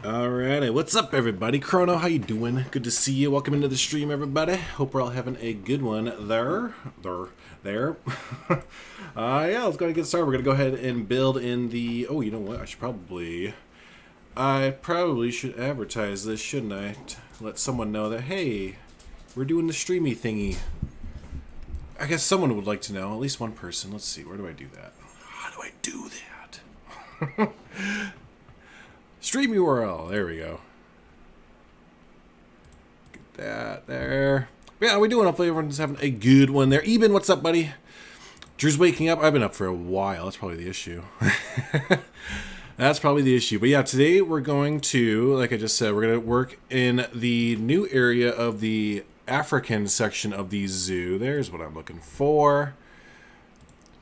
Alrighty, what's up everybody? Chrono, how you doing? Good to see you. Welcome into the stream, everybody. Hope we're all having a good one there. Yeah, let's go ahead and get started. We're gonna go ahead and build in the... Oh, you know what? I probably should advertise this, shouldn't I? To let someone know that, hey, we're doing the streamy thingy. I guess someone would like to know, at least one person. Let's see, where do I do that? How do I do that? Stream URL. There we go. Get that there. Yeah, how we doing? Hopefully everyone's having a good one there. Eben, what's up, buddy? Drew's waking up. I've been up for a while. That's probably the issue. That's probably the issue. But yeah, today we're going to, like I just said, we're going to work in the new area of the African section of the zoo. There's what I'm looking for.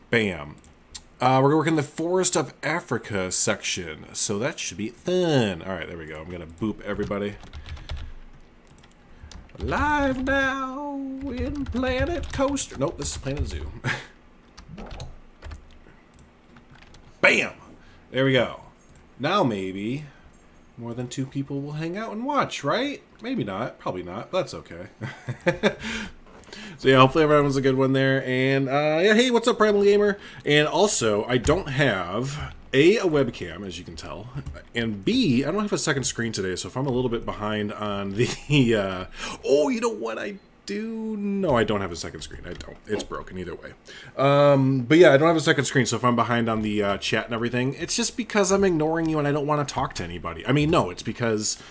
Bam. We're going to work in the Forest of Africa section, so that should be fun. All right, there we go. I'm going to boop everybody. Live now in Planet Coaster. Nope, this is Planet Zoo. Bam! There we go. Now maybe more than 2 people will hang out and watch, right? Maybe not. Probably not, but that's okay. So yeah, hopefully everyone's a good one there. And yeah, hey, what's up, Primal Gamer? And also, I don't have a webcam, as you can tell, and B, I don't have a second screen today. So if I'm a little bit behind on the, oh, you know what I do? No, I don't have a second screen. I don't. It's broken either way. But yeah, I don't have a second screen. So if I'm behind on the chat and everything, it's just because I'm ignoring you and I don't want to talk to anybody. I mean, no, it's because,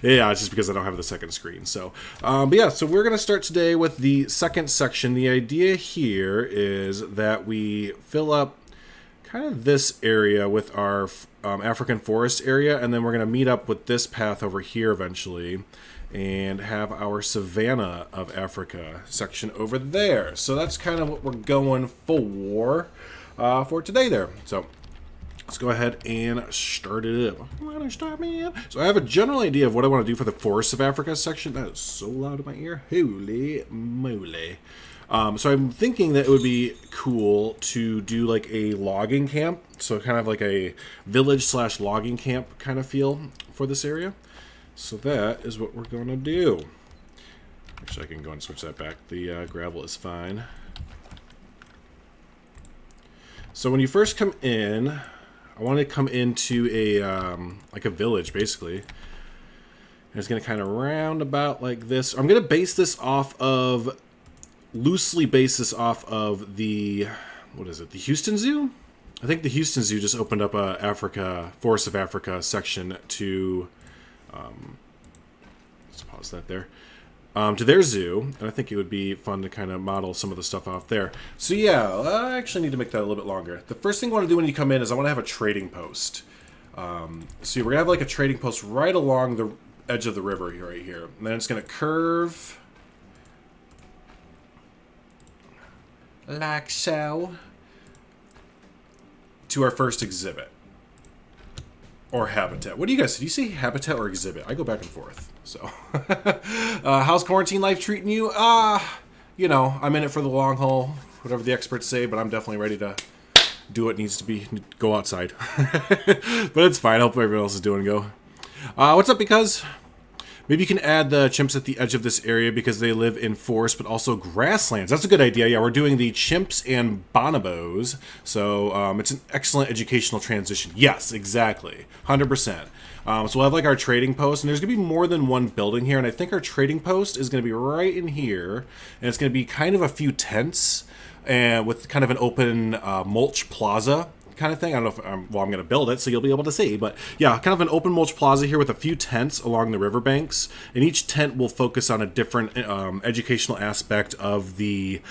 yeah, it's just because I don't have the second screen. So, but yeah, so we're going to start today with the second section. The idea here is that we fill up kind of this area with our African forest area, and then we're going to meet up with this path over here eventually and have our Savannah of Africa section over there. So that's kind of what we're going for today there. So let's go ahead and start it up. So I have a general idea of what I want to do for the Forest of Africa section. That is so loud in my ear. Holy moly. So I'm thinking that it would be cool to do like a logging camp. So kind of like a village / logging camp kind of feel for this area. So that is what we're going to do. Actually, I can go and switch that back. The gravel is fine. So when you first come in, I want to come into a like a village, basically. And it's going to kind of round about like this. I'm going to base this off of, loosely base this off of the, what is it, the Houston Zoo? I think the Houston Zoo just opened up a Forest of Africa section to... let's pause that there. To their zoo, and I think it would be fun to kind of model some of the stuff off there. So yeah, I actually need to make that a little bit longer. The first thing I want to do when you come in is I want to have a trading post. So we're going to have like a trading post right along the edge of the river here, right here. And then it's going to curve like so to our first exhibit. Or habitat. What do you guys say? Do you say habitat or exhibit? I go back and forth. So, how's quarantine life treating you? You know, I'm in it for the long haul, whatever the experts say, but I'm definitely ready to do what needs to be, go outside. But it's fine. Hopefully everyone else is doing go. What's up, because? Maybe you can add the chimps at the edge of this area because they live in forest, but also grasslands. That's a good idea. Yeah, we're doing the chimps and bonobos. So it's an excellent educational transition. Yes, exactly. 100%. So we'll have like our trading post, and there's going to be more than one building here. And I think our trading post is going to be right in here. And it's going to be kind of a few tents and with kind of an open mulch plaza kind of thing. I don't know if I'm going to build it, so you'll be able to see. But yeah, kind of an open mulch plaza here with a few tents along the riverbanks. And each tent will focus on a different educational aspect of the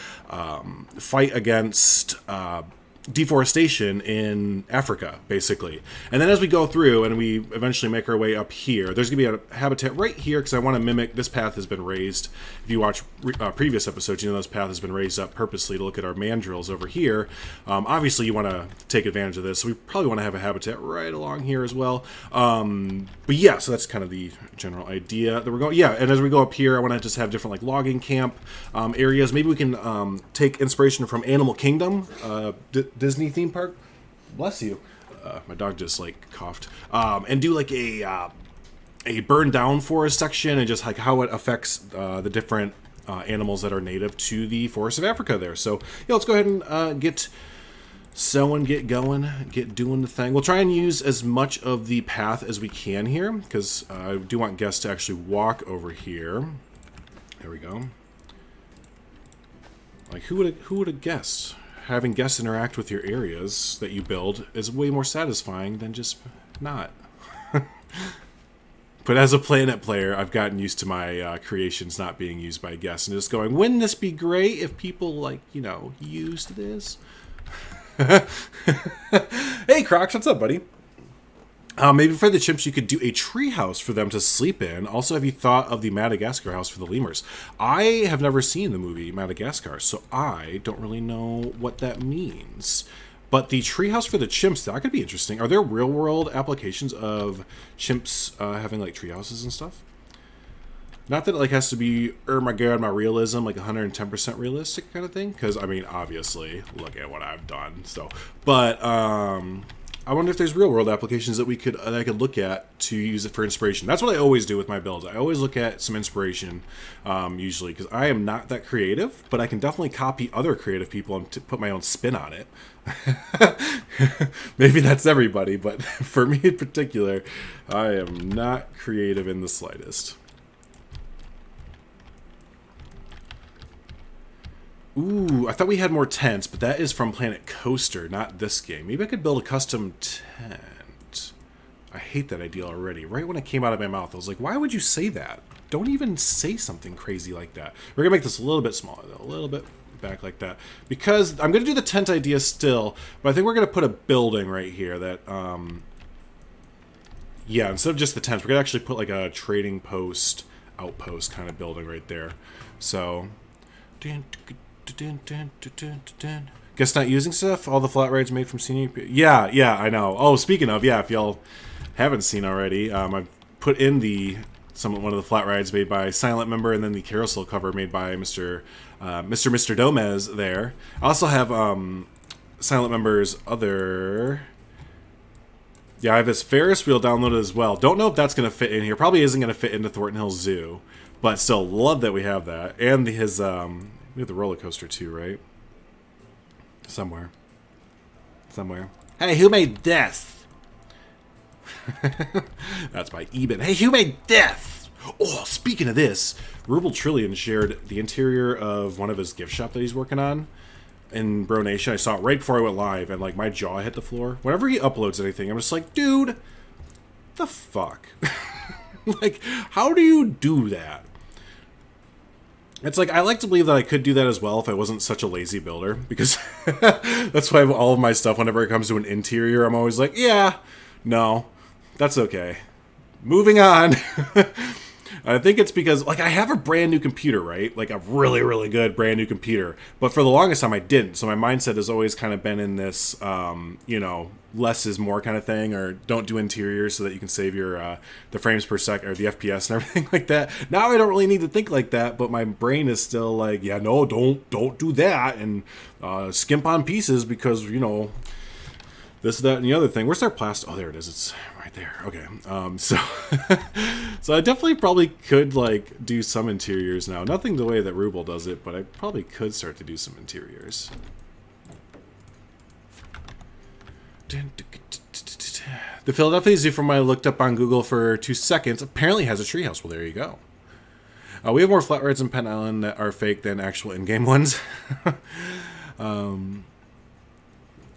fight against deforestation in Africa, basically. And then as we go through and we eventually make our way up here, there's going to be a habitat right here because I want to mimic, this path has been raised. If you watch previous episodes, you know this path has been raised up purposely to look at our mandrills over here. Obviously, you want to take advantage of this, so we probably want to have a habitat right along here as well. But yeah, so that's kind of the general idea that we're going. Yeah, and as we go up here, I want to just have different like logging camp areas. Maybe we can take inspiration from Animal Kingdom, Disney theme park. Bless you. My dog just like coughed. And do like a burned down forest section and just like how it affects the different animals that are native to the forests of Africa there. So yeah, let's go ahead and get sowing, get going, get doing the thing. We'll try and use as much of the path as we can here because I do want guests to actually walk over here. There we go. Like who would have guessed? Having guests interact with your areas that you build is way more satisfying than just not. But as a Planet player, I've gotten used to my creations not being used by guests and just going, wouldn't this be great if people, like, you know, used this? Hey, Crocs, what's up, buddy? Maybe for the chimps, you could do a tree house for them to sleep in. Also, have you thought of the Madagascar house for the lemurs? I have never seen the movie Madagascar, so I don't really know what that means. But the treehouse for the chimps, that could be interesting. Are there real-world applications of chimps having, like, treehouses and stuff? Not that it, like, has to be, oh my god, my realism, like 110% realistic kind of thing. Because, I mean, obviously, look at what I've done. So, but, I wonder if there's real-world applications that I could look at to use it for inspiration. That's what I always do with my builds. I always look at some inspiration, usually, because I am not that creative, but I can definitely copy other creative people and put my own spin on it. Maybe that's everybody, but for me in particular, I am not creative in the slightest. Ooh, I thought we had more tents, but that is from Planet Coaster, not this game. Maybe I could build a custom tent. I hate that idea already. Right when it came out of my mouth, I was like, why would you say that? Don't even say something crazy like that. We're going to make this a little bit smaller, though. A little bit back like that. Because I'm going to do the tent idea still, but I think we're going to put a building right here that, yeah, instead of just the tents, we're going to actually put like a trading post, outpost kind of building right there. So... Guess not using stuff? All the flat rides made from senior... Yeah, I know. Oh, speaking of, yeah, if y'all haven't seen already, I've put in one of the flat rides made by Silent Member and then the carousel cover made by Mr. Domez there. I also have Silent Member's other... Yeah, I have his Ferris wheel downloaded as well. Don't know if that's going to fit in here. Probably isn't going to fit into Thornton Hills Zoo. But still, love that we have that. And his... we have the roller coaster too, right? Somewhere. Hey, who made this? That's by Eben. Hey, who made this? Oh, speaking of this, Ruble Trillion shared the interior of one of his gift shop that he's working on in Bro Nation. I saw it right before I went live, and like my jaw hit the floor. Whenever he uploads anything, I'm just like, dude, the fuck? Like, how do you do that? It's like, I like to believe that I could do that as well if I wasn't such a lazy builder, because that's why all of my stuff, whenever it comes to an interior, I'm always like, yeah, no, that's okay. Moving on. I think it's because, like, I have a brand new computer, right? Like, a really, really good brand new computer. But for the longest time, I didn't. So my mindset has always kind of been in this, you know, less is more kind of thing, or don't do interiors so that you can save your the frames per second, or the FPS and everything like that. Now I don't really need to think like that, but my brain is still like, yeah, no, don't do that, and skimp on pieces because, you know, this, that, and the other thing. Where's our plastic? Oh, there it is. It's right there. Okay. So so I definitely probably could, like, do some interiors now. Nothing the way that Ruble does it, but I probably could start to do some interiors. The Philadelphia Zoo, from what I looked up on Google for 2 seconds, apparently has a treehouse. Well, there you go. We have more flat rides in Penn Island that are fake than actual in-game ones.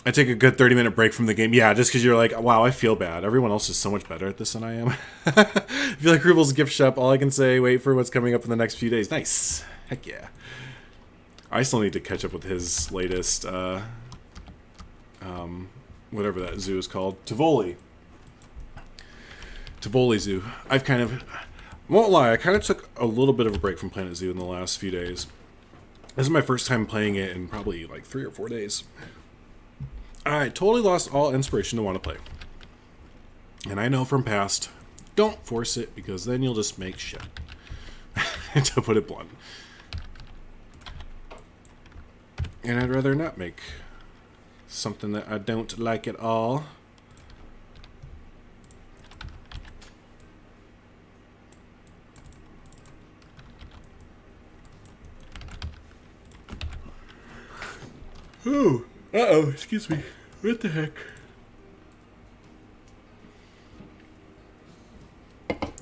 I take a good 30-minute break from the game. Yeah, just because you're like, wow, I feel bad. Everyone else is so much better at this than I am. If you like Ruble's gift shop, all I can say, wait for what's coming up in the next few days. Nice. Heck yeah. I still need to catch up with his latest, whatever that zoo is called. Tivoli Zoo. I've kind of, won't lie, I kind of took a little bit of a break from Planet Zoo in the last few days. This is my first time playing it in probably like 3 or 4 days. I totally lost all inspiration to want to play. And I know from past, don't force it, because then you'll just make shit. To put it blunt. And I'd rather not make something that I don't like at all. Oh, uh-oh, excuse me. What the heck?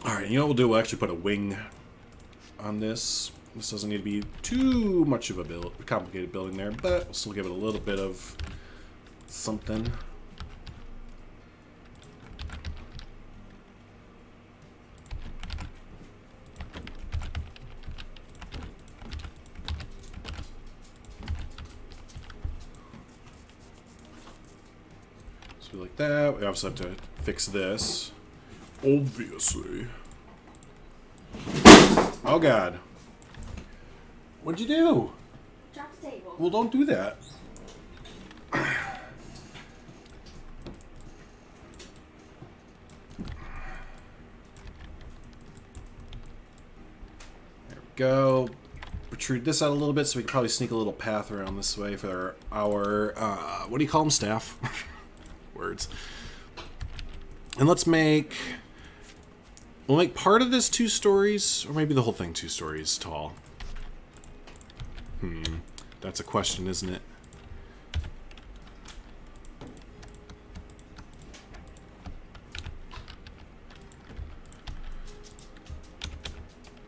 Alright, you know what we'll do? We'll actually put a wing on this. This doesn't need to be too much of a complicated building there, but we'll still give it a little bit of something. So like that. We also have to fix this. Obviously. Oh god. What'd you do? Drop the table. Well, don't do that. There we go. Protrude this out a little bit so we can probably sneak a little path around this way for our, what do you call them? Staff? Words. And let's make... We'll make part of this 2 stories, or maybe the whole thing 2 stories tall. That's a question, isn't it?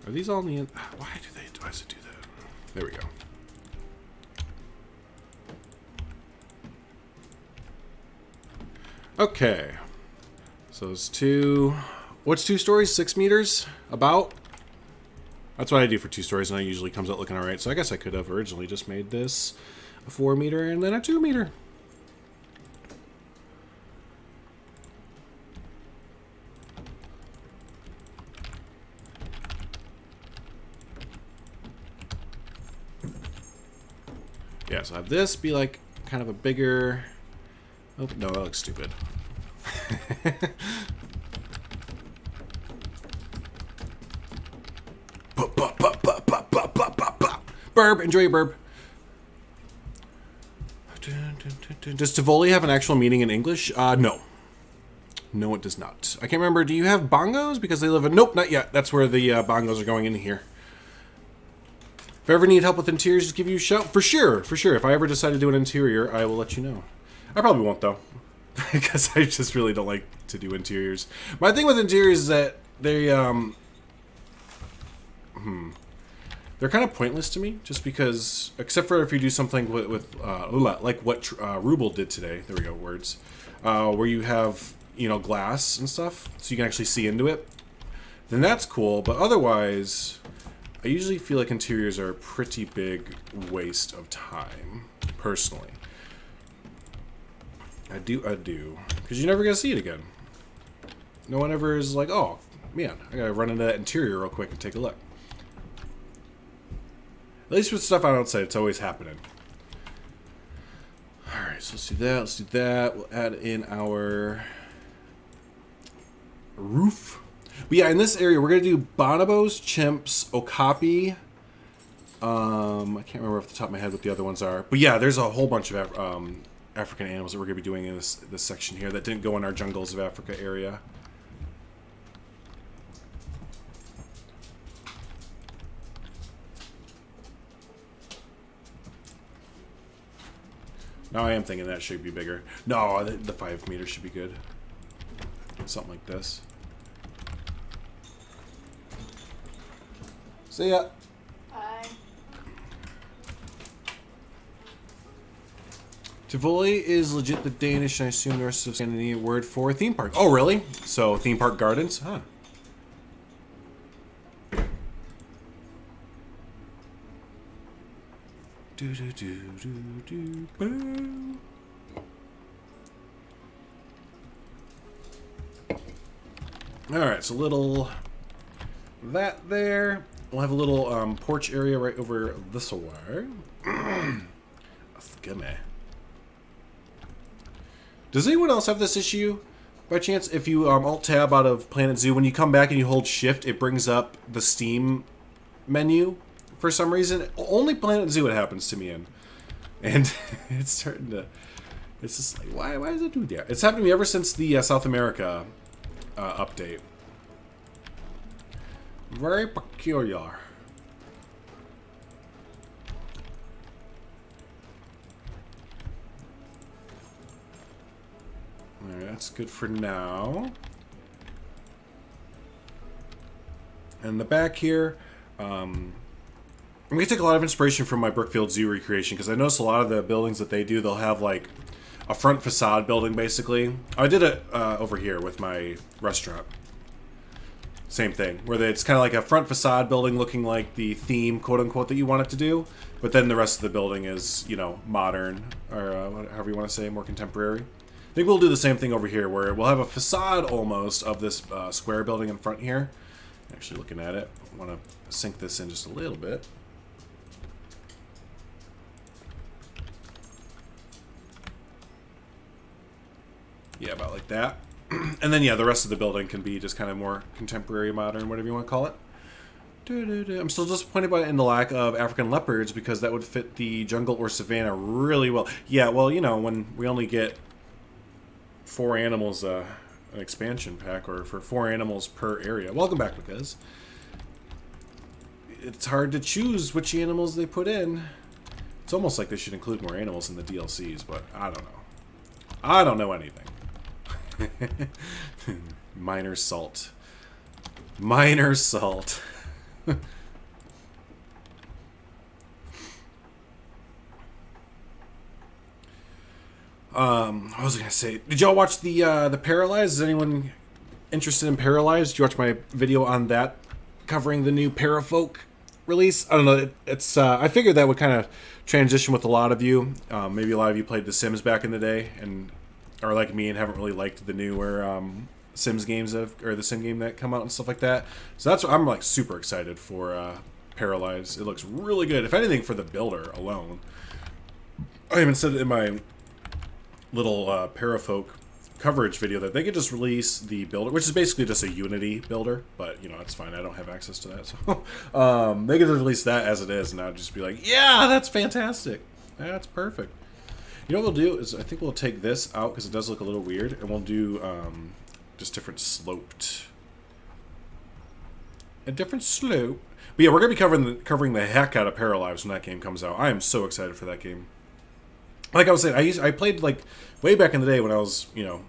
Are these all in the end? Why does it do that? There we go. Okay. So it's 2... What's 2 stories? 6 meters? About? That's what I do for 2 stories, and it usually comes out looking alright. So I guess I could have originally just made this a 4 meter and then a 2 meter. Yeah, so I have this be like kind of a bigger... Oh, no, that looks stupid. Burb, enjoy your burb. Does Tivoli have an actual meaning in English? No. No, it does not. I can't remember. Do you have bongos? Because they live in... Nope, not yet. That's where the bongos are going in here. If I ever need help with interiors, just give you a shout. For sure, for sure. If I ever decide to do an interior, I will let you know. I probably won't, though. Because I just really don't like to do interiors. My thing with interiors is that they, they're kind of pointless to me, just because, except for if you do something with like what Rubel did today. There we go, words. Where you have, you know, glass and stuff, so you can actually see into it. Then that's cool, but otherwise, I usually feel like interiors are a pretty big waste of time, personally. I do. Because you're never going to see it again. No one ever is like, oh, man, I got to run into that interior real quick and take a look. At least with stuff on outside, it's always happening. Alright, so let's do that. Let's do that. We'll add in our roof. But yeah, in this area, we're going to do bonobos, chimps, okapi. I can't remember off the top of my head what the other ones are. But yeah, there's a whole bunch of African animals that we're going to be doing in this section here that didn't go in our Jungles of Africa area. Now I am thinking that should be bigger. No, the 5 meters should be good. Something like this. See ya. Bye. Tivoli is legit the Danish, and I assume the rest of Scandinavian word for theme park. Oh, really? So, theme park gardens? Huh. Alright, so little that there. We'll have a little porch area right over this way. Gimme. Does anyone else have this issue? By chance, if you Alt-Tab out of Planet Zoo, when you come back and you hold Shift, it brings up the Steam menu for some reason. Only Planet Zoo it happens to me in. And it's starting to... It's just like, why does it do that? It's happened to me ever since the South America update. Very peculiar. Alright, that's good for now. And the back here, I'm going to take a lot of inspiration from my Brookfield Zoo recreation, because I noticed a lot of the buildings that they do, they'll have like a front facade building, basically. I did it over here with my restaurant. Same thing, where it's kind of like a front facade building looking like the theme, quote-unquote, that you want it to do, but then the rest of the building is, you know, modern, or however you want to say, more contemporary. I think we'll do the same thing over here, where we'll have a facade almost of this square building in front here. Actually, looking at it, I want to sink this in just a little bit. Yeah, about like that. And then, yeah, the rest of the building can be just kind of more contemporary, modern, whatever you want to call it. I'm still disappointed in the lack of African leopards, because that would fit the jungle or savanna really well. Yeah, well, you know, when we only get 4 animals an expansion pack, or for 4 animals per area. Welcome back, because it's hard to choose which animals they put in. It's almost like they should include more animals in the DLCs, but I don't know. I don't know anything. Minor salt. Minor salt. What was I gonna say? Did y'all watch the Paralyzed? Is anyone interested in Paralyzed? Did you watch my video on that, covering the new Parafolk release? I don't know. It's I figured that would kind of transition with a lot of you. Maybe a lot of you played The Sims back in the day, and are like me and haven't really liked the newer Sims games or the Sim game that come out and stuff like that. So that's what I'm like super excited for. Paralyzed. It looks really good. If anything, for the builder alone. I even said it in my little Parafolk coverage video that they could just release the builder, which is basically just a Unity builder, but you know, it's fine. I don't have access to that, so they could just release that as it is, and I'd just be like, yeah, that's fantastic. That's perfect. You know what we'll do is, I think we'll take this out because it does look a little weird, and we'll do just different sloped. A different slope. But yeah, we're going to be covering the heck out of Paralyzed when that game comes out. I am so excited for that game. Like I was saying, I played like way back in the day when I was, you know,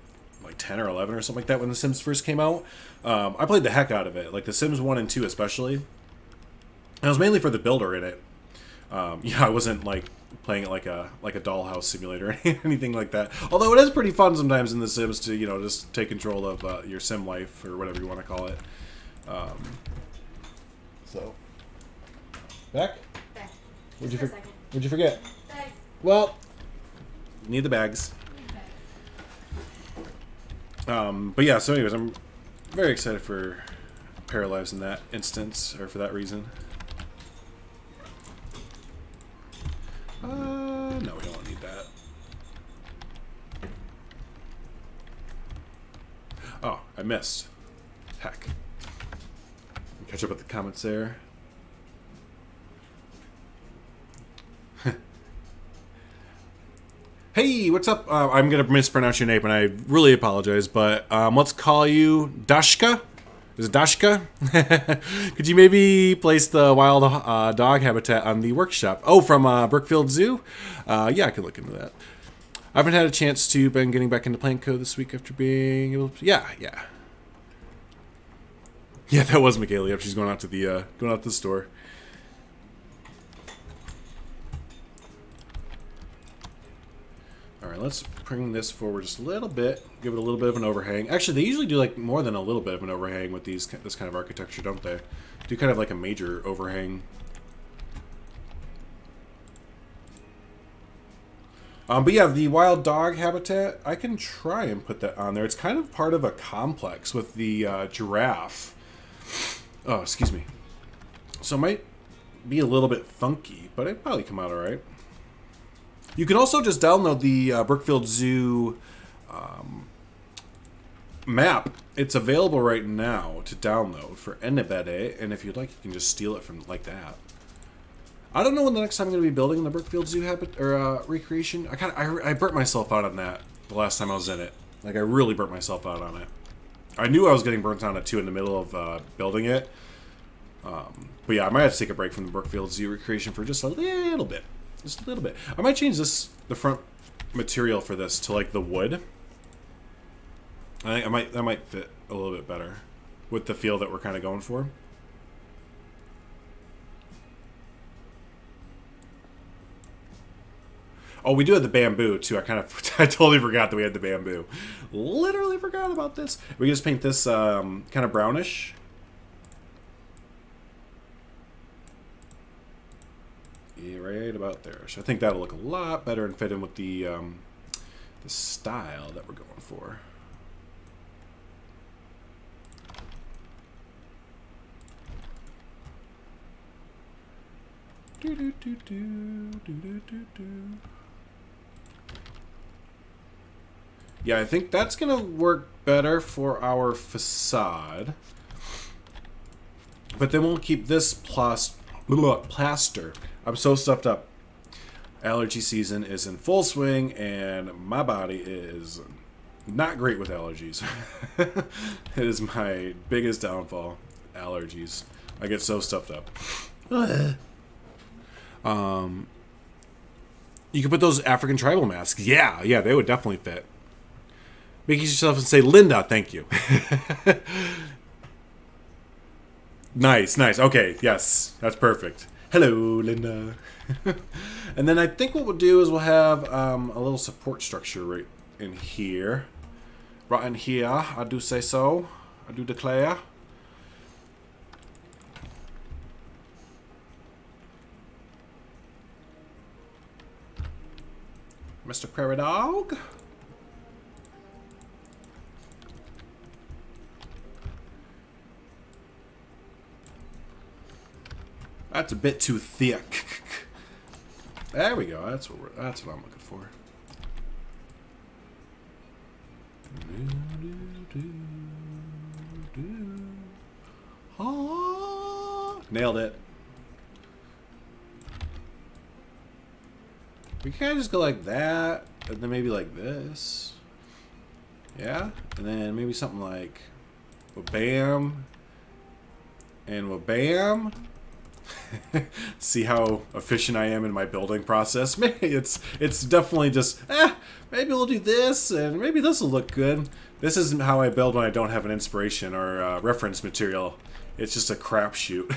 like 10 or 11 or something like that when The Sims first came out. I played the heck out of it, like The Sims 1 and 2 especially. And it was mainly for the builder in it. Yeah, I wasn't like playing it like a dollhouse simulator or anything like that. Although it is pretty fun sometimes in The Sims to, you know, just take control of your sim life or whatever you want to call it. So, back? Back. What'd Just for a second. you forget? Bags. Well, need the bags. But yeah, so anyways, I'm very excited for Paralyzed in that instance, or for that reason. No, we don't need that. Oh, I missed. Heck. Catch up with the comments there. Hey, what's up? I'm going to mispronounce your name, and I really apologize, but let's call you Dashka. Is it Dashka? Could you maybe place the wild dog habitat on the workshop? Oh, from Brookfield Zoo? Yeah, I could look into that. I haven't had a chance to. Been getting back into playing code this week after being able to. Yeah. Yeah, that was Michaela. Yep, she's going out to the store. All right, let's bring this forward just a little bit. Give it a little bit of an overhang. Actually, they usually do like more than a little bit of an overhang with this kind of architecture, don't they? Do kind of like a major overhang. But yeah, the wild dog habitat, I can try and put that on there. It's kind of part of a complex with the giraffe. Oh, excuse me. So it might be a little bit funky, but it'd probably come out all right. You can also just download the Brookfield Zoo map. It's available right now to download for anybody, and if you'd like, you can just steal it from like that. I don't know when the next time I'm going to be building the Brookfield Zoo recreation. I burnt myself out on that the last time I was in it. Like, I really burnt myself out on it. I knew I was getting burnt on it too in the middle of building it. But yeah, I might have to take a break from the Brookfield Zoo recreation for just a little bit. Just a little bit. I might change the front material for this to like the wood. I think that might fit a little bit better with the feel that we're kind of going for. Oh, we do have the bamboo too. I totally forgot that we had the bamboo. Literally forgot about this. We can just paint this kind of brownish. Yeah, right about there. So I think that'll look a lot better and fit in with the style that we're going for. Do do do do do do do do. Yeah, I think that's gonna work better for our facade. But then we'll keep this plaster. I'm so stuffed up. Allergy season is in full swing, and my body is not great with allergies. It is my biggest downfall. Allergies. I get so stuffed up. You can put those African tribal masks. Yeah, they would definitely fit. Make yourself and say, Linda, thank you. Nice. Okay, yes, that's perfect. Hello, Linda. And then I think what we'll do is we'll have a little support structure right in here. Right in here, I do say so. I do declare. Mr. Prairie Dog. That's a bit too thick. There we go. That's what I'm looking for. Nailed it. We can kind of just go like that, and then maybe like this. Yeah? And then maybe something like bam and bam. See how efficient I am in my building process? Maybe it's definitely just, maybe we'll do this, and maybe this will look good. This isn't how I build when I don't have an inspiration or reference material. It's just a crapshoot.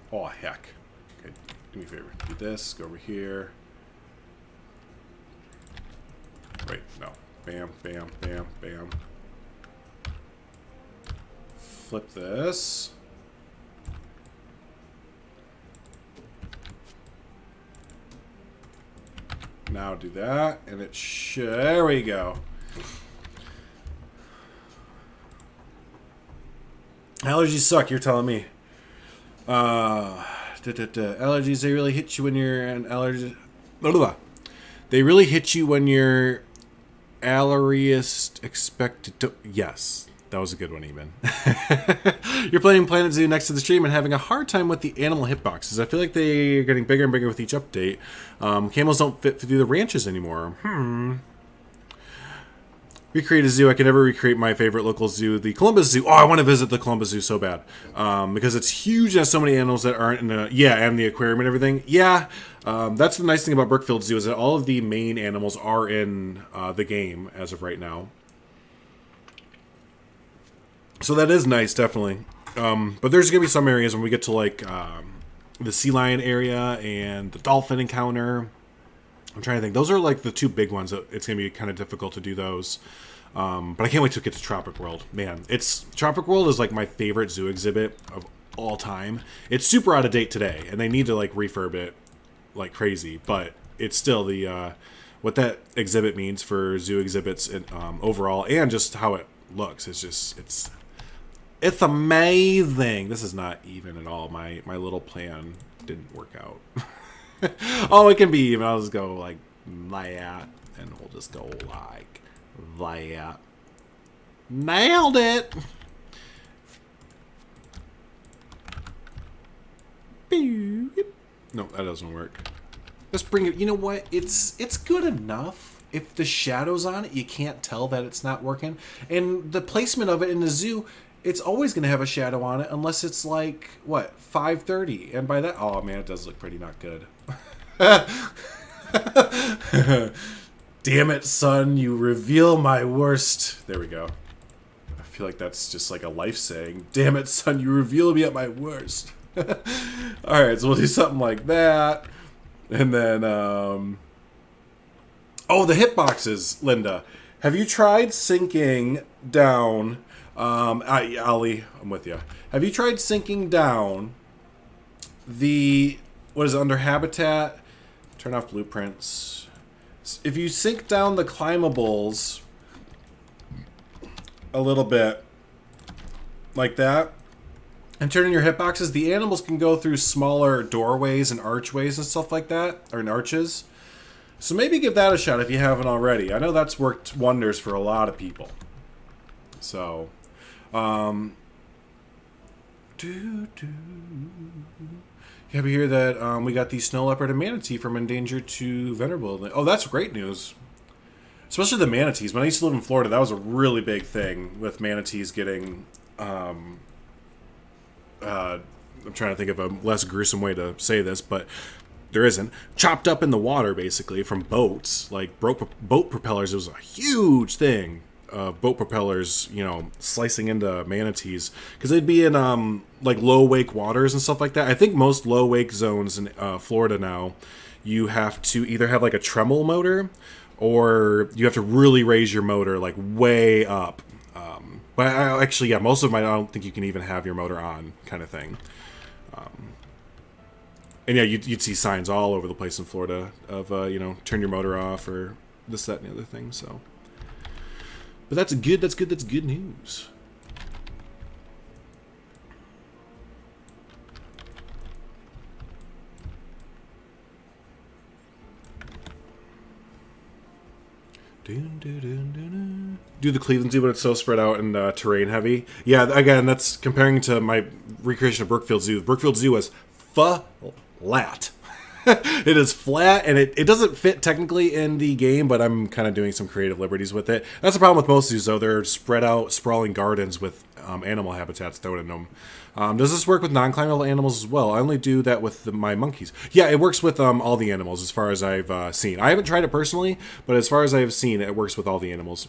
Oh, heck. Okay, do me a favor. Do this, go over here. Wait, no. Bam, bam, bam, bam. Flip this. Now do that, and it should. There we go. Allergies suck, you're telling me. Allergies, they really hit you when you're an allergy. They really hit you when you're allergiest expected to. Yes, that was a good one, even. You're playing Planet Zoo next to the stream and having a hard time with the animal hitboxes. I feel like they are getting bigger and bigger with each update. Camels don't fit through the ranches anymore. Recreate a zoo. I can never recreate my favorite local zoo, the Columbus Zoo. Oh, I want to visit the Columbus Zoo so bad. Because it's huge and has so many animals that aren't in the... Yeah, and the aquarium and everything. Yeah, that's the nice thing about Brookfield Zoo is that all of the main animals are in the game as of right now. So that is nice, definitely. But there's going to be some areas when we get to, like, the sea lion area and the dolphin encounter. I'm trying to think. Those are like the two big ones. It's going to be kind of difficult to do those. But I can't wait to get to Tropic World. Man, Tropic World is like my favorite zoo exhibit of all time. It's super out of date today, and they need to like refurb it like crazy. But it's still the what that exhibit means for zoo exhibits and, overall, and just how it looks. It's amazing. This is not even at all. My little plan didn't work out. Oh, it can be even. I'll just go like that, and we'll just go like that. Nailed it. No, that doesn't work. Let's bring it. You know what? It's good enough. if the shadow's on it, you can't tell that it's not working. And the placement of it in the zoo, it's always going to have a shadow on it unless it's like, what, 5:30. And by that, oh man, it does look pretty not good. Damn it, son, you reveal my worst. There we go. I feel like that's just like a life saying. Damn it, son, you reveal me at my worst. Alright, so we'll do something like that. And then, oh, the hitboxes, Linda. Have you tried sinking down, Ollie, I'm with you. Have you tried sinking down the, what is it, under habitat? Turn off blueprints. If you sink down the climbables a little bit, like that, and turn in your hitboxes, the animals can go through smaller doorways and archways and stuff like that, or in arches. So maybe give that a shot if you haven't already. I know that's worked wonders for a lot of people. So, you ever hear that we got the snow leopard and manatee from endangered to venerable? Oh, that's great news. Especially the manatees. When I used to live in Florida, that was a really big thing with manatees getting... I'm trying to think of a less gruesome way to say this, but there isn't. Chopped up in the water, basically, from boats. Like, boat propellers. It was a huge thing. Boat propellers, you know, slicing into manatees. Because they'd be in, like, low wake waters and stuff like that. I think most low wake zones in Florida now, you have to either have, like, a Tremel motor, or you have to really raise your motor, like, way up. But actually, yeah, most of them, I don't think you can even have your motor on, kind of thing. And yeah, you'd see signs all over the place in Florida of, you know, turn your motor off, or this, that, and the other thing, so. But that's good news. Do the Cleveland Zoo, but it's so spread out and terrain heavy. Yeah, again, that's comparing to my recreation of Brookfield Zoo. Brookfield Zoo is flat. It is flat, and it doesn't fit technically in the game, but I'm kind of doing some creative liberties with it. That's the problem with most zoos, though. They're spread out, sprawling gardens with animal habitats thrown in them. Does this work with non-climbable animals as well? I only do that with my monkeys. Yeah, it works with all the animals as far as I've seen. I haven't tried it personally, but as far as I've seen, it works with all the animals.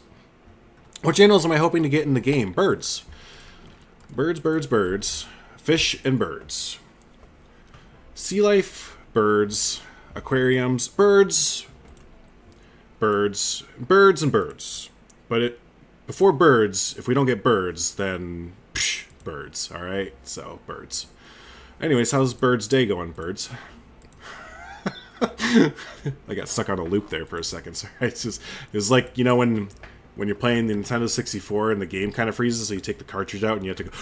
Which animals am I hoping to get in the game? Birds. Birds. Fish and birds. Sea life, birds. Aquariums, birds. And birds. But before birds, if we don't get birds, then birds, alright? So, birds. Anyways, how's Bird's Day going, birds? I got stuck on a loop there for a second. Sorry. It was like, you know, when you're playing the Nintendo 64 and the game kind of freezes, so you take the cartridge out and you have to go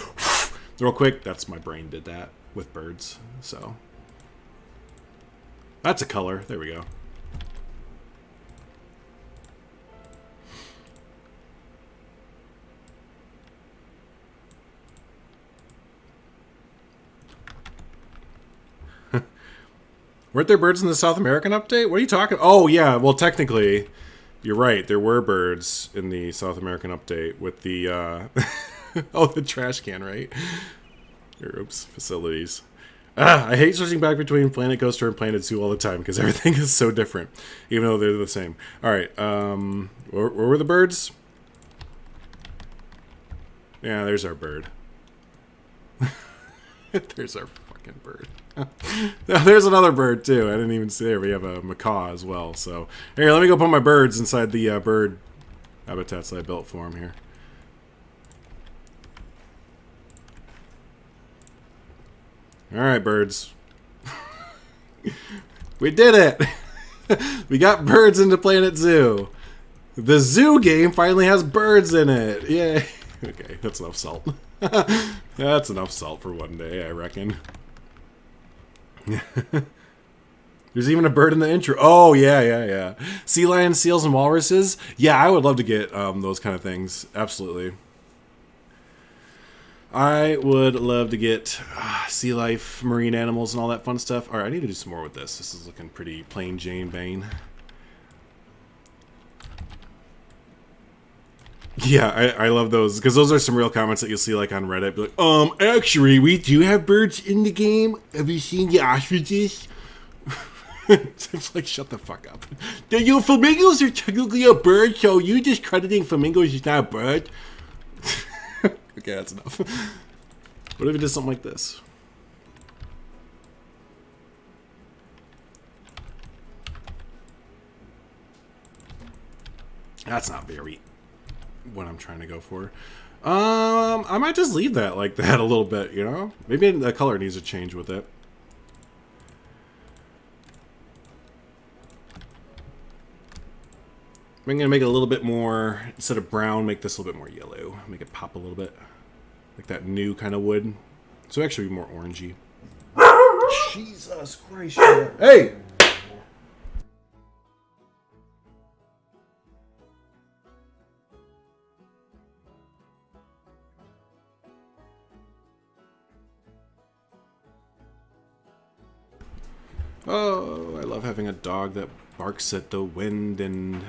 real quick. That's my brain did that with birds. So, that's a color. There we go. Weren't there birds in the South American update? What are you talking? Oh, yeah. Well, technically, you're right. There were birds in the South American update with the, oh, the trash can, right? Oops, facilities. I hate switching back between Planet Coaster and Planet Zoo all the time because everything is so different, even though they're the same. All right. Where were the birds? Yeah, there's our bird. There's our fucking bird. There's another bird too. I didn't even see there. We have a macaw as well. So here, let me go put my birds inside the bird habitats that I built for them here. All right, birds. We did it. We got birds into Planet Zoo. The zoo game finally has birds in it. Yay. Okay, that's enough salt. That's enough salt for one day, I reckon. There's even a bird in the intro. Oh, yeah. Sea lions, seals, and walruses. Yeah, I would love to get those kind of things. Absolutely. I would love to get sea life, marine animals, and all that fun stuff. All right, I need to do some more with this. This is looking pretty plain Jane Bane. Yeah, I love those because those are some real comments that you'll see like on Reddit. Be like, actually, we do have birds in the game. Have you seen the ostriches? It's like, shut the fuck up. The flamingos are technically a bird, so you discrediting flamingos is not a bird. Okay, that's enough. What if it did something like this? That's not very what I'm trying to go for. I might just leave that like that a little bit, you know? Maybe the color needs to change with it. I'm going to make it a little bit more, instead of brown, make this a little bit more yellow. Make it pop a little bit. Like that new kind of wood. So actually be more orangey. Jesus Christ. Hey! Oh, I love having a dog that barks at the wind and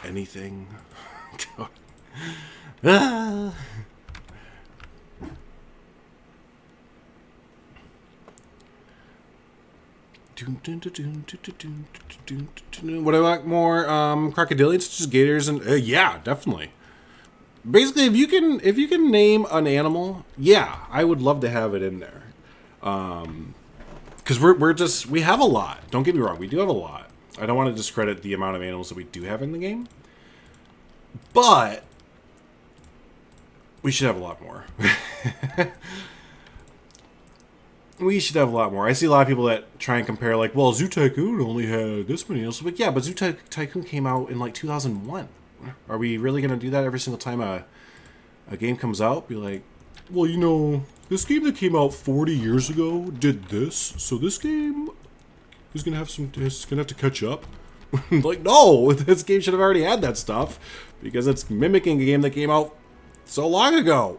anything. Ah. What do I like more? Crocodilians, just gators, and yeah, definitely. Basically, if you can name an animal, yeah, I would love to have it in there. Because we have a lot. Don't get me wrong, we do have a lot. I don't want to discredit the amount of animals that we do have in the game, but we should have a lot more. We should have a lot more. I see a lot of people that try and compare, like, well, Zoo Tycoon only had this many animals. But yeah, but Zoo Tycoon came out in like 2001. Are we really going to do that every single time a game comes out? Be like, well, you know, this game that came out 40 years ago did this, so this game is gonna have to catch up. Like, no, this game should have already had that stuff because it's mimicking a game that came out so long ago.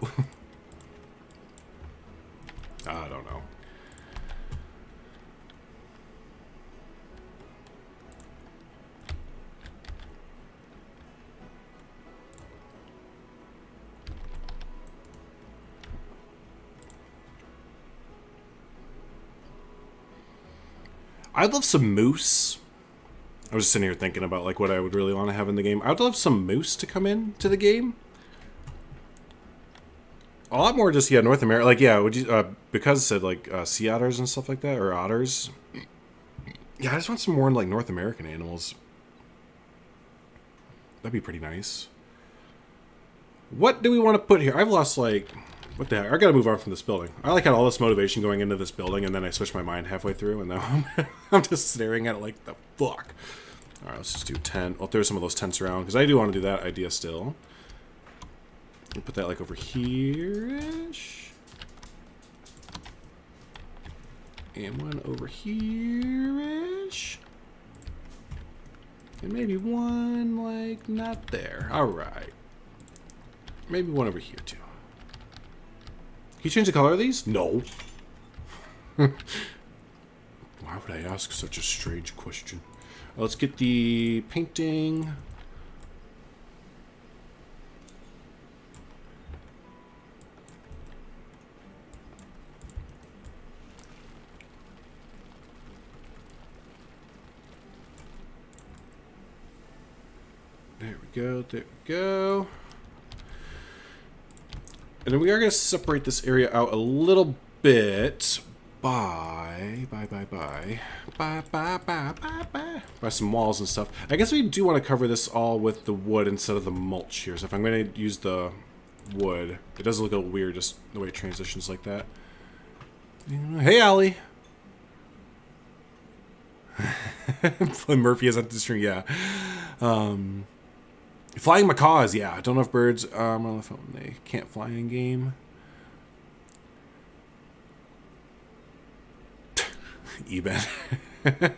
I don't know. I'd love some moose. I was just sitting here thinking about like what I would really want to have in the game. I'd love some moose to come in to the game. A lot more just, yeah, North America. Like, yeah, would you, because it said like sea otters and stuff like that, or otters. Yeah, I just want some more like North American animals. That'd be pretty nice. What do we want to put here? I've lost like... What the heck? I gotta move on from this building. I like had all this motivation going into this building, and then I switched my mind halfway through, and now I'm just staring at it like, the fuck. Alright, let's just do 10. I'll throw some of those tents around, because I do want to do that idea still. And put that like over here-ish. And one over here-ish. And maybe one, like, not there. Alright. Maybe one over here, too. Can you change the color of these? No. Why would I ask such a strange question? Let's get the painting. There we go, there we go. And then we are going to separate this area out a little bit by some walls and stuff. I guess we do want to cover this all with the wood instead of the mulch here. So if I'm going to use the wood, it does look a little weird just the way it transitions like that. Hey, Allie. Murphy is on the stream, yeah. Flying macaws, yeah. I don't know if birds, I don't know if they can't fly in game. Eben. You've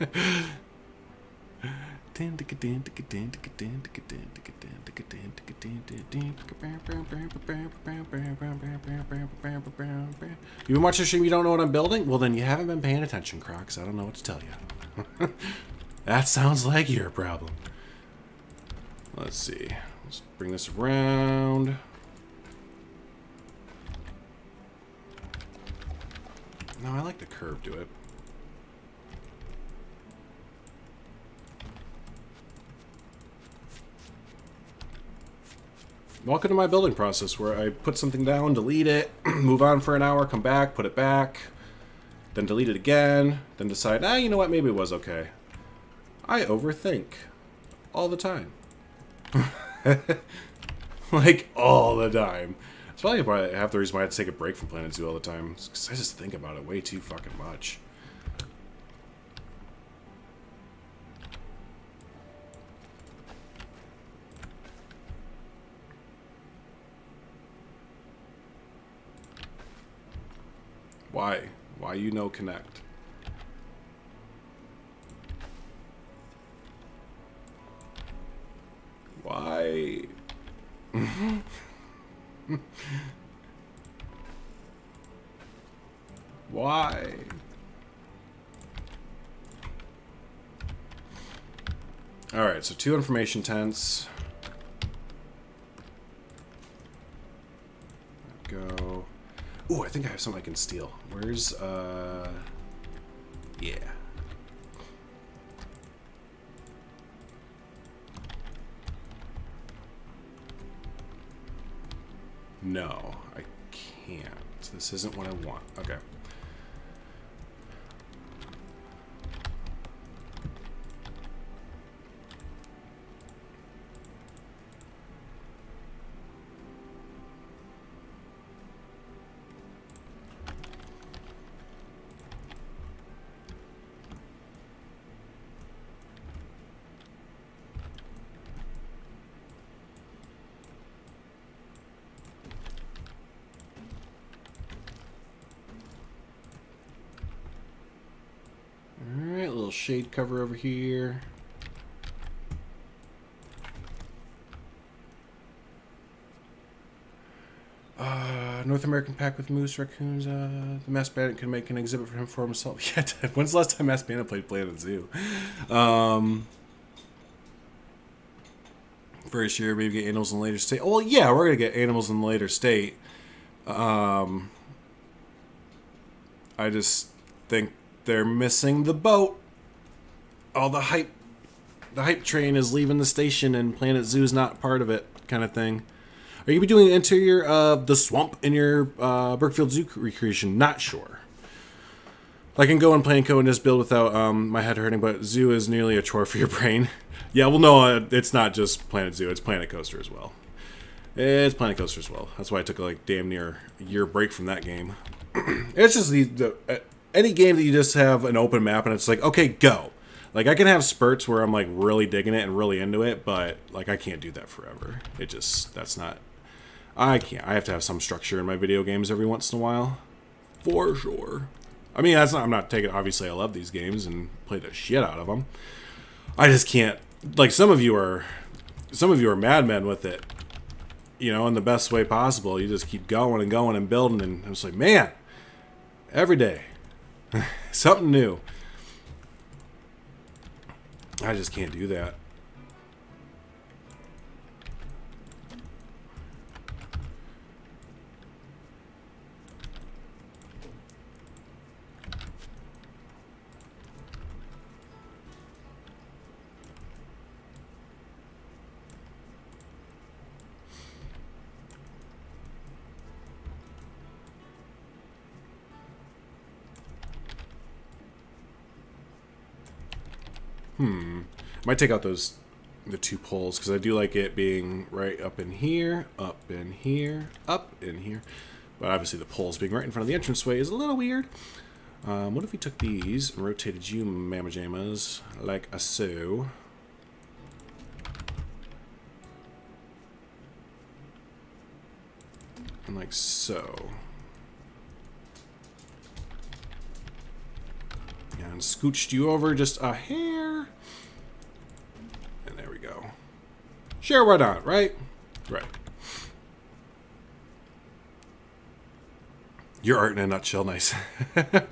been watching the stream, you don't know what I'm building? Well, then you haven't been paying attention, Crocs. I don't know what to tell you. That sounds like your problem. Let's see. Let's bring this around. No, I like the curve to it. Welcome to my building process where I put something down, delete it, move on for an hour, come back, put it back, then delete it again, then decide, you know what, maybe it was okay. I overthink all the time. Like, all the time. It's probably half the reason why I had to take a break from Planet Zoo all the time. Because I just think about it way too fucking much. Why? Why you no connect? Why? Why? Alright, so 2 information tents. Go. Ooh, I think I have something I can steal. Where's, yeah. No, I can't. This isn't what I want. Okay. Shade cover over here. North American pack with moose, raccoons. The masked bandit can make an exhibit for him for himself. Yeah, when's the last time masked bandit played Planet Zoo? First year, maybe get animals in a later state. Oh, well, yeah, we're gonna get animals in a later state. I just think they're missing the boat. All the hype train is leaving the station and Planet Zoo is not part of it, kind of thing. Are you be doing the interior of the swamp in your Brookfield Zoo recreation? Not sure. I can go and Plan Co and just build without my head hurting, but Zoo is nearly a chore for your brain. Yeah, well, no, it's not just Planet Zoo. It's Planet Coaster as well. It's Planet Coaster as well. That's why I took like damn near a year break from that game. It's just any game that you just have an open map and it's like, okay, go. Like, I can have spurts where I'm, like, really digging it and really into it, but, like, I can't do that forever. It just, that's not, I can't. I have to have some structure in my video games every once in a while. For sure. I mean, that's not, I'm not taking, obviously I love these games and play the shit out of them. I just can't, like, some of you are madmen with it, you know, in the best way possible. You just keep going and going and building, and I'm just like, man, every day, something new. I just can't do that. I might take out the 2 poles because I do like it being right up in here, up in here, up in here. But obviously the poles being right in front of the entranceway is a little weird. What if we took these and rotated you mamma-jammas like a so? And like so. And scooched you over just a hair. And there we go. Sure, why not, right? Right. Your art in a nutshell, nice. Alright,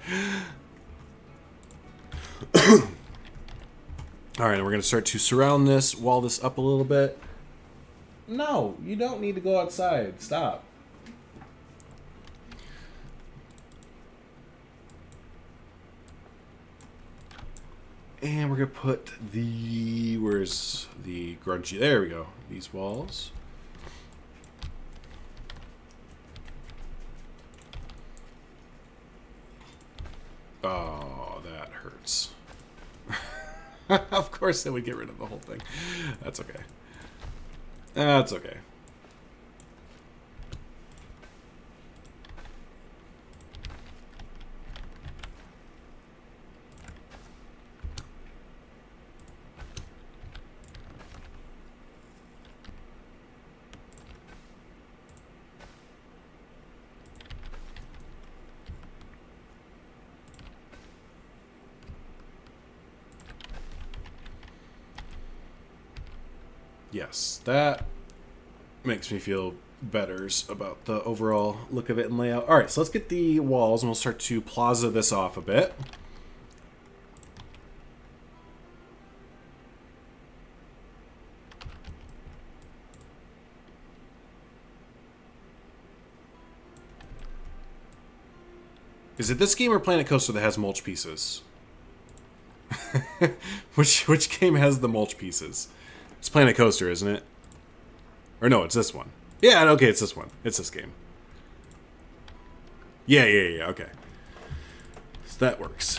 we're going to start to surround this, wall this up a little bit. No, you don't need to go outside. Stop. And we're going to put the... Where's the grungy? There we go. These walls. Oh, that hurts. Of course, it would get rid of the whole thing. That's okay. That's okay. Yes, that makes me feel better about the overall look of it and layout. All right, so let's get the walls, and we'll start to plaza this off a bit. Is it this game or Planet Coaster that has mulch pieces? Which game has the mulch pieces? It's Planet Coaster, isn't it? Or no, it's this one. Yeah, okay, it's this one. It's this game. Yeah, okay. So that works.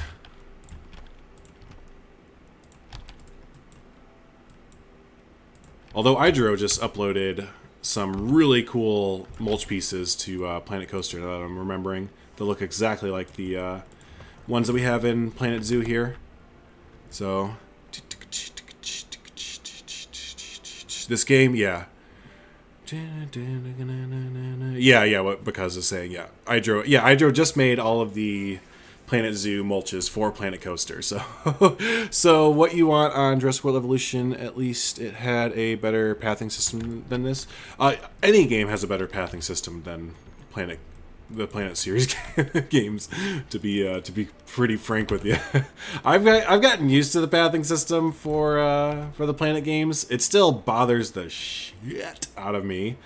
Although Idro just uploaded some really cool mulch pieces to Planet Coaster that I'm remembering. They look exactly like the ones that we have in Planet Zoo here. So... This game, yeah. Yeah, what Because is saying, yeah. Idro just made all of the Planet Zoo mulches for Planet Coaster. So so what you want on Jurassic World Evolution, at least it had a better pathing system than this. Any game has a better pathing system than the Planet series games, to be pretty frank with you. I've gotten used to the pathing system for the Planet games. It still bothers the shit out of me,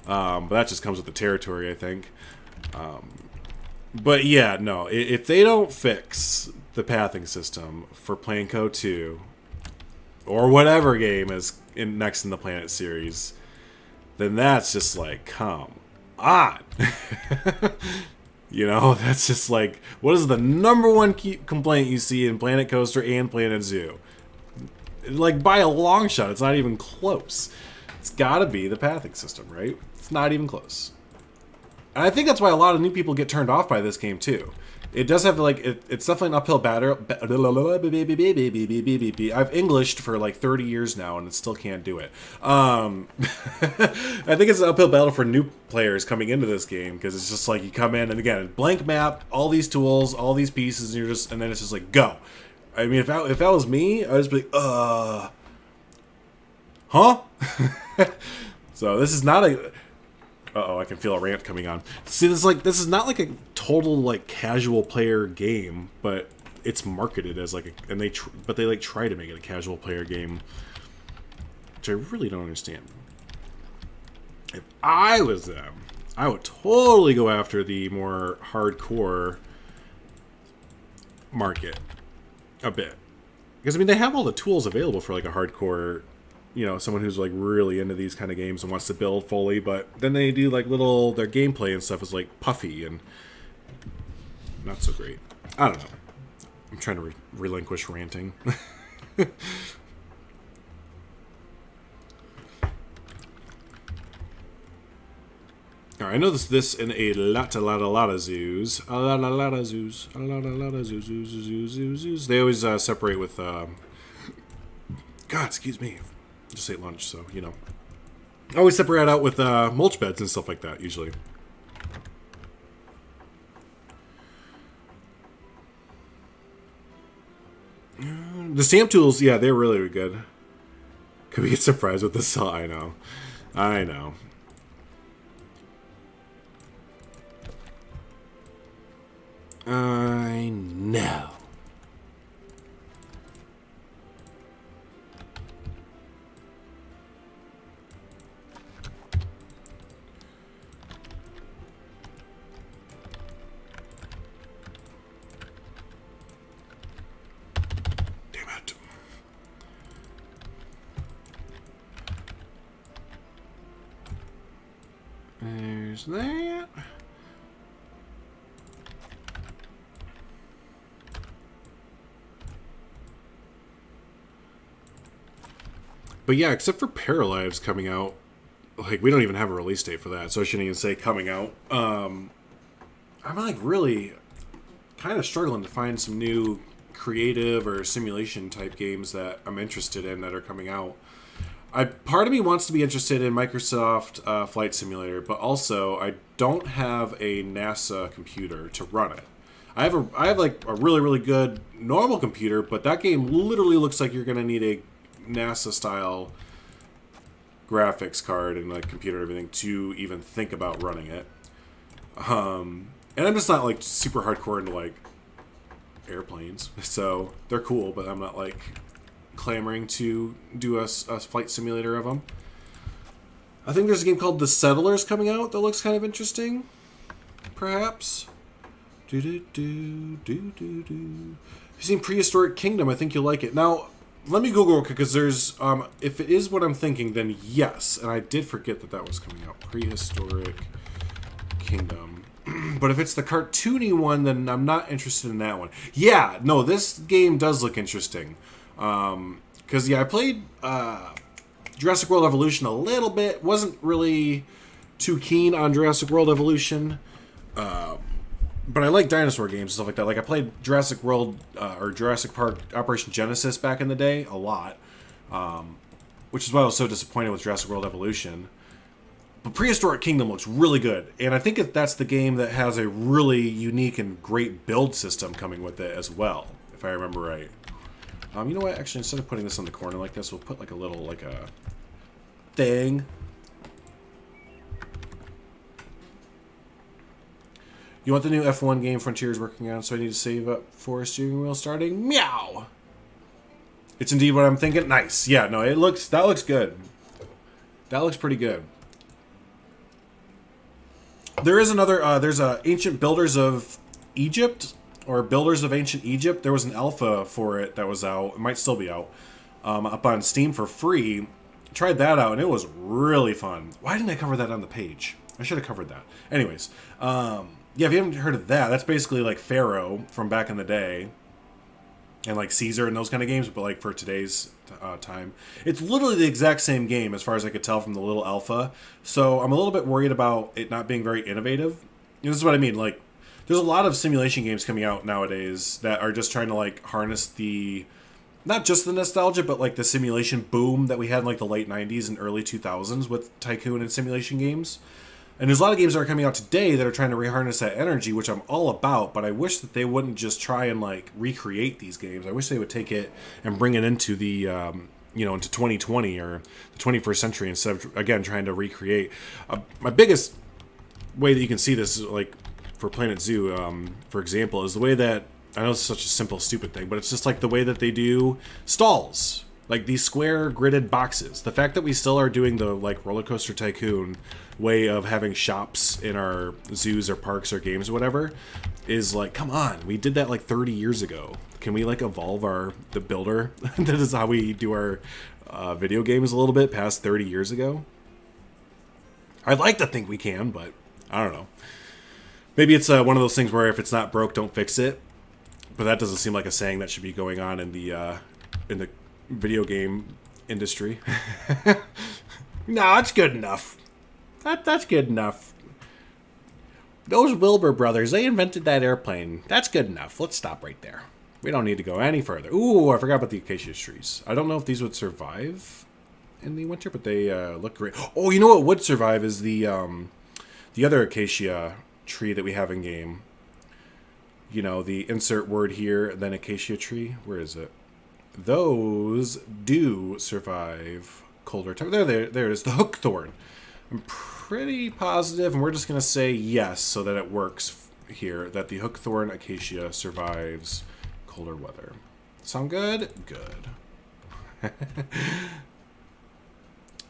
but that just comes with the territory, I think. But yeah, no, if they don't fix the pathing system for Planco 2 or whatever game is next in the Planet series, then that's just like, come on. You know, that's just like, what is the number one complaint you see in Planet Coaster and Planet Zoo? Like, by a long shot, it's not even close. It's gotta be the pathing system, right? It's not even close. And I think that's why a lot of new people get turned off by this game too. It does have, like, it's definitely an uphill battle. I've Englished for like 30 years now and it still can't do it. I think it's an uphill battle for new players coming into this game, because it's just like you come in and again, blank map, all these tools, all these pieces, and then it's just like, go. I mean, if that was me, I'd just be like, huh? So this is not a... Uh-oh, I can feel a rant coming on. See, this is not like a total like casual player game, but it's marketed as like a, and they like try to make it a casual player game, which I really don't understand. If I was them, I would totally go after the more hardcore market a bit, because I mean they have all the tools available for like a hardcore, you know, someone who's like really into these kind of games and wants to build fully, but then they do like their gameplay and stuff is like puffy and not so great. I don't know. I'm trying to relinquish ranting. Alright, I know this in a lot of zoos. A lot of zoos. Zoos. They always separate with, God, excuse me. Just ate lunch, so, you know. I always separate out with mulch beds and stuff like that, usually. The stamp tools, yeah, they're really good. Could we get surprised with this? I know. I know. I know. Is there yet? But yeah, except for Paralyzed coming out, like, we don't even have a release date for that, so I shouldn't even say coming out. I'm, like, really kind of struggling to find some new creative or simulation type games that I'm interested in that are coming out. Part of me wants to be interested in Microsoft Flight Simulator, but also I don't have a NASA computer to run it. I have like a really, really good normal computer, but that game literally looks like you're going to need a NASA style graphics card and like computer and everything to even think about running it. And I'm just not like super hardcore into like airplanes, so they're cool, but I'm not like clamoring to do a flight simulator of them. I think there's a game called The Settlers coming out that looks kind of interesting, perhaps. Have you seen Prehistoric Kingdom? I think you'll like it. Now, let me Google it because there's, if it is what I'm thinking, then yes. And I did forget that that was coming out. Prehistoric Kingdom. But if it's the cartoony one, then I'm not interested in that one. Yeah, no, this game does look interesting. Because, yeah, I played Jurassic World Evolution a little bit. Wasn't really too keen on Jurassic World Evolution. But I like dinosaur games and stuff like that. Like, I played Jurassic World, or Jurassic Park Operation Genesis back in the day a lot. Which is why I was so disappointed with Jurassic World Evolution. But Prehistoric Kingdom looks really good. And I think that's the game that has a really unique and great build system coming with it as well, if I remember right. You know what? Actually, instead of putting this on the corner like this, we'll put like a little, like a thing. You want the new F1 game Frontier is working on, so I need to save up for a steering wheel starting. Meow! It's indeed what I'm thinking. Nice. Yeah, no, that looks good. That looks pretty good. There is another, there's Ancient Builders of Egypt, or Builders of Ancient Egypt. There was an alpha for it that was out. It might still be out. Up on Steam for free. Tried that out, and it was really fun. Why didn't I cover that on the page? I should have covered that. Anyways, yeah, if you haven't heard of that, that's basically like Pharaoh from back in the day. And like Caesar and those kind of games, but like for today's time. It's literally the exact same game as far as I could tell from the little alpha. So I'm a little bit worried about it not being very innovative. This is what I mean. Like, there's a lot of simulation games coming out nowadays that are just trying to like harness the, not just the nostalgia, but like the simulation boom that we had in like the late 90s and early 2000s with tycoon and simulation games. And there's a lot of games that are coming out today that are trying to reharness that energy, which I'm all about, but I wish that they wouldn't just try and like recreate these games. I wish they would take it and bring it into the, you know, into 2020 or the 21st century instead of, again, trying to recreate. My biggest way that you can see this, like for Planet Zoo, for example, is the way that, I know it's such a simple, stupid thing, but it's just like the way that they do stalls. Like these square gridded boxes. The fact that we still are doing the like Roller Coaster Tycoon way of having shops in our zoos or parks or games or whatever is like, come on, we did that like 30 years ago. Can we like evolve the builder? That is how we do our video games a little bit past 30 years ago. I'd like to think we can, but I don't know. Maybe it's one of those things where if it's not broke, don't fix it. But that doesn't seem like a saying that should be going on in the video game industry. No, it's good enough. That's good enough. Those Wilbur brothers, they invented that airplane. That's good enough. Let's stop right there. We don't need to go any further. Ooh, I forgot about the acacia trees. I don't know if these would survive in the winter, but they look great. Oh, you know what would survive is the other acacia tree that we have in game. You know, the insert word here, then acacia tree. Where is it? Those do survive colder temperatures. There it is, the hook thorn. I'm pretty positive, and we're just going to say yes so that it works here, that the hook thorn acacia survives colder weather. Sound good? Good.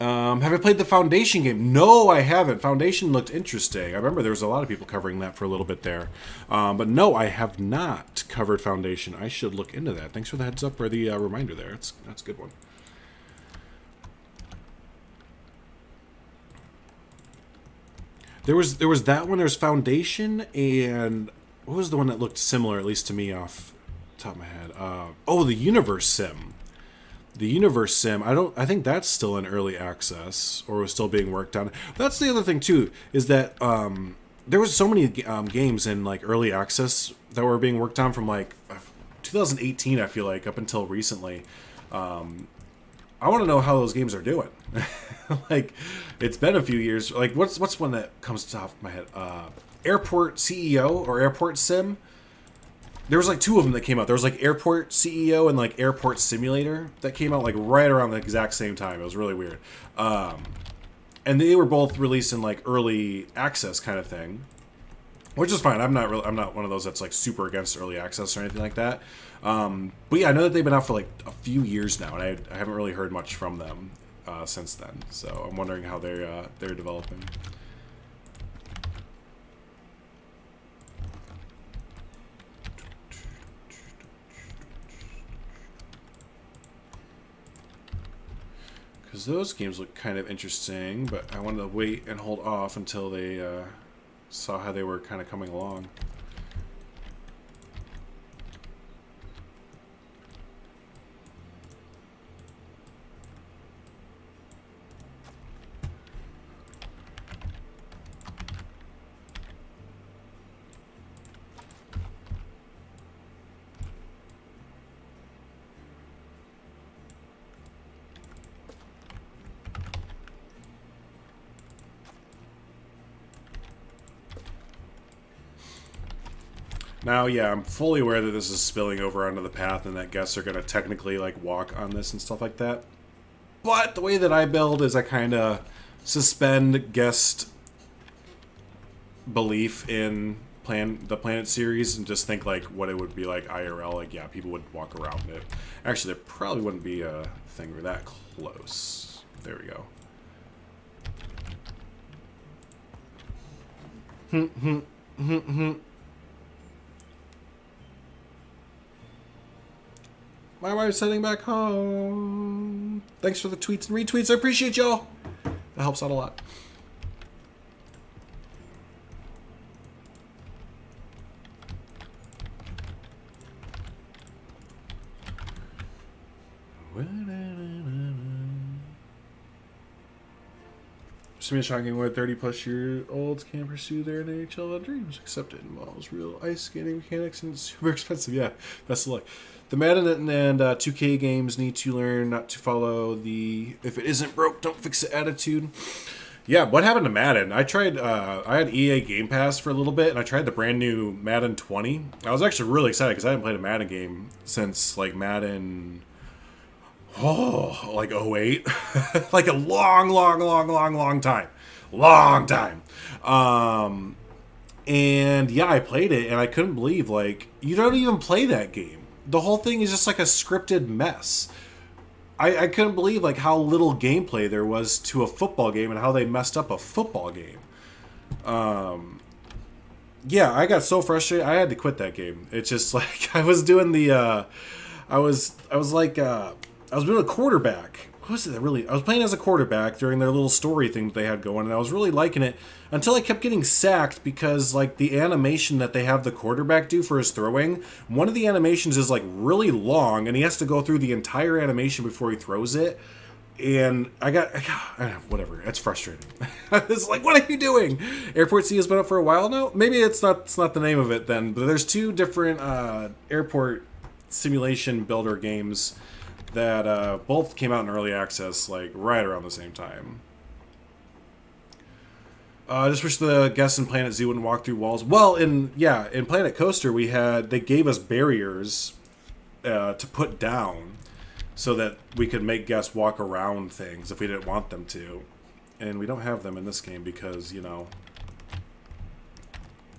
Have I played the Foundation game? No, I haven't. Foundation looked interesting. I remember there was a lot of people covering that for a little bit there. But no, I have not covered Foundation. I should look into that. Thanks for the heads up or the reminder there. That's a good one. There was that one. There's Foundation, and what was the one that looked similar, at least to me, off the top of my head? Oh, the Universe Sim. The Universe Sim. I think that's still in early access, or was still being worked on. That's the other thing too, is that there was so many games in like early access that were being worked on from like 2018. I feel like up until recently. I want to know how those games are doing. Like, it's been a few years. Like, what's one that comes to the top of my head? Airport CEO or Airport Sim. There was like two of them that came out. There was like Airport CEO and like Airport Simulator that came out like right around the exact same time. It was really weird. And they were both released in like early access kind of thing, which is fine. I'm not one of those that's like super against early access or anything like that. But yeah, I know that they've been out for like a few years now, and I haven't really heard much from them since then. So I'm wondering how they're developing. Because those games look kind of interesting, but I wanted to wait and hold off until they saw how they were kind of coming along. Now, yeah, I'm fully aware that this is spilling over onto the path and that guests are going to technically, like, walk on this and stuff like that. But the way that I build is I kind of suspend guest belief in the Planet series and just think, like, what it would be like IRL. Like, yeah, people would walk around it. Actually, there probably wouldn't be a thing where that close. There we go. My wife's heading back home. Thanks for the tweets and retweets. I appreciate y'all. That helps out a lot. Some shocking where 30-plus-year-olds can pursue their NHL dreams, except it involves real ice skating mechanics and it's super expensive. Yeah, best of luck. The Madden and 2K games need to learn not to follow the "if it isn't broke, don't fix it" attitude. Yeah, what happened to Madden? I tried. I had EA Game Pass for a little bit, and I tried the brand new Madden 20. I was actually really excited because I hadn't played a Madden game since like Madden. Oh, like 08. Like a long time. Long time. And yeah, I played it and I couldn't believe, like, you don't even play that game. The whole thing is just like a scripted mess. I couldn't believe like how little gameplay there was to a football game and how they messed up a football game. Yeah, I got so frustrated I had to quit that game. It's just like I was doing the I was doing a quarterback. What was it that really? I was playing as a quarterback during their little story thing that they had going, and I was really liking it until I kept getting sacked because, like, the animation that they have the quarterback do for his throwing, one of the animations is, like, really long, and he has to go through the entire animation before he throws it. And I got whatever. It's frustrating. It's like, what are you doing? Airport C has been up for a while now. Maybe it's not the name of it then, but there's two different airport simulation builder games that both came out in early access, like right around the same time. I just wish the guests in Planet Zoo wouldn't walk through walls. Well, in Planet Coaster, they gave us barriers to put down so that we could make guests walk around things if we didn't want them to. And we don't have them in this game because, you know,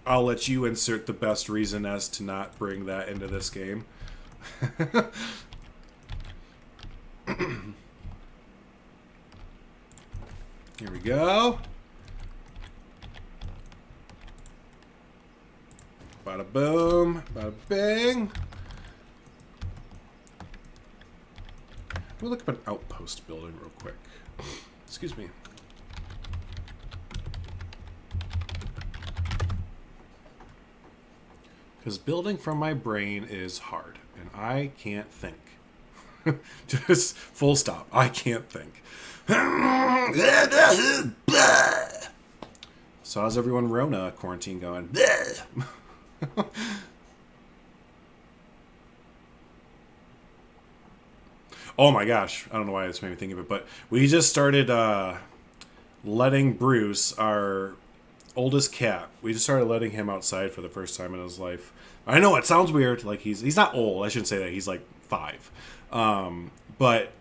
I'll let you insert the best reason as to not bring that into this game. Here we go. Bada boom, bada bing. We'll look up an outpost building real quick. Excuse me. Because building from my brain is hard, and I can't think. Just full stop. I can't think. So how's everyone Rona quarantine going? Oh my gosh. I don't know why this made me think of it, but we just started letting Bruce, our oldest cat, we just started letting him outside for the first time in his life. I know it sounds weird. Like he's not old. I shouldn't say that. He's like 5. But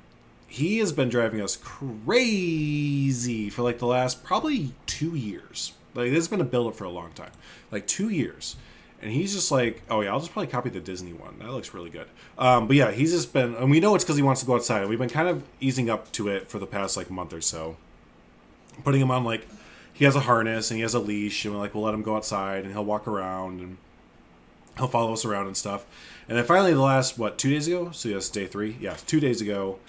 he has been driving us crazy for like the last probably 2 years. Like this has been a build-up for a long time. Like 2 years. And he's just like, oh yeah, I'll just probably copy the Disney one. That looks really good. But yeah, he's just been, and we know it's because he wants to go outside. And we've been kind of easing up to it for the past like month or so. Putting him on like, he has a harness and he has a leash, and we'll let him go outside and he'll walk around and he'll follow us around and stuff. And then finally the last, 2 days ago? So yes, day 3. Yeah, 2 days ago,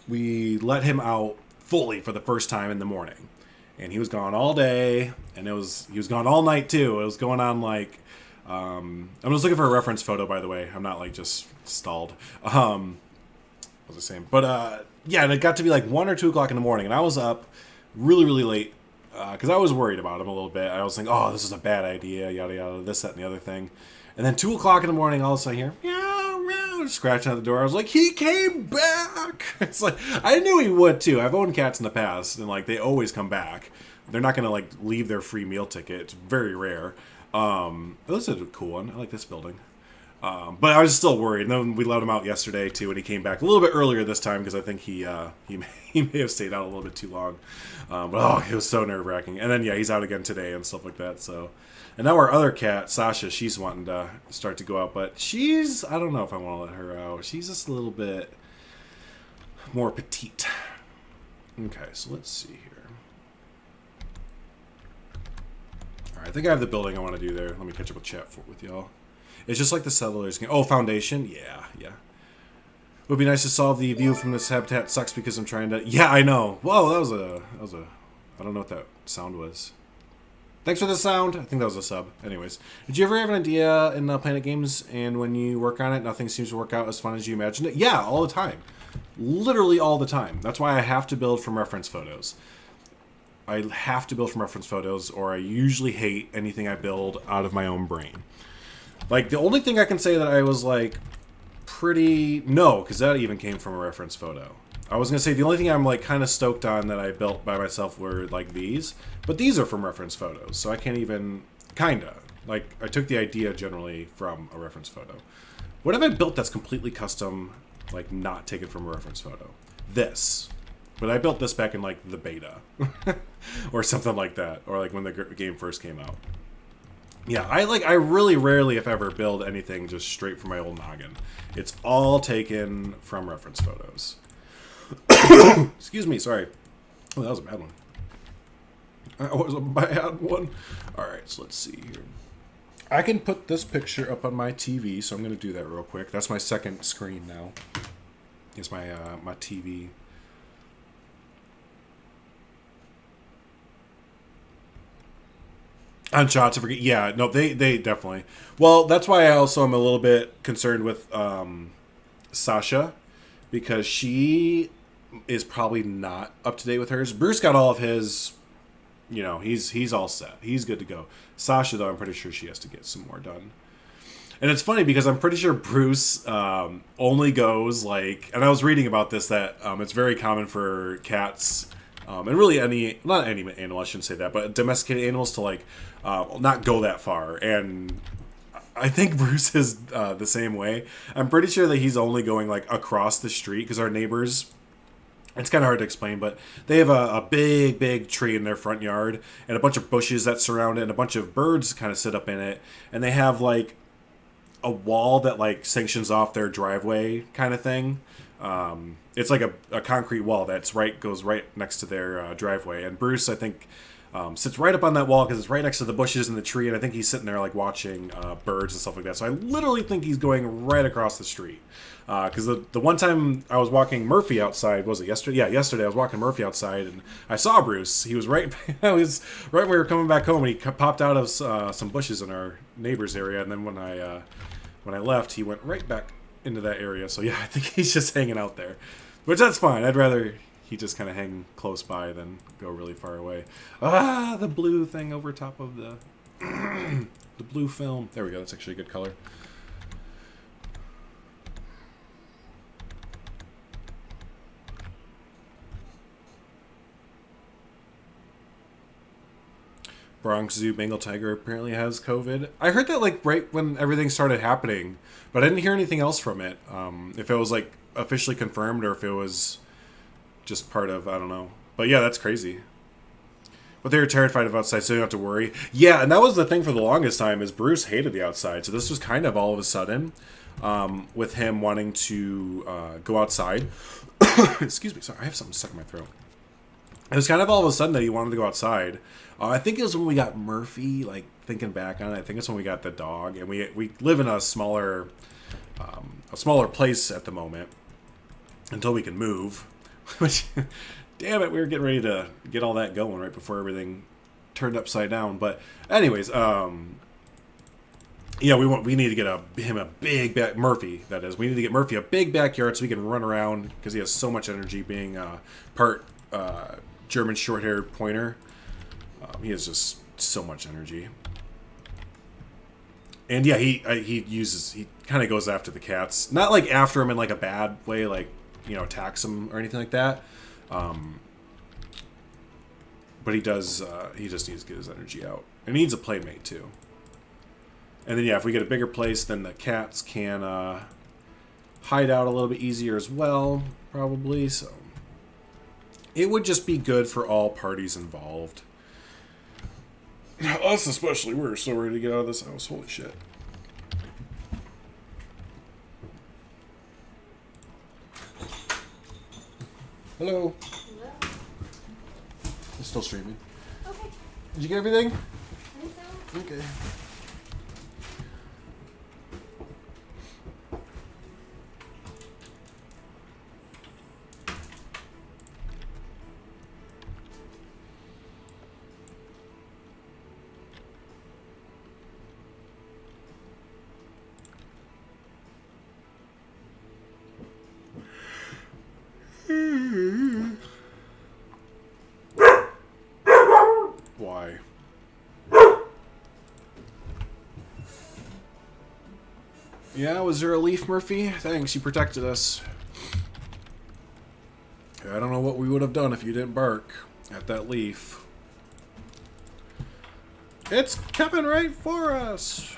we let him out fully for the first time in the morning. And he was gone all day, and he was gone all night too. It was going on like, I was looking for a reference photo, by the way. I'm not like just stalled. What was I saying? But yeah, and it got to be like 1 or 2 o'clock in the morning, and I was up really, really late because I was worried about him a little bit. I was thinking, oh, this is a bad idea, yada yada, this, that, and the other thing. And then 2 o'clock in the morning, all of a sudden I hear meow, meow, scratching at the door. I was like, he came back. It's like I knew he would too. I've owned cats in the past, and like they always come back. They're not gonna like leave their free meal ticket. It's very rare. This is a cool one. I like this building. But I was still worried. And then we let him out yesterday too, and he came back a little bit earlier this time because I think he may have stayed out a little bit too long. But oh, it was so nerve wracking. And then yeah, he's out again today and stuff like that. So, and now our other cat, Sasha, she's wanting to start to go out, but I don't know if I want to let her out. She's just a little bit more petite. Okay, so let's see here. I think I have the building I want to do there. Let me catch up with chat with y'all. It's just like the Settlers game. Oh, Foundation? Yeah. It would be nice to solve the view from this habitat sucks because I'm trying to... Yeah, I know. Whoa, that was a... I don't know what that sound was. Thanks for the sound. I think that was a sub. Anyways. Did you ever have an idea in Planet Games, and when you work on it, nothing seems to work out as fun as you imagined it? Yeah, all the time. Literally all the time. That's why I have to build from reference photos. I have to build from reference photos, or I usually hate anything I build out of my own brain. Like, the only thing I can say that I was, like, no, because that even came from a reference photo. I was going to say the only thing I'm, like, kind of stoked on that I built by myself were, like, these. But these are from reference photos, so I can't even... Kinda. Like, I took the idea generally from a reference photo. What have I built that's completely custom, like, not taken from a reference photo? This. But I built this back in, like, the beta. Or something like that. Or, like, when the game first came out. Yeah, I really rarely, if ever, build anything just straight from my old noggin. It's all taken from reference photos. Excuse me, sorry. Oh, that was a bad one. That was a bad one. Alright, so let's see here. I can put this picture up on my TV, so I'm going to do that real quick. That's my second screen now. It's my my TV. On shots, I forget. Yeah, no, they definitely. Well, that's why I also am a little bit concerned with Sasha, because she is probably not up to date with hers. Bruce got all of his, he's all set. He's good to go. Sasha, though, I'm pretty sure she has to get some more done. And it's funny because I'm pretty sure Bruce only goes and I was reading about this, that it's very common for cats, and really not any animal, I shouldn't say that, but domesticated animals to not go that far. And I think Bruce is the same way. I'm pretty sure that he's only going across the street because our neighbors, it's kind of hard to explain, but they have a big tree in their front yard and a bunch of bushes that surround it and a bunch of birds kind of sit up in it. And they have a wall that sanctions off their driveway kind of thing. It's like a concrete wall that's goes right next to their driveway. And Bruce, I think, Sits right up on that wall because it's right next to the bushes and the tree, and I think he's sitting there like watching birds and stuff like that. So I literally think he's going right across the street. Because the one time I was walking Murphy outside, was it yesterday? Yeah, yesterday I was walking Murphy outside and I saw Bruce. He was right, I was right when we were coming back home, and he popped out of some bushes in our neighbor's area. And then when I left, he went right back into that area. So yeah, I think he's just hanging out there, which that's fine. I'd rather he just kind of hang close by than go really far away. Ah, the blue thing over top of the the blue film. There we go. That's actually a good color. Bronx Zoo Bengal Tiger apparently has COVID. I heard that like right when everything started happening, but I didn't hear anything else from it. If it was like officially confirmed or if it was just part of, I don't know. But yeah, that's crazy. But they were terrified of outside, so you don't have to worry. Yeah, and that was the thing for the longest time is Bruce hated the outside. So this was kind of all of a sudden with him wanting to go outside. Excuse me, sorry, I have something stuck in my throat. It was kind of all of a sudden that he wanted to go outside. I think it was when we got Murphy, like thinking back on it, I think it's when we got the dog. And we live in a smaller place at the moment until we can move. Which, damn it, we were getting ready to get all that going right before everything turned upside down. But anyways, yeah, we need to get him a big Murphy, that is. We need to get Murphy a big backyard so we can run around because he has so much energy being part German short-haired pointer. He has just so much energy. And yeah, he kind of goes after the cats. Not like after him in like a bad way, like, you know, attacks them or anything like that. But he just needs to get his energy out. And he needs a playmate too. And then yeah, if we get a bigger place, then the cats can hide out a little bit easier as well, probably. So it would just be good for all parties involved. Us especially, we're so ready to get out of this house. Holy shit. Hello. Hello. It's still streaming. Okay. Did you get everything? I think so. Okay. Why? Yeah, was there a leaf, Murphy? Thanks, you protected us. I don't know what we would have done if you didn't bark at that leaf. It's coming right for us!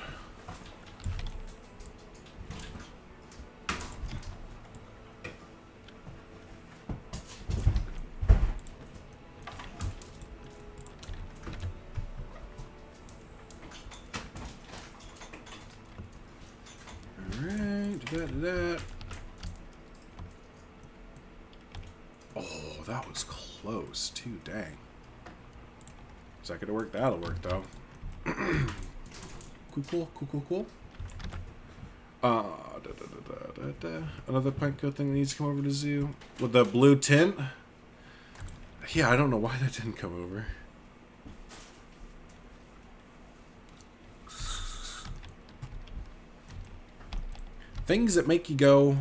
That. Oh, that was close too, dang. Is that gonna work? That'll work though. Cool. Another Panko thing that needs to come over to zoo. With the blue tint? Yeah, I don't know why that didn't come over. Things that make you go,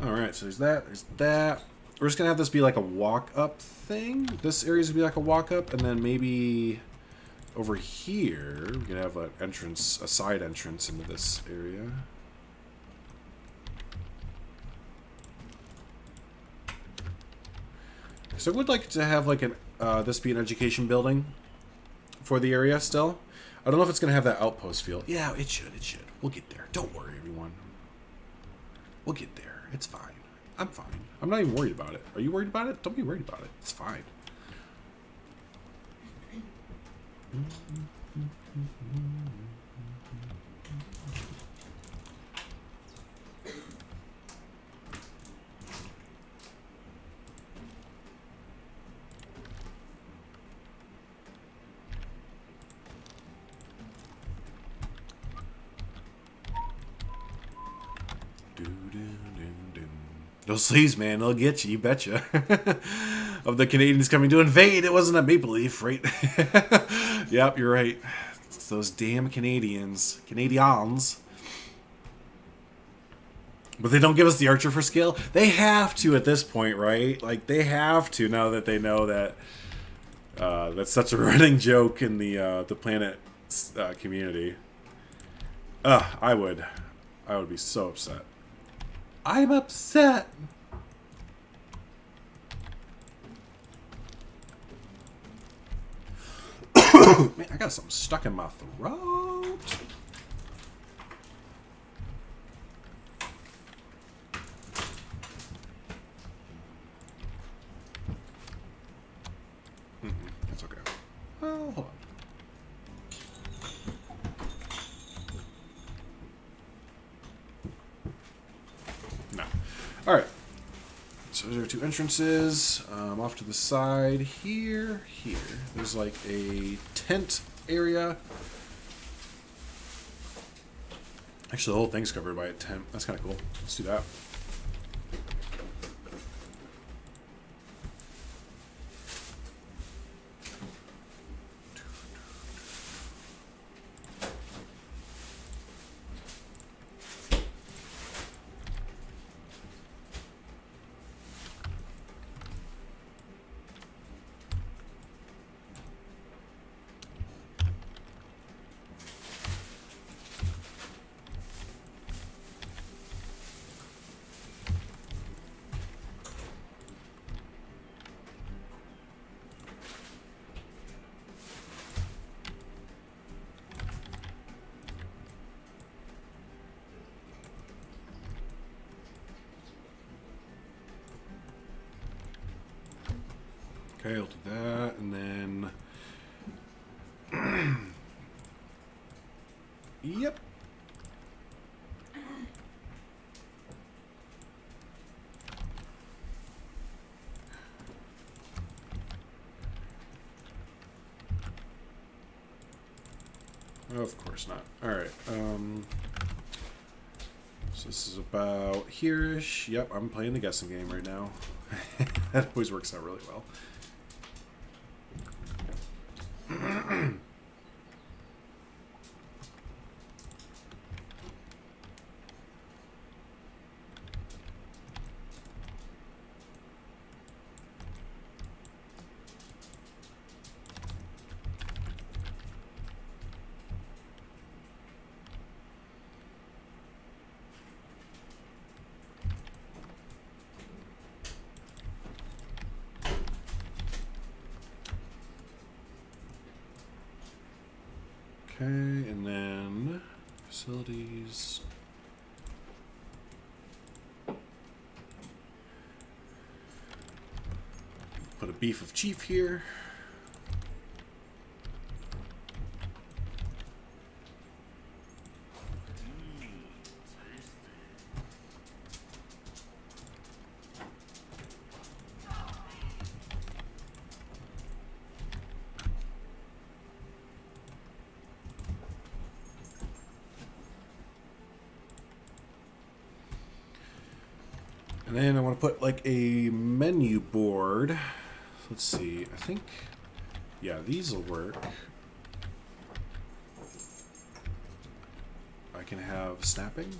Alright, so there's that, there's that. We're just gonna have this be like a walk-up thing. This area's gonna be like a walk-up, and then maybe over here, we can have an entrance, a side entrance into this area. So I would like to have like an this be an education building for the area still. I don't know if it's gonna have that outpost feel. Yeah, it should. We'll get there. Don't worry, everyone. We'll get there. It's fine. I'm fine. I'm not even worried about it. Are you worried about it? Don't be worried about it. It's fine. Those sleeves, man, they'll get you betcha. Of the Canadians coming to invade, it wasn't a Maple Leaf, right? Yep, you're right. It's those damn Canadians. Canadians. But they don't give us the archer for skill. They have to at this point, right? Like, they have to now that they know that that's such a running joke in the planet community. I would be so upset. I'm upset. Man, I got something stuck in my throat. That's okay. Oh, hold on. No. All right. So there are two entrances. Off to the side here. There's like a tent area. Actually, the whole thing's covered by a tent. That's kind of cool. Let's do that. Okay, I'll do that, and then... Yep. Of course not. Alright, so this is about here-ish. Yep, I'm playing the guessing game right now. That always works out really well. Okay, and then facilities. Put a beef of chief here. And then I want to put like a menu board. Let's see. I think, yeah, these will work. I can have snapping.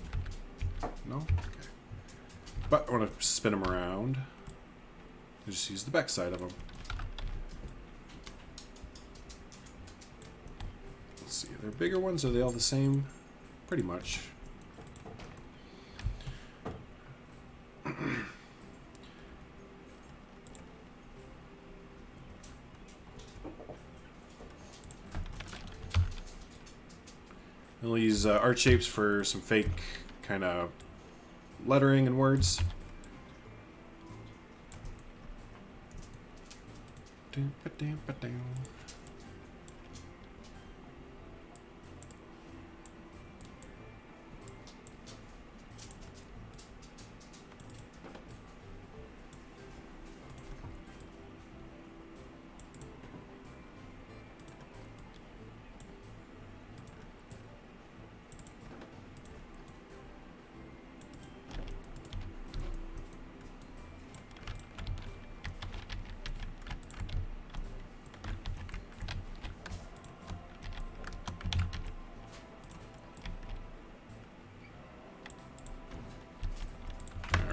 No? Okay. But I want to spin them around. I just use the back side of them. Let's see. Are there bigger ones? Are they all the same? Pretty much. We'll use art shapes for some fake kind of lettering and words.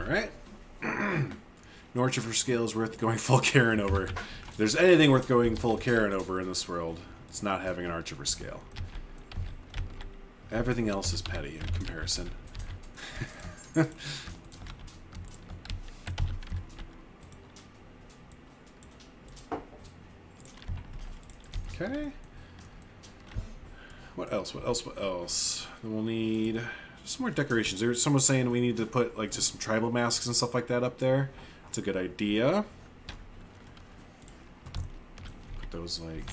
Alright. No archer for scale is worth going full Karen over. If there's anything worth going full Karen over in this world, it's not having an archer for scale. Everything else is petty in comparison. Okay. What else? What else? What else? Then we'll need some more decorations. There, someone was saying we need to put like just some tribal masks and stuff like that up there. It's a good idea. Put those like.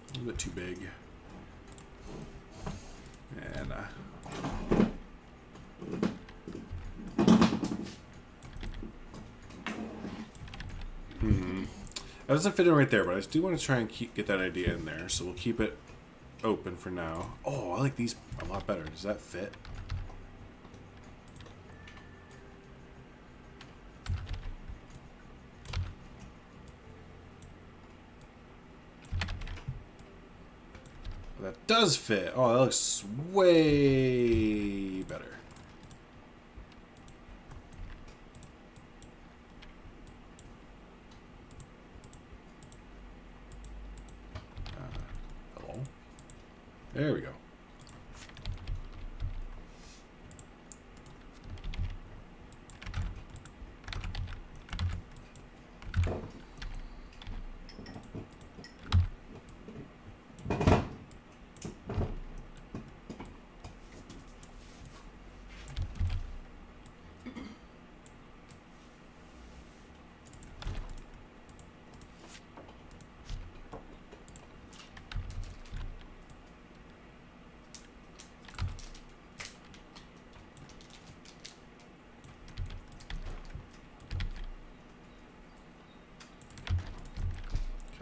A little bit too big. And that doesn't fit in right there, but I do want to try and get that idea in there, so we'll keep it open for now. Oh, I like these a lot better. Does that fit? That does fit. Oh, that looks way better. Hello. There we go.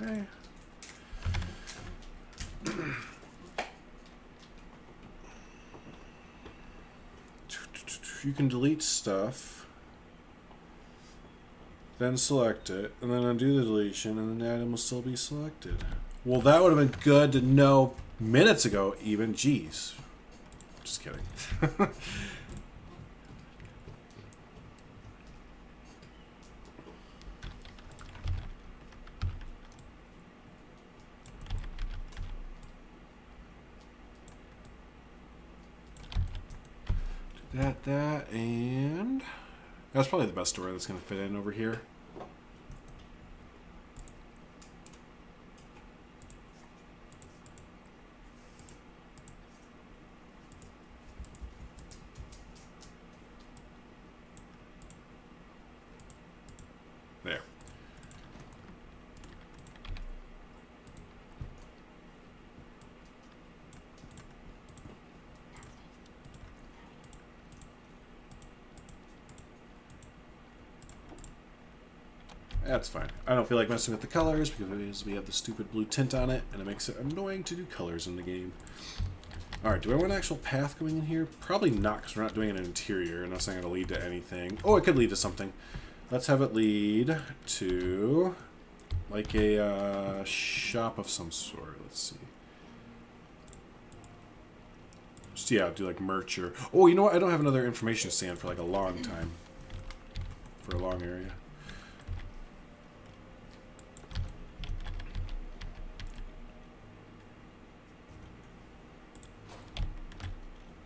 Okay. You can delete stuff, then select it, and then undo the deletion, and then the item will still be selected. Well, that would have been good to know minutes ago, even. Jeez. Just kidding. That, and that's probably the best door that's going to fit in over here. There. That's fine. I don't feel like messing with the colors because we have the stupid blue tint on it, and it makes it annoying to do colors in the game. Alright, do I want an actual path going in here? Probably not, because we're not doing an interior, and that's not going to lead to anything. Oh, it could lead to something. Let's have it lead to, like, a shop of some sort. Let's see. Just, yeah, do, like, merch or... Oh, you know what? I don't have another information stand for, like, a long time. For a long area.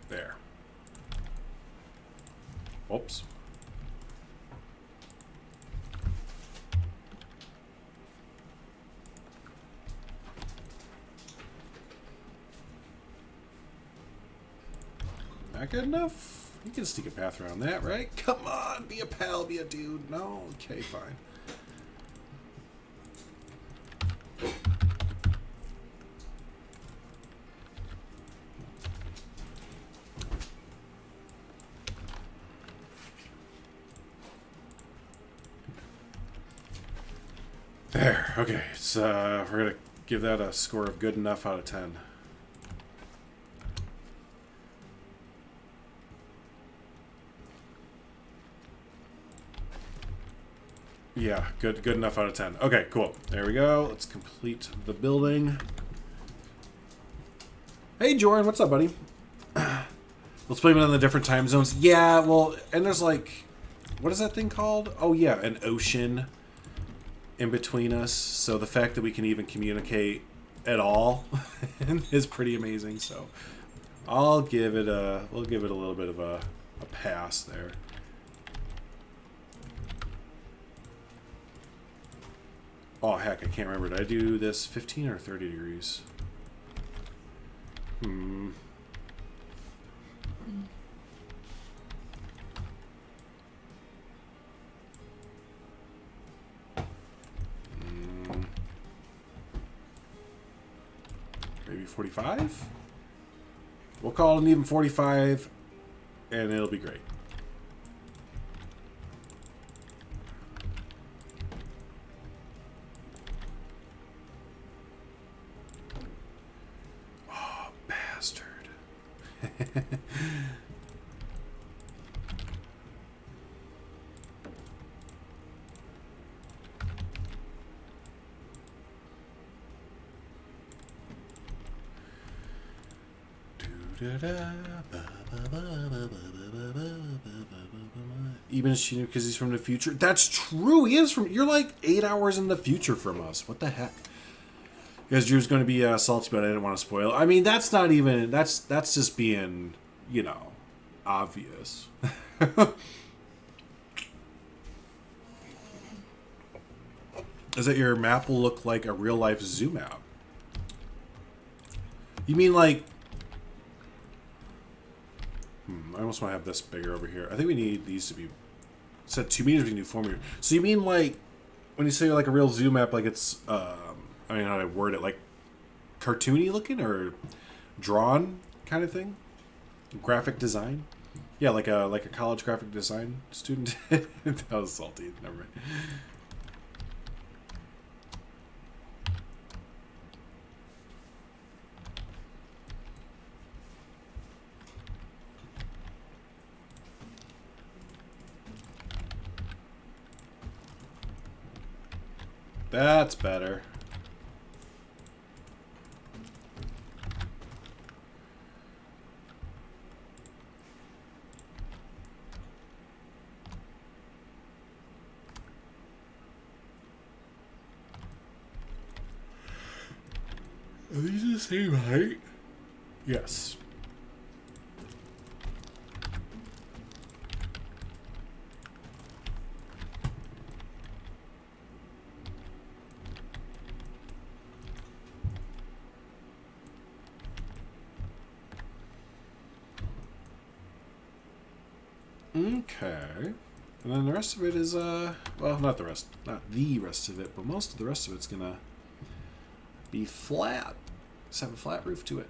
There. Oops. Not good enough? You can sneak a path around that, right? Come on, be a pal, be a dude. No? Okay, fine. There, okay, it's, we're gonna give that a score of good enough out of 10. Yeah, good enough out of 10. Okay, cool. There we go. Let's complete the building. Hey, Jordan, what's up, buddy? Let's blame it on the different time zones. Yeah, well, and there's like, what is that thing called? Oh, yeah, an ocean in between us. So the fact that we can even communicate at all is pretty amazing. So we'll give it a little bit of a pass there. Oh, heck, I can't remember. Did I do this 15 or 30 degrees? Maybe 45? We'll call it an even 45, and it'll be great. Oh, bastard. Even if she knew because he's from the future. That's true. He is from. You're like 8 hours in the future from us. What the heck? Because Drew's going to be salty, but I didn't want to spoil. I mean, that's not even. That's just being, you know, obvious. Is that your map will look like a real life zoo map? You mean like? I almost want to have this bigger over here. I think we need these to be set 2 meters. We can do 4 meters. So you mean like when you say like a real zoo map, like it's I mean, how do I word it? Like cartoony looking or drawn kind of thing? Graphic design? Yeah, like a college graphic design student. That was salty. Never mind. That's better. Are these the same height? Yes. Okay. And then the rest of it is, well, not the rest of it, but most of the rest of it's gonna be flat. Just have a flat roof to it.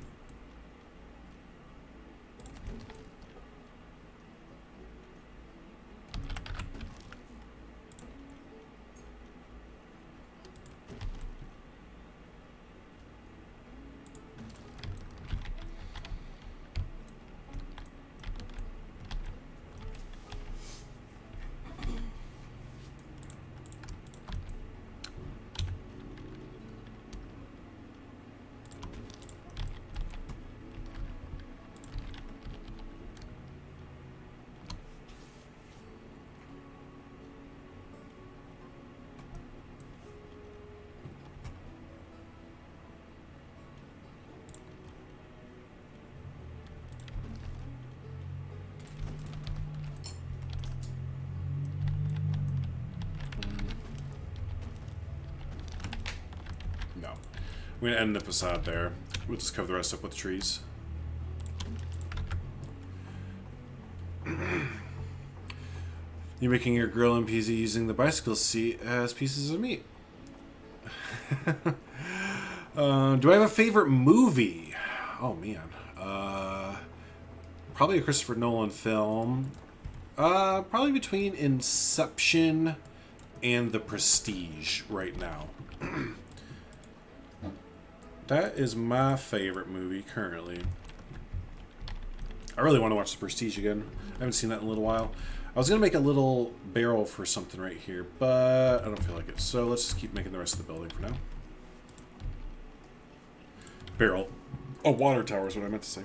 No. We're going to end the facade there. We'll just cover the rest up with trees. You're making your grill and PZ using the bicycle seat as pieces of meat. Do I have a favorite movie? Oh, man. Probably a Christopher Nolan film. Probably between Inception and The Prestige right now. That is my favorite movie currently. I really want to watch The Prestige again. I haven't seen that in a little while. I was going to make a little barrel for something right here, but I don't feel like it. So let's just keep making the rest of the building for now. Barrel. Oh, water tower is what I meant to say.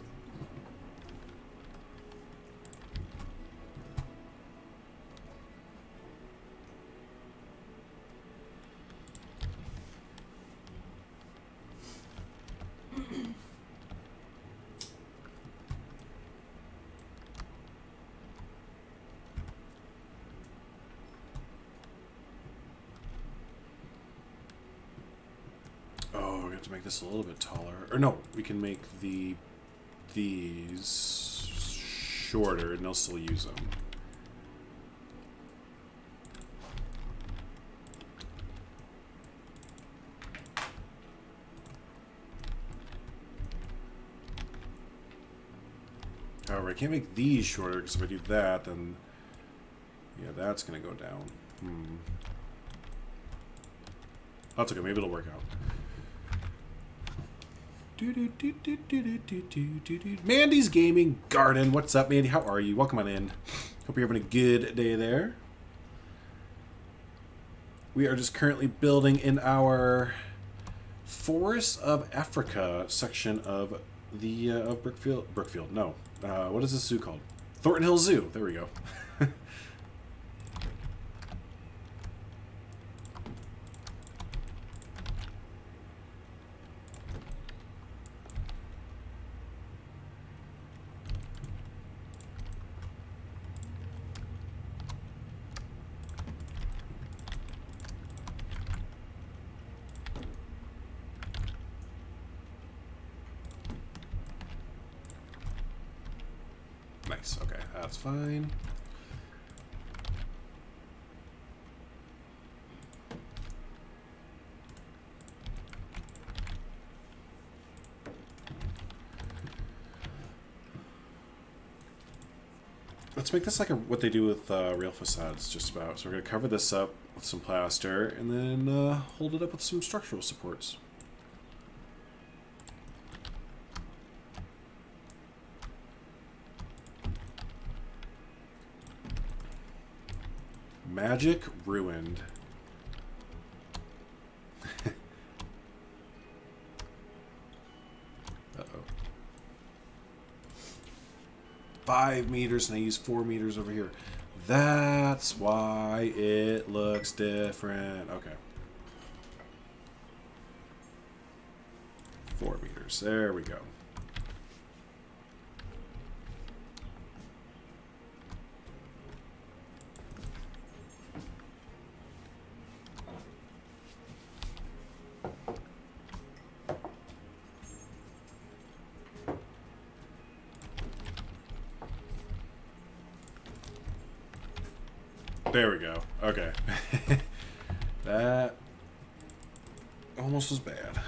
Oh, we have to make this a little bit taller. Or no, we can make these shorter and they'll still use them. However, I can't make these shorter because if I do that, then yeah, that's gonna go down. That's okay. Maybe it'll work out. Mandy's Gaming Garden. What's up, Mandy? How are you? Welcome on in. Hope you're having a good day there. We are just currently building in our Forest of Africa section of the of Brookfield. No, what is this zoo called? Thornton Hill Zoo. There we go. Nice. Okay, that's fine. Let's make this like what they do with real facades, just about. So we're going to cover this up with some plaster and then hold it up with some structural supports. Magic ruined. Uh-oh. 5 meters and I use 4 meters over here. That's why it looks different. Okay. 4 meters. There we go. There we go. Okay. That almost was bad.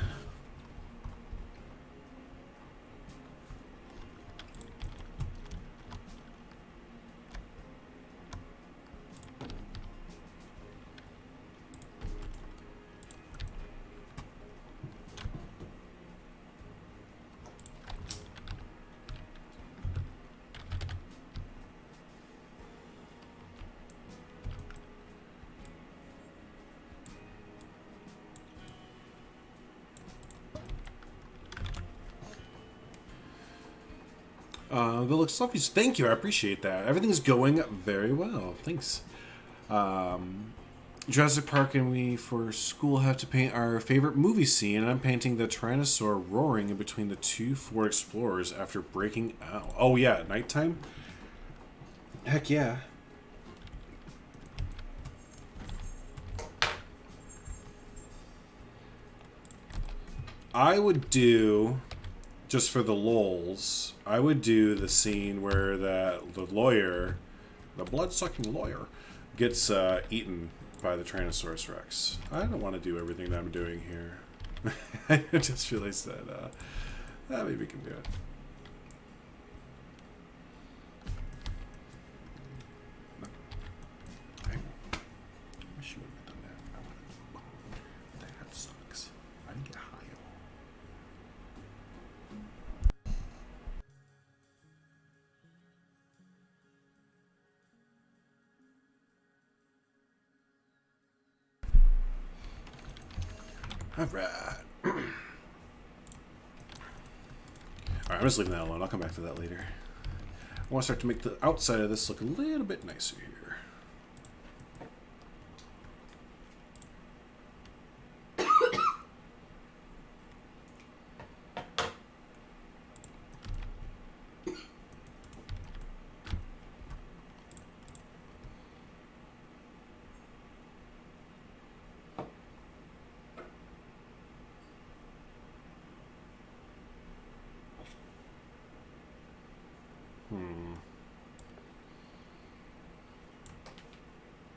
Village Selfies, thank you. I appreciate that. Everything's going very well. Thanks. Jurassic Park and we for school have to paint our favorite movie scene, and I'm painting the Tyrannosaur roaring in between the two Ford Explorers after breaking out. Oh yeah, at nighttime? Heck yeah. I would do, just for the lulz, I would do the scene where the lawyer, the blood-sucking lawyer, gets eaten by the Tyrannosaurus Rex. I don't want to do everything that I'm doing here. I just realized that maybe we can do it. I wish you would have done that. That sucks. I didn't get high. Alright. Alright, I'm just leaving that alone. I'll come back to that later. I want to start to make the outside of this look a little bit nicer here.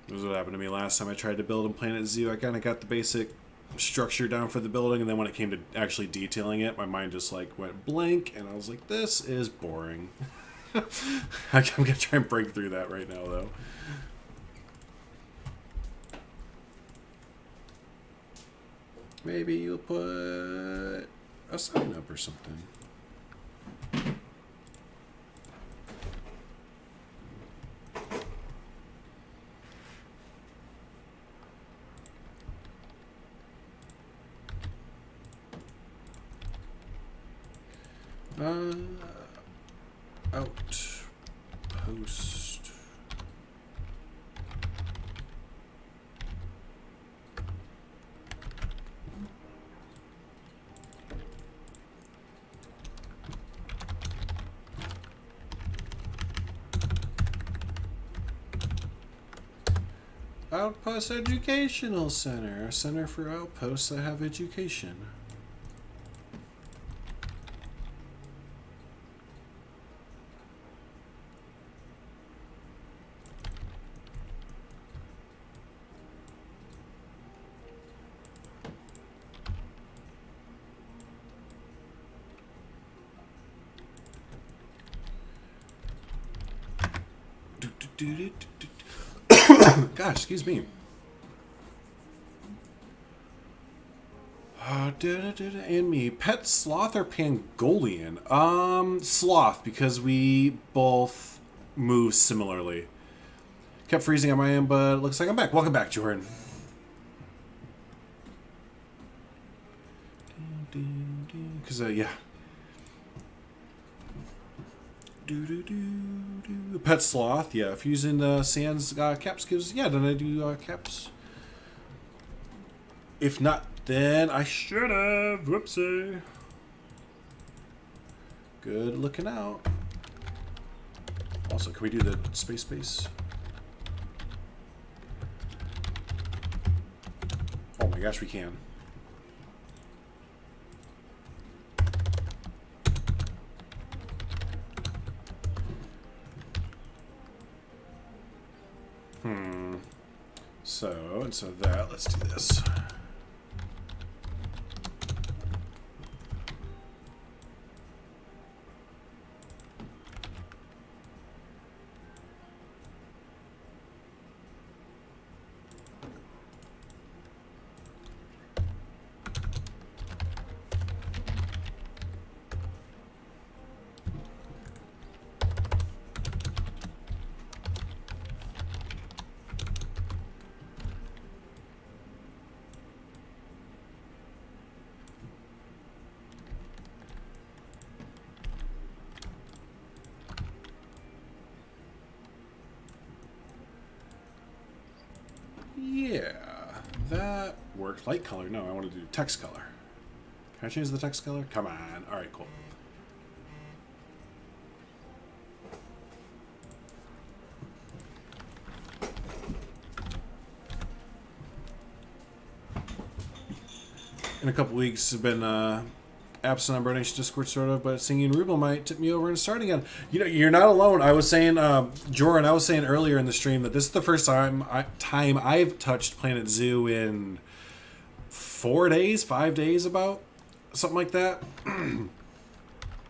This is what happened to me last time I tried to build in Planet Zoo. I kind of got the basic structure down for the building, and then when it came to actually detailing it, my mind just like went blank, and I was like, this is boring. I'm gonna try and break through that right now, though. Maybe you'll put a sign up or something. Outpost. Outpost Educational Center. A center for outposts that have education. Gosh, excuse me. And me. Pet sloth or pangolian? Sloth, because we both move similarly. Kept freezing on my end, but it looks like I'm back. Welcome back, Jordan. Because, yeah. Pet sloth, yeah. If using the sans caps gives, yeah, then I do caps. If not, then I should have. Whoopsie. Good looking out. Also, can we do the space? Oh my gosh, we can. So, instead of that, let's do this. Yeah, that works. Light color? No, I want to do text color. Can I change the text color? Come on. All right, cool. In a couple weeks, I've been absent on Burn Nation Discord, sort of, but singing Ruble might tip me over and start again. You know, you're not alone. I was saying, Jordan, I was saying earlier in the stream that this is the first time I've touched Planet Zoo in 5 days, about something like that.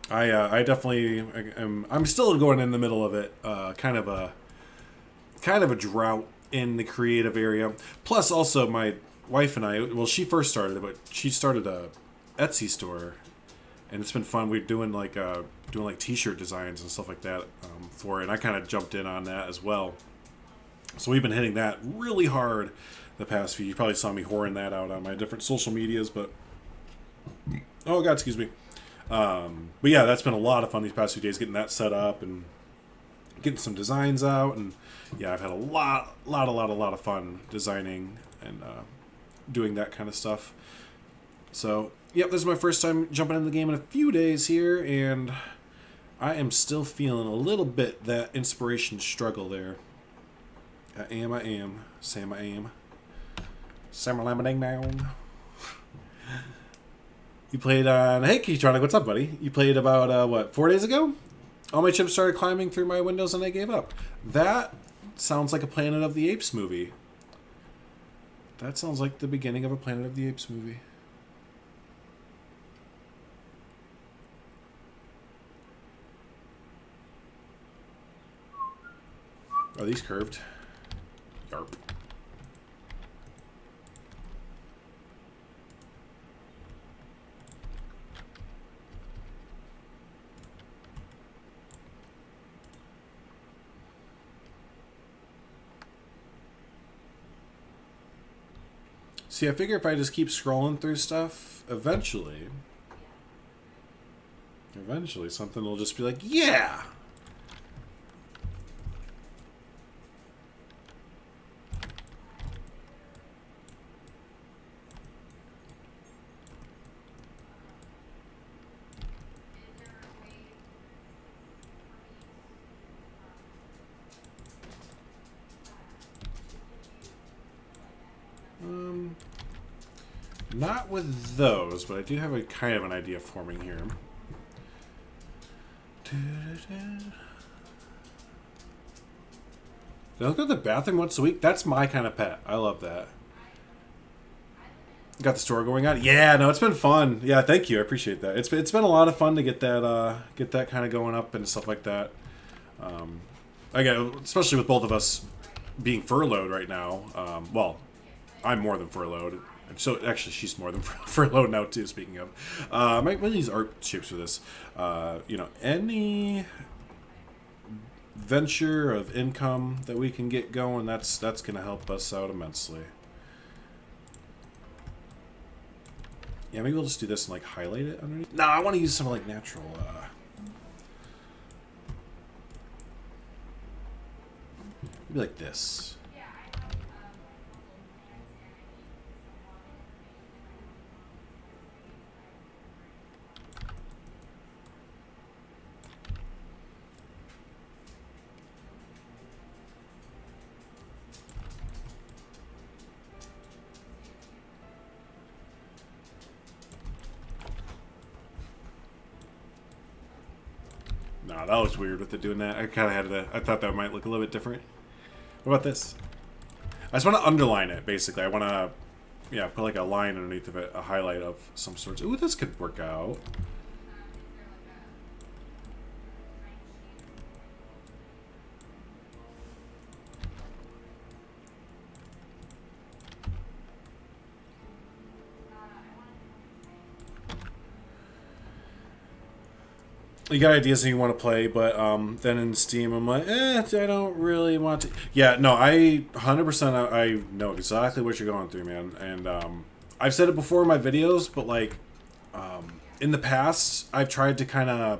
I definitely I'm still going in the middle of it. Kind of a drought in the creative area. Plus, also my wife and I. Well, she first started it, but she started a Etsy store, and it's been fun. We're doing like T-shirt designs and stuff like that for it. And I kind of jumped in on that as well. So we've been hitting that really hard the past few. You probably saw me whoring that out on my different social medias, but oh god, excuse me. But yeah, that's been a lot of fun these past few days, getting that set up and getting some designs out, and yeah, I've had a lot of fun designing and doing that kind of stuff. So, yep, this is my first time jumping in the game in a few days here, and I am still feeling a little bit that inspiration struggle there. I am. Sam, I am. Sam-a-lam-a-ding down. You played on... Hey, Keytronic, what's up, buddy? You played about, what, 4 days ago? All my chips started climbing through my windows and I gave up. That sounds like a Planet of the Apes movie. That sounds like the beginning of a Planet of the Apes movie. Are these curved? Yarp. See, I figure if I just keep scrolling through stuff, eventually something will just be like, yeah! Not with those, but I do have a kind of an idea forming here. Did I go to the bathroom once a week? That's my kind of pet. I love that. Got the store going on? Yeah, no, it's been fun. Yeah, thank you. I appreciate that. It's been a lot of fun to get that kind of going up and stuff like that. Again, especially with both of us being furloughed right now. Well, I'm more than furloughed. So actually, she's more than furloughed now too. Speaking of, might use art shapes for this. You know, any venture of income that we can get going, that's going to help us out immensely. Yeah, maybe we'll just do this and like highlight it underneath. No, I want to use some like natural. Maybe like this. No, that looks weird with it doing that. I kind of had to. I thought that might look a little bit different. What about this? I just want to underline it, basically. I want to, yeah, put like a line underneath of it, a highlight of some sort. Ooh, this could work out. You got ideas that you want to play, but then in Steam, I'm like, I don't really want to. Yeah, no, I 100%, I know exactly what you're going through, man. And I've said it before in my videos, but like in the past, I've tried to kind of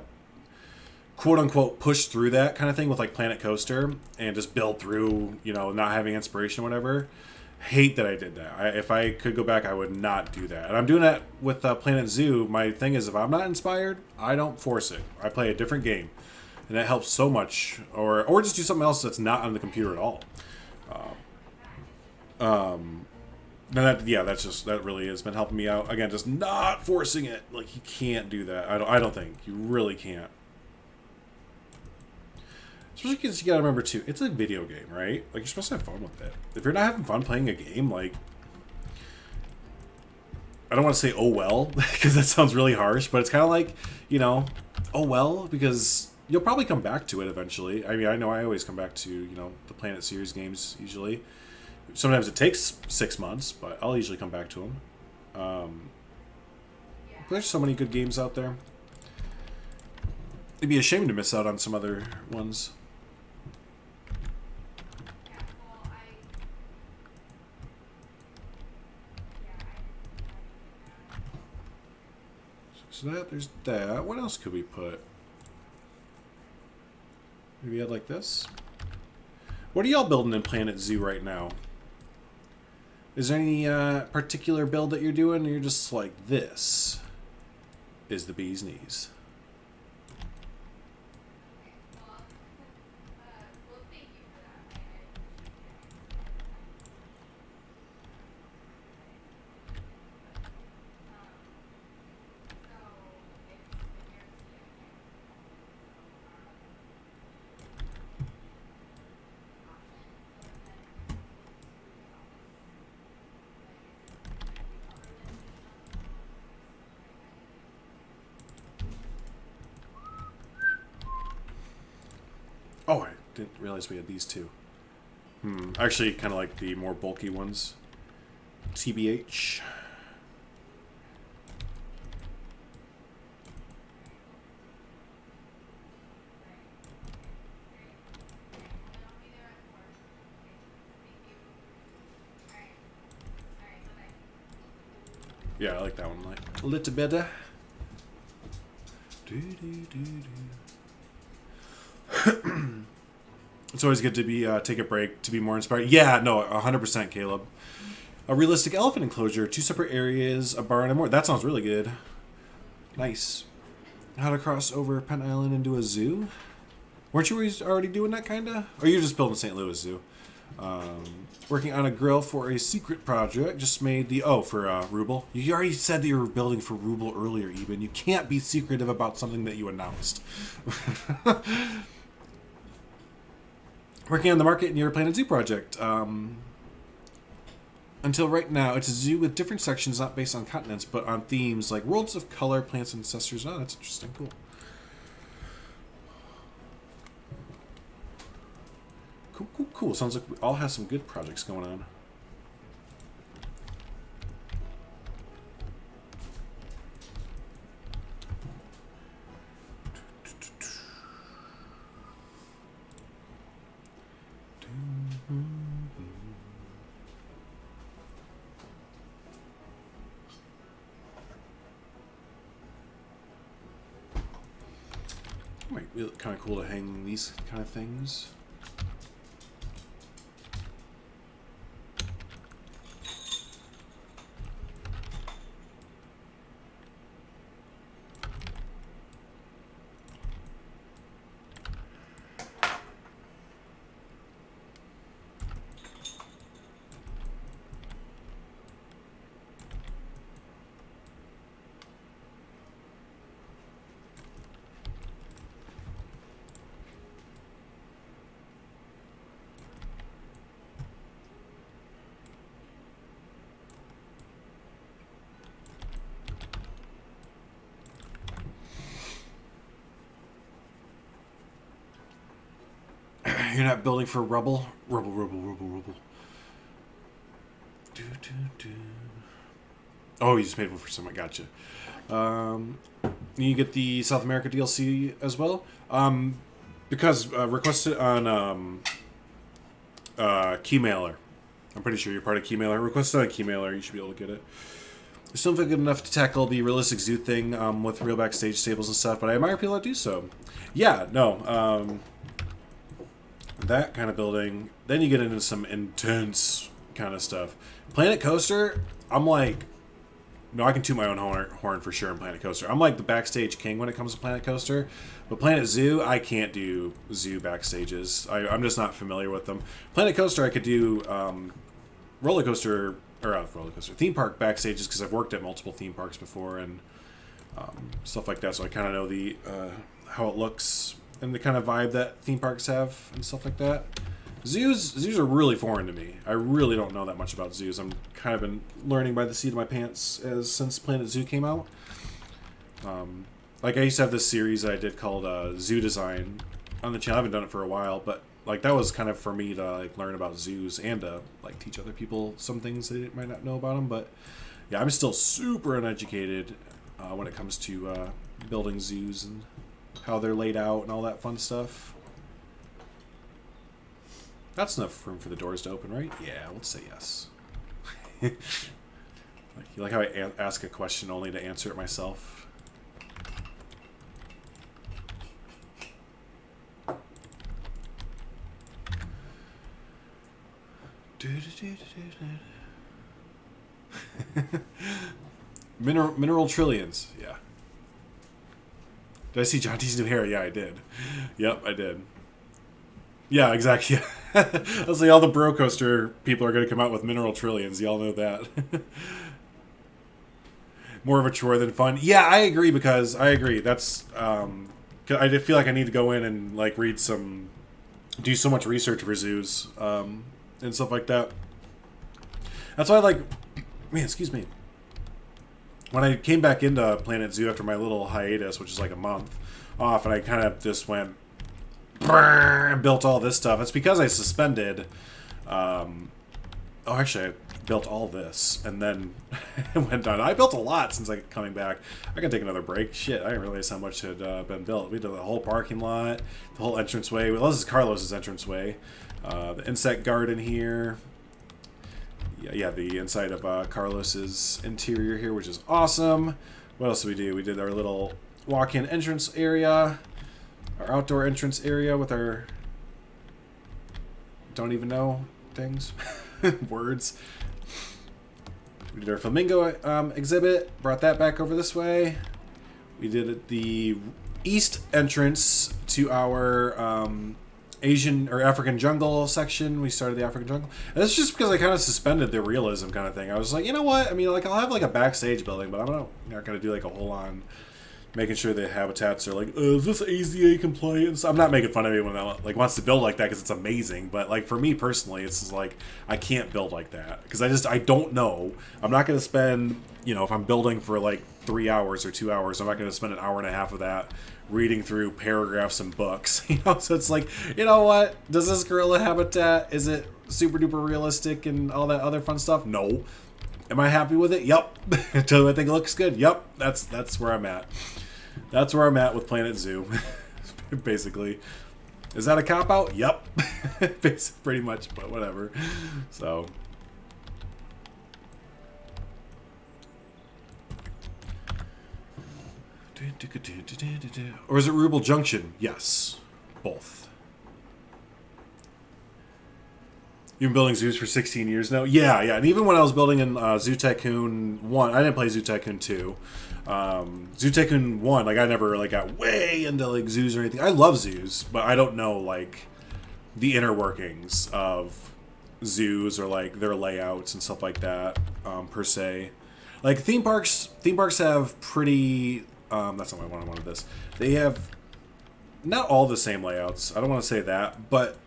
quote unquote push through that kind of thing with like Planet Coaster and just build through, you know, not having inspiration or whatever. Hate that I did that. If I could go back, I would not do that. And I'm doing that with Planet Zoo. My thing is, if I'm not inspired, I don't force it. I play a different game, and that helps so much. Or just do something else that's not on the computer at all. That really has been helping me out. Again, just not forcing it. Like, you can't do that. I don't think you really can't. Especially because you gotta remember too, it's a video game, right? Like, you're supposed to have fun with it. If you're not having fun playing a game, like, I don't want to say oh well, because that sounds really harsh, but it's kind of like, you know, oh well, because you'll probably come back to it eventually. I mean, I know I always come back to, you know, the Planet series games usually. Sometimes it takes 6 months, but I'll usually come back to them. There's so many good games out there. It'd be a shame to miss out on some other ones. So there's that. What else could we put? Maybe add like this. What are y'all building in Planet Zoo right now? Is there any particular build that you're doing? Or you're just like, this is the bee's knees. Oh, I didn't realize we had these two. Actually, kind of like the more bulky ones. TBH. Yeah, I like that one like a little better. It's always good to be take a break to be more inspired. Yeah, no, 100%, Caleb. A realistic elephant enclosure, 2 separate areas, a barn, and more. That sounds really good. Nice. How to cross over Penn Island into a zoo? Weren't you already doing that, kinda? Or you're just building St. Louis Zoo? Working on a grill for a secret project. Just made the... Oh, for Ruble. You already said that you were building for Ruble earlier, even. You can't be secretive about something that you announced. Working on the market in your Planet Zoo project. Until right now, it's a zoo with different sections, not based on continents, but on themes like worlds of color, plants, and ancestors. Oh, that's interesting. Cool. Cool. Sounds like we all have some good projects going on. Might be kind of cool to hang these kind of things. You're not building for rubble? Rubble. Oh, you just made one for someone. Gotcha. You get the South America DLC as well. Because requested on Keymailer. I'm pretty sure you're part of Keymailer. Requested on Keymailer, you should be able to get it. I still don't feel good enough to tackle the realistic zoo thing with real backstage stables and stuff, but I admire people that do so. Yeah, no. That kind of building. Then you get into some intense kind of stuff. Planet Coaster, I'm like... No, I can toot my own horn for sure in Planet Coaster. I'm like the backstage king when it comes to Planet Coaster. But Planet Zoo, I can't do zoo backstages. I'm just not familiar with them. Planet Coaster, I could do theme park backstages because I've worked at multiple theme parks before and stuff like that. So I kind of know the how it looks and the kind of vibe that theme parks have and stuff like that. Zoos are really foreign to me. I really don't know that much about zoos. I'm kind of been learning by the seat of my pants since Planet Zoo came out. Like I used to have this series that I did called Zoo Design on the channel. I haven't done it for a while, but like that was kind of for me to like learn about zoos and to like teach other people some things they might not know about them. But yeah, I'm still super uneducated when it comes to building zoos and how they're laid out and all that fun stuff. That's enough room for the doors to open, right? Yeah, let's say yes. You like how I ask a question only to answer it myself? Mineral trillions. Yeah. Did I see John T's new hair? Yeah, I did. Yep, I did. Yeah, exactly. I was like, all the Bro Coaster people are going to come out with mineral trillions. Y'all know that. More of a chore than fun. Yeah, I agree because I agree. That's I feel like I need to go in and like do so much research for zoos and stuff like that. That's why I like, man, excuse me. When I came back into Planet Zoo after my little hiatus, which is like a month off, and I kind of just went, built all this stuff. It's because I suspended. Actually, I built all this and then went on. I built a lot since coming back. I can take another break. Shit, I didn't realize how much had been built. We did the whole parking lot, the whole entranceway. Well, this is Carlos's entranceway. The insect garden here. Yeah, the inside of Carlos's interior here, which is awesome. What else did we do? We did our little walk-in entrance area, our outdoor entrance area with our don't even know things, words. We did our flamingo exhibit, brought that back over this way. We did the east entrance to our Asian or African jungle section. We started the African jungle. And that's just because I kind of suspended the realism kind of thing. I was like, you know what? I mean, like, I'll have like a backstage building, but I'm not going to do like a whole on making sure the habitats are like, is this AZA compliant? I'm not making fun of anyone that like wants to build like that because it's amazing. But like for me personally, it's just like I can't build like that because I don't know. I'm not going to spend, if I'm building for like 3 hours or 2 hours, I'm not going to spend an hour and a half of that reading through paragraphs and books. So it's like, you know what? Does this gorilla habitat, is it super duper realistic and all that other fun stuff? No. Am I happy with it? Yep. Do I think it looks good? Yep. That's where I'm at. That's where I'm at with Planet Zoo. Basically. Is that a cop-out? Yep. Pretty much, but whatever. So. Or is it Ruble Junction? Yes. Both. You've been building zoos for 16 years now? Yeah. And even when I was building in Zoo Tycoon 1, I didn't play Zoo Tycoon 2. Zoo Tycoon 1, like I never like got way into like zoos or anything. I love zoos, but I don't know like the inner workings of zoos or like their layouts and stuff like that per se. Like theme parks have pretty that's not what I wanted this. They have not all the same layouts. I don't want to say that, but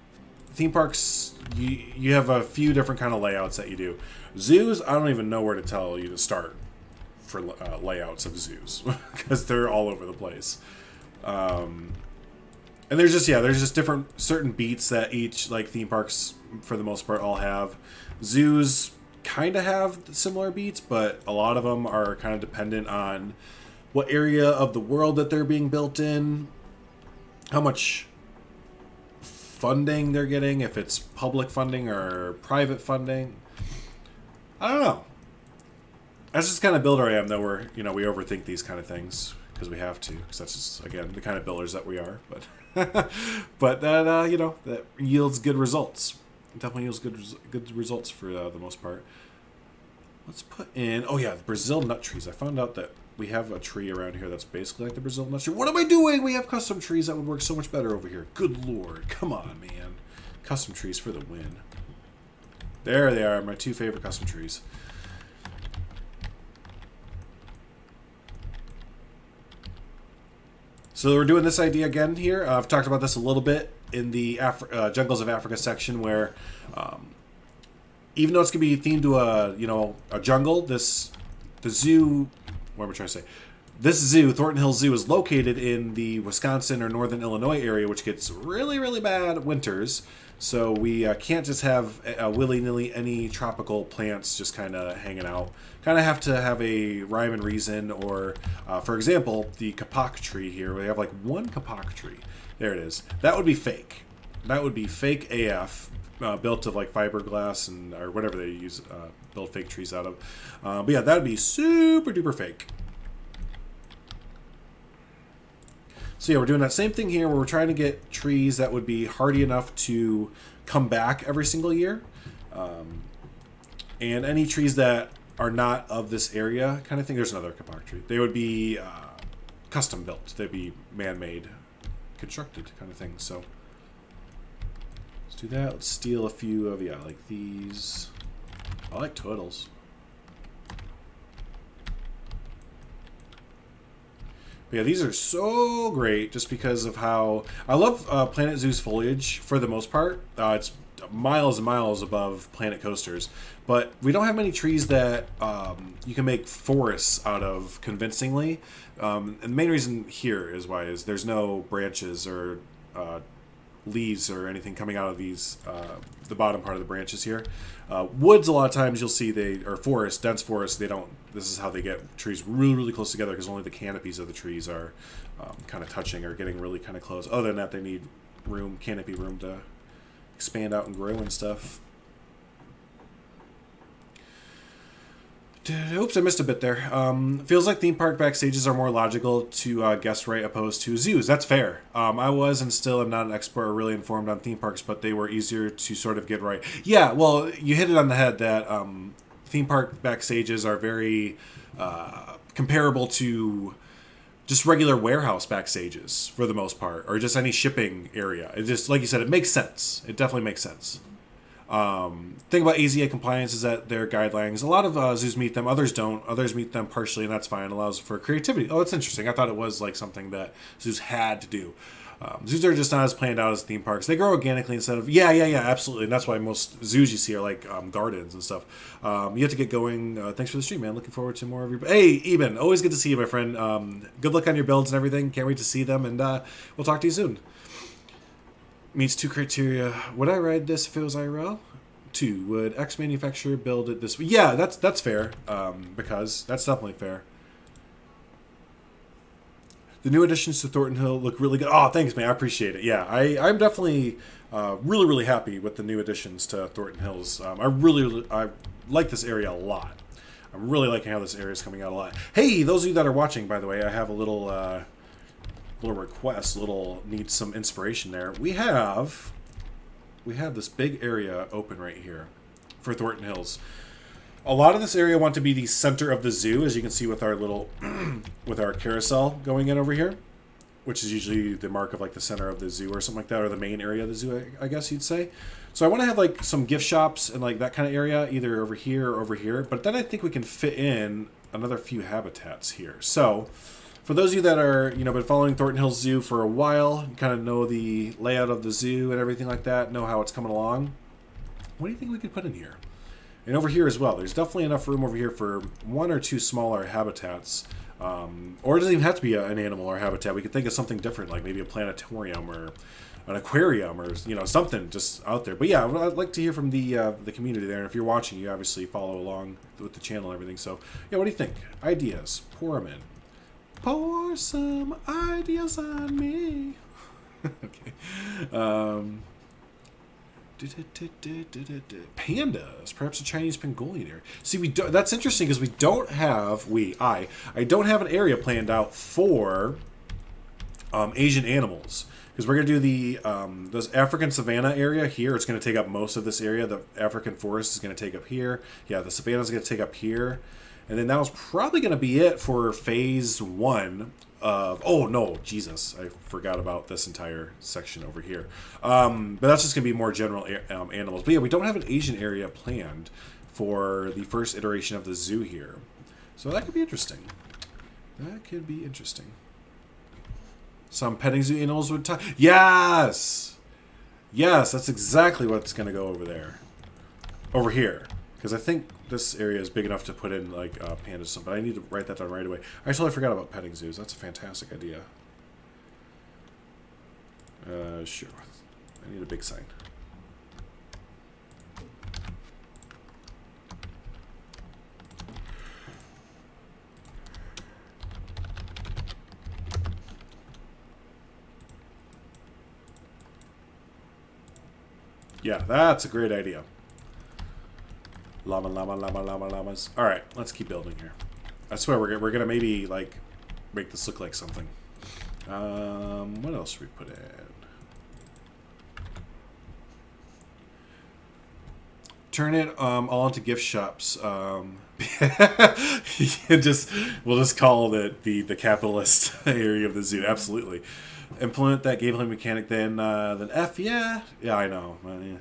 theme parks, you have a few different kind of layouts that you do. Zoos, I don't even know where to tell you to start for layouts of zoos because they're all over the place. And there's just different certain beats that each like theme parks for the most part all have. Zoos kind of have similar beats, but a lot of them are kind of dependent on what area of the world that they're being built in, how much funding they're getting, if it's public funding or private funding. I don't know. That's just the kind of builder I am, though, where, we overthink these kind of things because we have to, because that's just, again, the kind of builders that we are. But but that, that yields good results. It definitely yields good results for the most part. Let's put in, the Brazil nut trees. I found out that we have a tree around here that's basically like the Brazil nut tree. What am I doing? We have custom trees that would work so much better over here. Good lord. Come on, man. Custom trees for the win. There they are, my two favorite custom trees. So we're doing this idea again here. I've talked about this a little bit in the Jungles of Africa section where even though it's going to be themed to a jungle, the zoo, what am I trying to say? This zoo, Thornton Hills Zoo, is located in the Wisconsin or northern Illinois area, which gets really, really bad winters. So we can't just have willy-nilly any tropical plants just kind of hanging out. Kind of have to have a rhyme and reason, or, for example, the kapok tree here. We have like one kapok tree. There it is. That would be fake. That would be fake AF, built of like fiberglass and or whatever they use, build fake trees out of. But yeah, that would be super duper fake. So yeah, we're doing that same thing here where we're trying to get trees that would be hardy enough to come back every single year. And any trees that are not of this area kind of thing, there's another kapok tree. They would be custom built. They'd be man-made, constructed kind of thing. So let's do that. Let's steal a few of, yeah, like these. I like turtles. But yeah, these are so great just because of how I love Planet Zoo's foliage for the most part. It's miles and miles above Planet Coaster's, but we don't have many trees that you can make forests out of convincingly. And the main reason here is there's no branches or leaves or anything coming out of these the bottom part of the branches here. Woods, a lot of times you'll see forests, dense forests, they don't. This is how they get trees really, really close together because only the canopies of the trees are kind of touching or getting really kind of close. Other than that, they need canopy room to expand out and grow and stuff. Oops, I missed a bit there. Feels like theme park backstages are more logical to guess right opposed to zoos. That's fair. I was and still am not an expert or really informed on theme parks, but they were easier to sort of get right. Yeah, well, you hit it on the head that theme park backstages are very comparable to just regular warehouse backstages for the most part, or just any shipping area. It just, like you said, it makes sense. It definitely makes sense. Thing about AZA compliance is that their guidelines, a lot of zoos meet them, others don't. Others meet them partially, and that's fine. Allows for creativity. Oh, that's interesting. I thought it was like something that zoos had to do. Zoos are just not as planned out as theme parks. They grow organically instead of yeah, absolutely. And that's why most zoos you see are like gardens and stuff. You have to get going. Thanks for the stream, man. Looking forward to more of your. Hey, Eben, always good to see you, my friend. Good luck on your builds and everything. Can't wait to see them, and we'll talk to you soon. Meets 2 criteria. Would I ride this if it was IRL? 2. Would X manufacturer build it this way? Yeah, that's fair. Because that's definitely fair. The new additions to Thornton Hill look really good. Oh, thanks, man. I appreciate it. Yeah, I'm definitely really, really happy with the new additions to Thornton Hills. I like this area a lot. I'm really liking how this area is coming out a lot. Hey, those of you that are watching, by the way, I have a little request, need some inspiration there. We have this big area open right here for Thornton Hills. A lot of this area want to be the center of the zoo, as you can see with our little with our carousel going in over here, which is usually the mark of like the center of the zoo or something like that, or the main area of the zoo, I guess you'd say. So I want to have like some gift shops and like that kind of area, either over here or over here. But then I think we can fit in another few habitats here. So for those of you that are, been following Thornton Hills Zoo for a while, you kind of know the layout of the zoo and everything like that, know how it's coming along. What do you think we could put in here? And over here as well, there's definitely enough room over here for 1 or 2 smaller habitats. Or it doesn't even have to be an animal or habitat. We could think of something different, like maybe a planetarium or an aquarium or something just out there. But yeah, I'd like to hear from the community there. And if you're watching, you obviously follow along with the channel and everything. So yeah, what do you think? Ideas, pour them in. Pour some ideas on me. Okay. Pandas, perhaps a Chinese pangolin here. See, that's interesting because we don't have I don't have an area planned out for Asian animals, because we're gonna do this African savanna area here. It's gonna take up most of this area. The African forest is gonna take up here. Yeah, the savanna is gonna take up here, and then that was probably gonna be it for phase 1. Oh no, Jesus! I forgot about this entire section over here. But that's just gonna be more general animals. But yeah, we don't have an Asian area planned for the first iteration of the zoo here, so that could be interesting. That could be interesting. Some petting zoo animals would talk. Yes, that's exactly what's gonna go over there, over here. Because I think this area is big enough to put in like pandas or something. But I need to write that down right away. I totally forgot about petting zoos. That's a fantastic idea. Sure. I need a big sign. Yeah, that's a great idea. Llamas. All right, let's keep building here. I swear we're gonna maybe like make this look like something. What else should we put in? Turn it all into gift shops. We'll just call it the capitalist area of the zoo. Absolutely. Implement that gameplay mechanic. Then F. Yeah, I know. Yeah.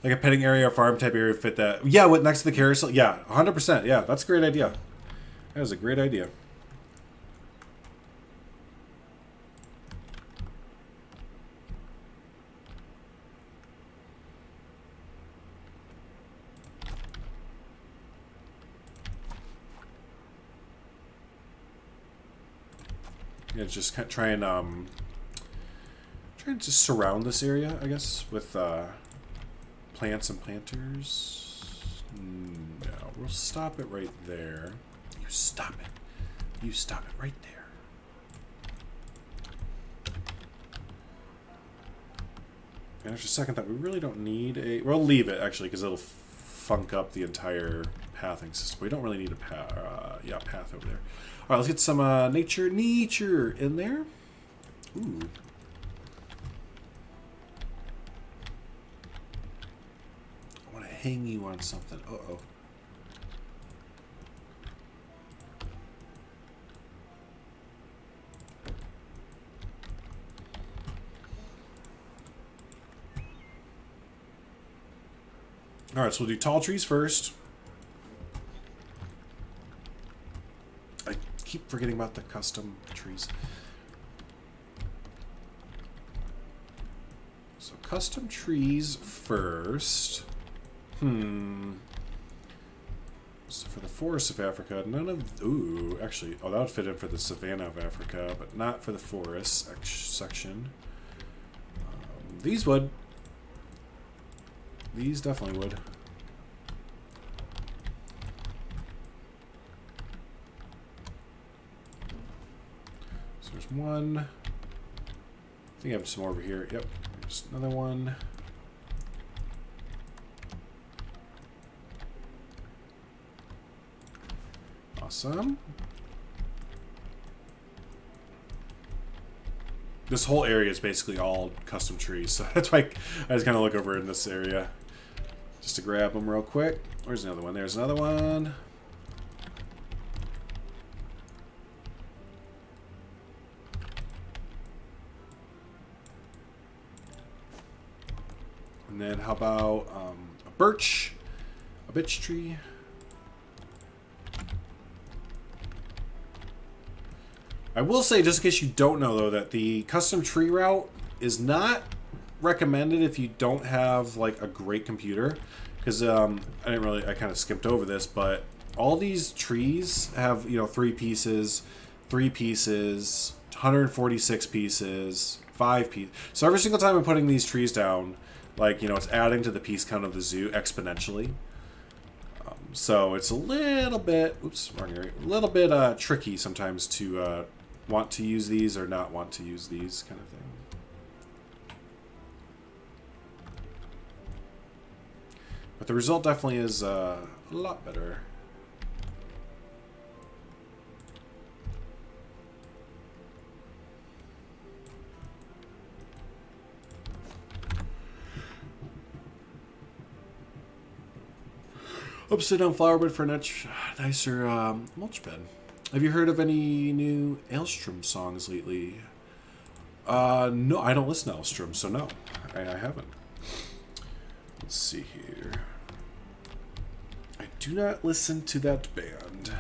Like a petting area or farm type area fit that. Yeah, with next to the carousel. Yeah, 100%. Yeah, that's a great idea. That was a great idea. Yeah, just try and just surround this area, I guess, with plants and planters. No, we'll stop it right there. You stop it. You stop it right there. And after a second thought, we really don't need a... We'll leave it, actually, because it'll funk up the entire pathing system. We don't really need a path over there. All right, let's get some nature in there. Ooh. I want to hang you on something. Uh-oh. All right, so we'll do tall trees first. I keep forgetting about the custom trees. So custom trees first. So for the forests of Africa, none of... Ooh, actually... Oh, that would fit in for the savanna of Africa, but not for the forest section. These would. These definitely would. So there's one. I think I have some more over here. Yep. There's another one. Awesome. This whole area is basically all custom trees, so that's why I just kind of look over in this area just to grab them real quick. Where's another one? There's another one. And then how about a birch tree? I will say, just in case you don't know, though, that the custom tree route is not recommended if you don't have like a great computer, because I kind of skipped over this, but all these trees have 3 pieces, 146 pieces, 5 pieces. So every single time I'm putting these trees down, like it's adding to the piece count of the zoo exponentially. So it's a little bit, wrong area, a little bit tricky sometimes to want to use these or not want to use these kind of thing. But the result definitely is a lot better. Upside down flower bed for a nicer mulch bed. Have you heard of any new Aelstrom songs lately? No, I don't listen to Aelstrom, so no, I haven't. Let's see here. I do not listen to that band.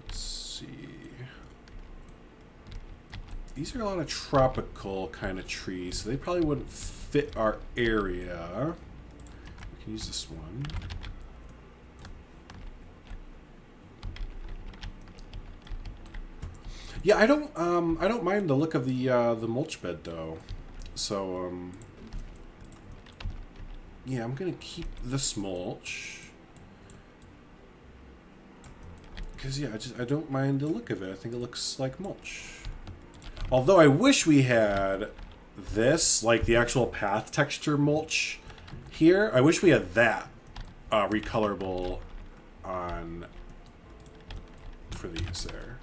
Let's see. These are a lot of tropical kind of trees, so they probably wouldn't fit our area. We can use this one. Yeah, I don't mind the look of the mulch bed though. So yeah, I'm gonna keep this mulch because yeah, I don't mind the look of it. I think it looks like mulch. Although I wish we had this, like the actual path texture mulch here. I wish we had that recolorable on for these there.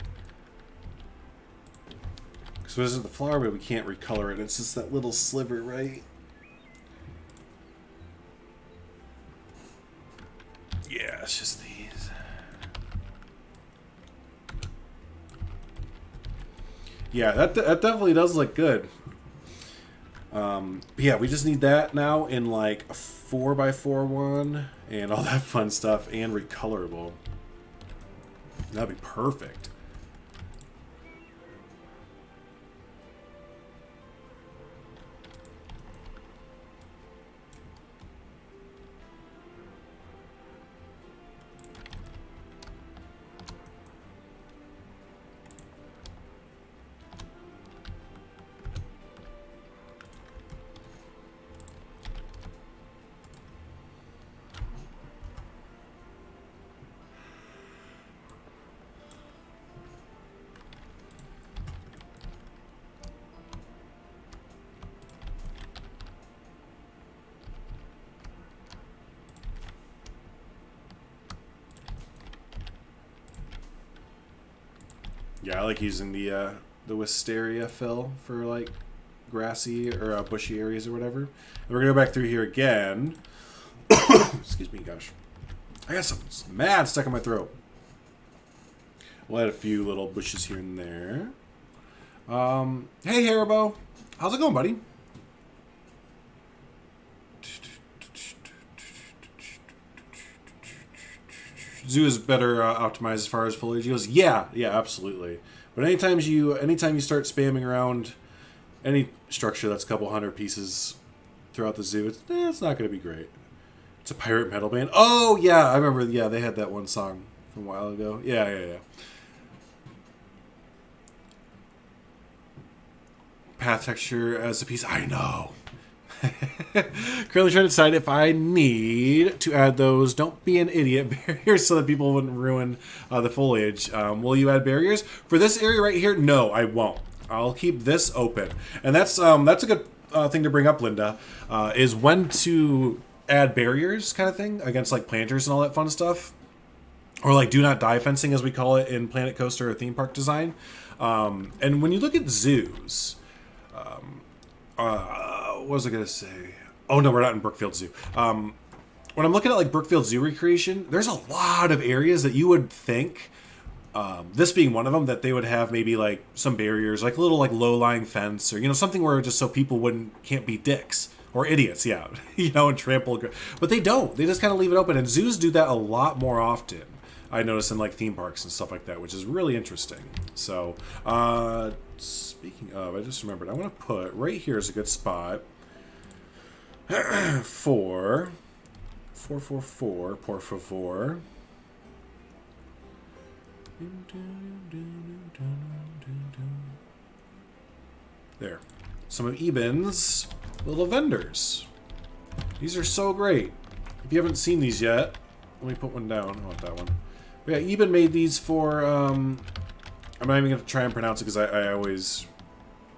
So this is the flower, but we can't recolor it. It's just that little sliver, right? Yeah, it's just these. Yeah, that definitely does look good. Yeah, we just need that now in like a 4x4 one and all that fun stuff and recolorable. That'd be perfect. Yeah, I like using the wisteria fill for like grassy or bushy areas or whatever. And we're gonna go back through here again. Excuse me, gosh, I got some mad stuck in my throat. We'll add a few little bushes here and there. Hey Haribo, how's it going, buddy? Zoo is better optimized as far as foliage. He goes, yeah, absolutely. But anytime you start spamming around any structure that's a couple hundred pieces throughout the zoo, it's not going to be great. It's a pirate metal band. Oh yeah, I remember. Yeah, they had that one song from a while ago. Yeah. Path texture as a piece. I know. Currently trying to decide if I need to add those don't be an idiot barriers so that people wouldn't ruin the foliage. Will you add barriers? For this area right here, no, I won't. I'll keep this open. And that's a good thing to bring up, Linda, is when to add barriers kind of thing against like planters and all that fun stuff. Or like do not die fencing as we call it in Planet Coaster or theme park design. And when you look at zoos, what was I going to say? Oh, no, we're not in Brookfield Zoo. When I'm looking at, like, Brookfield Zoo recreation, there's a lot of areas that you would think, this being one of them, that they would have maybe, like, some barriers, like a little, like, low-lying fence or, something where just so people can't be dicks or idiots, yeah, and trample. But they don't. They just kind of leave it open. And zoos do that a lot more often. I notice in, like, theme parks and stuff like that, which is really interesting. So, speaking of, I just remembered, I want to put right here is a good spot for 444, por favor. There. Some of Eben's little vendors. These are so great. If you haven't seen these yet, let me put one down. I want that one. But yeah, Eben made these for, I'm not even going to try and pronounce it because I always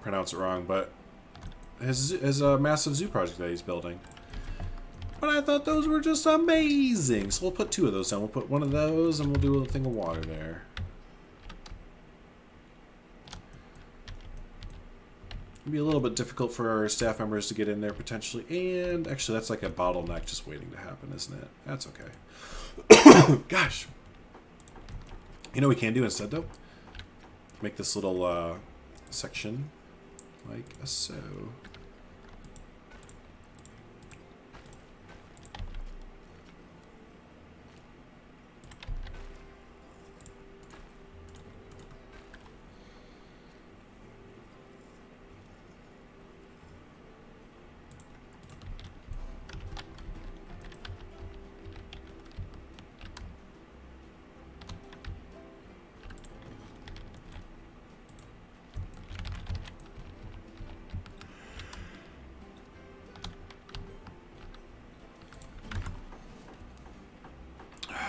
pronounce it wrong, but his massive zoo project that he's building. But I thought those were just amazing. So we'll put two of those down. We'll put one of those and we'll do a little thing of water there. It'll be a little bit difficult for our staff members to get in there potentially. And actually that's like a bottleneck just waiting to happen, isn't it? That's okay. Gosh. You know what we can do instead though? Make this little section like so.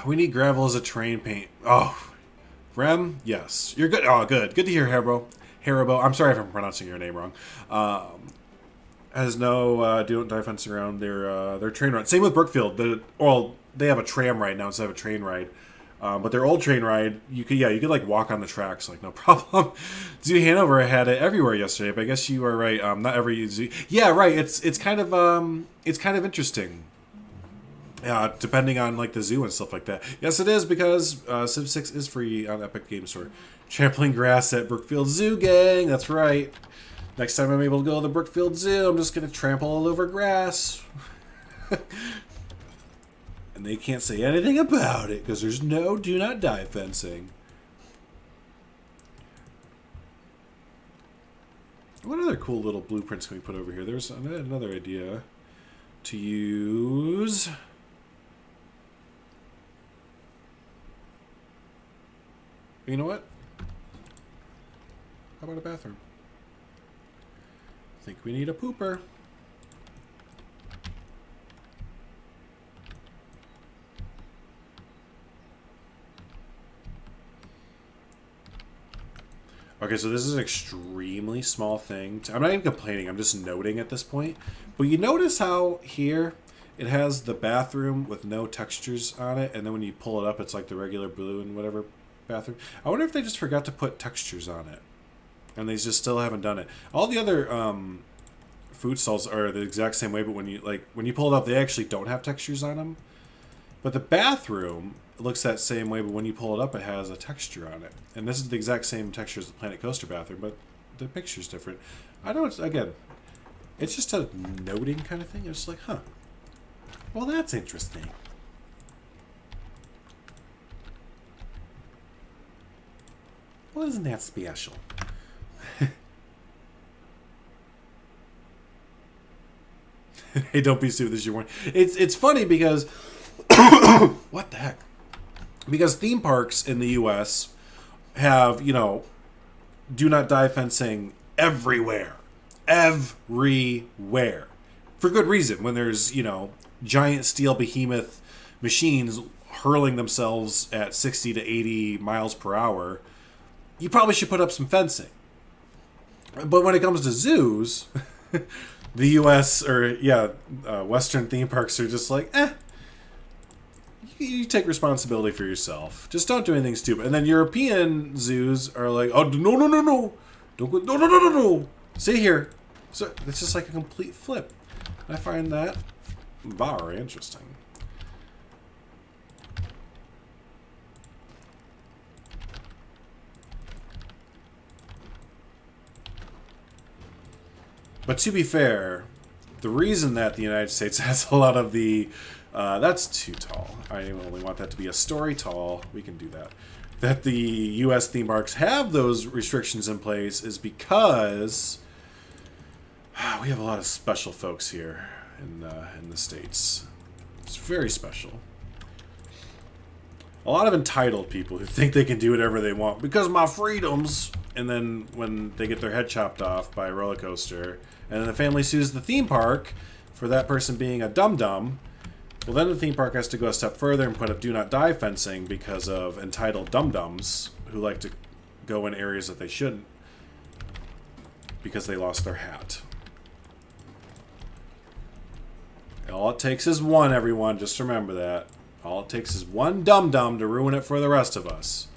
We need gravel as a terrain paint. Oh, Rem, yes. You're good. Oh, good. Good to hear, Haribo. I'm sorry if I'm pronouncing your name wrong. Has no don't die fencing around their train ride. Same with Brookfield. They have a tram right now instead of a train ride. But their old train ride, you could like walk on the tracks like no problem. Zoo Hanover had it everywhere yesterday, but I guess you are right. Not every zoo. Yeah, right. It's kind of interesting. Depending on like the zoo and stuff like that. Yes, it is because Civ 6 is free on Epic Game Store. Trampling grass at Brookfield Zoo, gang. That's right. Next time I'm able to go to the Brookfield Zoo, I'm just gonna trample all over grass. And they can't say anything about it because there's no do not die fencing. What other cool little blueprints can we put over here? There's another idea to use. You know what? How about a bathroom? I think we need a pooper. Okay, so this is an extremely small thing. I'm not even complaining. I'm just noting at this point. But you notice how here it has the bathroom with no textures on it, and then when you pull it up, it's like the regular blue and whatever bathroom. I wonder if they just forgot to put textures on it, and they just still haven't done it. All the other food stalls are the exact same way, but when you pull it up, they actually don't have textures on them. But the bathroom looks that same way, but when you pull it up, it has a texture on it. And this is the exact same texture as the Planet Coaster bathroom, but the picture's different. I know it's, again, it's just a noting kind of thing. It's like, huh. Well, that's interesting. Well, isn't that special? Hey, don't be stupid. This is your warning. It's funny because what the heck? Because theme parks in the U.S. have, do not die fencing everywhere. Everywhere. For good reason. When there's, giant steel behemoth machines hurling themselves at 60 to 80 miles per hour, you probably should put up some fencing. But when it comes to zoos, the U.S. or, Western theme parks are just like, you take responsibility for yourself. Just don't do anything stupid. And then European zoos are like, oh, no. Don't go, no. Stay here. So it's just like a complete flip. I find that very interesting. But to be fair, the reason that the United States has a lot of the that's too tall. I only want that to be a story tall. We can do that. That the U.S. theme parks have those restrictions in place is because we have a lot of special folks here in the States. It's very special. A lot of entitled people who think they can do whatever they want because of my freedoms. And then when they get their head chopped off by a roller coaster, and then the family sues the theme park for that person being a dum-dum, well, then the theme park has to go a step further and put up do not die fencing because of entitled dum-dums who like to go in areas that they shouldn't because they lost their hat. And all it takes is one, everyone. Just remember that. All it takes is one dum-dum to ruin it for the rest of us.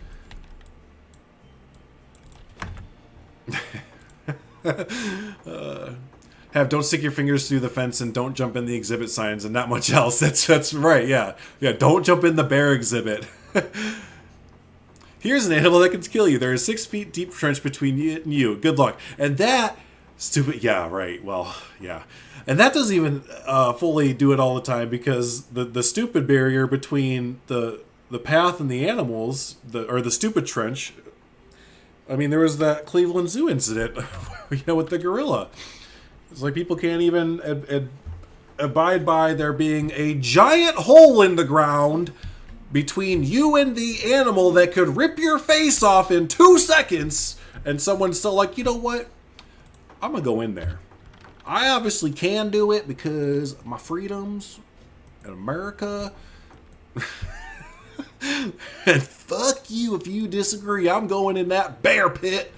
Don't stick your fingers through the fence and don't jump in the exhibit signs and not much else. That's right, yeah. Don't jump in the bear exhibit. Here's an animal that can kill you. There is 6 feet deep trench between it and you. Good luck. And that stupid, yeah, right. Well, yeah. And that doesn't even fully do it all the time because the stupid barrier between the path and the animals, or the stupid trench. I mean, there was that Cleveland Zoo incident, with the gorilla. It's like people can't even abide by there being a giant hole in the ground between you and the animal that could rip your face off in 2 seconds, and someone's still like, you know what? I'm gonna go in there. I obviously can do it because my freedoms in America. And fuck you if you disagree. I'm going in that bear pit.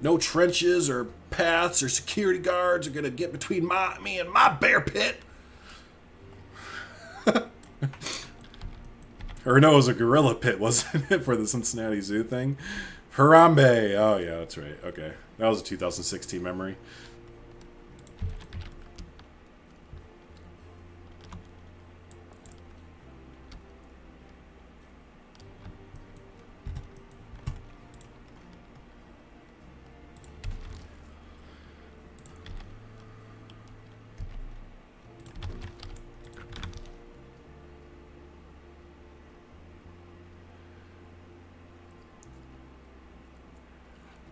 No trenches or paths or security guards are gonna get between me and my bear pit. Or no, it was a gorilla pit, wasn't it, for the Cincinnati Zoo thing? Harambe. Oh, yeah, that's right. Okay. That was a 2016 memory.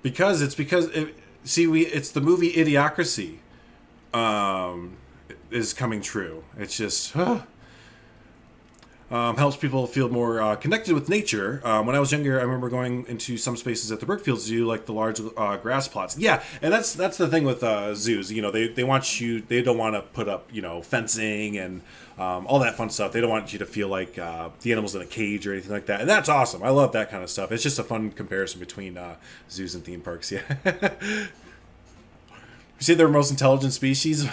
Because it's the movie Idiocracy is coming true. It's just helps people feel more connected with nature. When I was younger, I remember going into some spaces at the Brookfield Zoo, like the large grass plots. Yeah, and that's the thing with zoos. You know, they want you. They don't want to put up fencing and all that fun stuff. They don't want you to feel like the animal's in a cage or anything like that. And that's awesome. I love that kind of stuff. It's just a fun comparison between zoos and theme parks. Yeah. You say they're most intelligent species.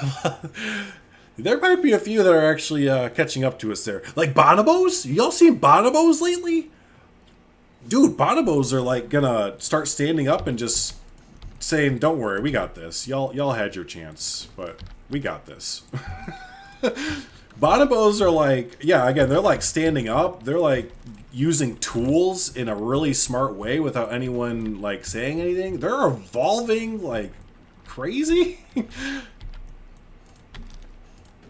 There might be a few that are actually catching up to us there. Like bonobos? Y'all seen bonobos lately? Dude, bonobos are like gonna start standing up and just saying, "Don't worry, we got this. Y'all had your chance, but we got this." Bonobos are like, yeah, again, they're like standing up. They're like using tools in a really smart way without anyone like saying anything. They're evolving like crazy.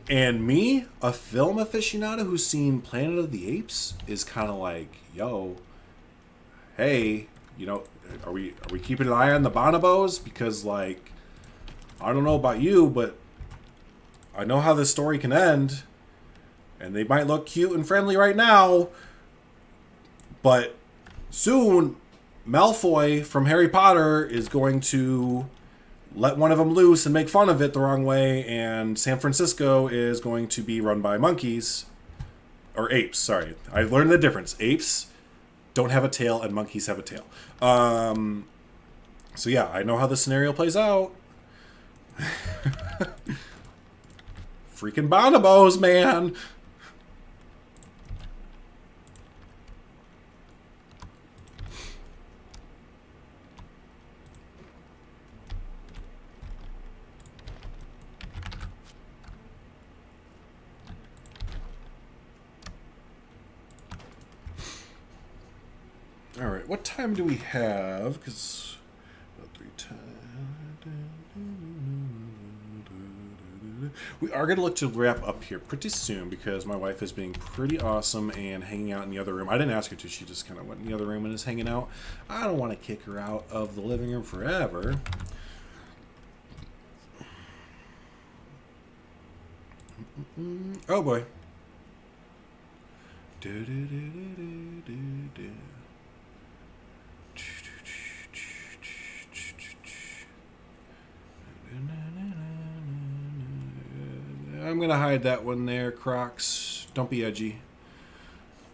And me, a film aficionado who's seen Planet of the Apes, is kind of like, yo, hey, are we keeping an eye on the bonobos? Because, like, I don't know about you, but I know how this story can end. And they might look cute and friendly right now, but soon Malfoy from Harry Potter is going to let one of them loose and make fun of it the wrong way, and San Francisco is going to be run by monkeys. Or apes, sorry. I've learned the difference. Apes don't have a tail, and monkeys have a tail. So yeah, I know how the scenario plays out. Freaking bonobos, man! All right, what time do we have? Because we are going to look to wrap up here pretty soon because my wife is being pretty awesome and hanging out in the other room. I didn't ask her to. She just kind of went in the other room and is hanging out. I don't want to kick her out of the living room forever. Oh, boy. I'm gonna hide that one there, Crocs. Don't be edgy.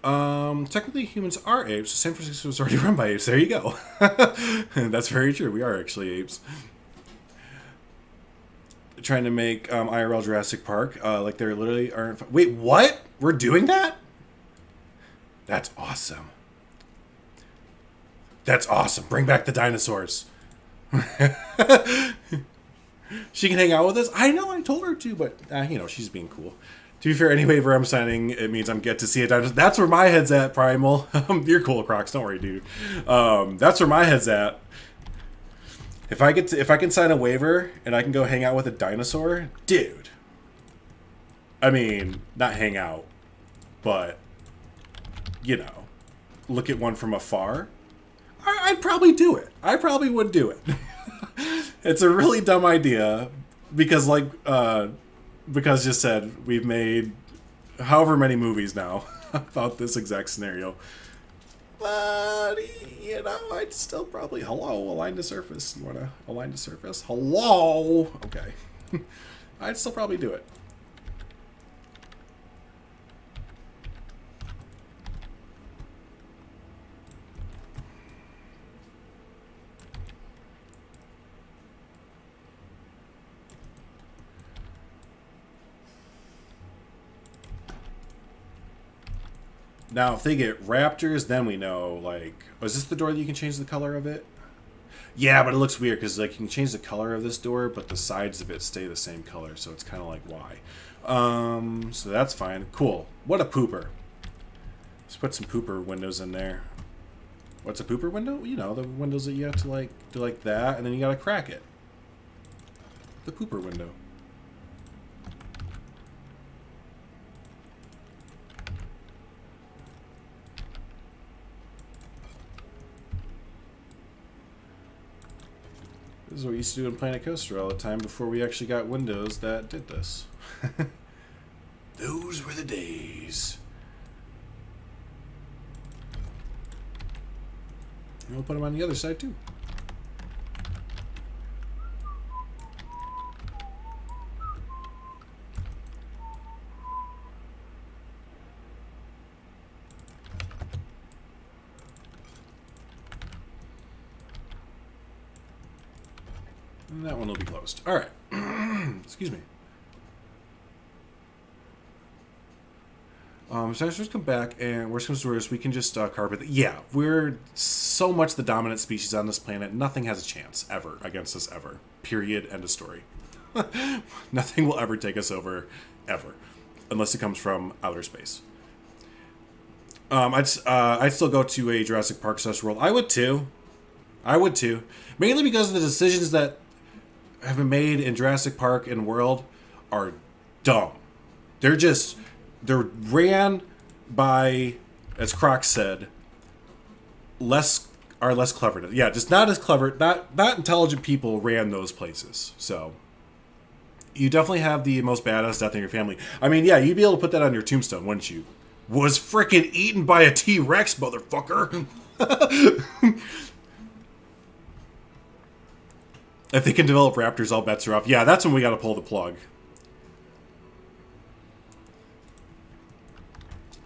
Technically humans are apes. San Francisco was already run by apes. There you go. That's very true. We are actually apes. Trying to make IRL Jurassic Park like they literally aren't. Wait, what? We're doing that? That's awesome. That's awesome. Bring back the dinosaurs. She can hang out with us. I know, I told her to, but she's being cool. To be fair, any waiver I'm signing, it means I'm get to see a dinosaur. That's where my head's at, Primal. You're cool, Crocs. Don't worry, dude. That's where my head's at. If I can sign a waiver and I can go hang out with a dinosaur, dude. I mean, not hang out, but look at one from afar. I'd probably do it. I probably would do it. It's a really dumb idea because just said, we've made however many movies now about this exact scenario. But, I'd still probably... Hello, align to surface. You want to align to surface? Hello! Okay. I'd still probably do it. Now, if they get raptors, then we know, like... Oh, is this the door that you can change the color of it? Yeah, but it looks weird, because like, you can change the color of this door, but the sides of it stay the same color, so it's kind of like, why? So that's fine. Cool. What a pooper. Let's put some pooper windows in there. What's a pooper window? You know, the windows that you have to, like, do like that, and then you gotta crack it. The pooper window. This is what we used to do in Planet Coaster all the time before we actually got windows that did this. Those were the days. And we'll put them on the other side too. And that one will be closed. All right. Excuse me. So dinosaurs come back, and worst comes to worst, we can just carpet. Yeah, we're so much the dominant species on this planet. Nothing has a chance ever against us ever. Period. End of story. Nothing will ever take us over, ever, unless it comes from outer space. I'd still go to a Jurassic Park / world. I would too. I would too. Mainly because of the decisions that have been made in Jurassic Park and World are dumb. They're ran by, as Croc said, less clever. Yeah, just not as clever, not intelligent people ran those places. So you definitely have the most badass death in your family. I mean, yeah, you'd be able to put that on your tombstone, wouldn't you? Was frickin' eaten by a T-Rex, motherfucker. If they can develop raptors, all bets are off. Yeah, that's when we got to pull the plug.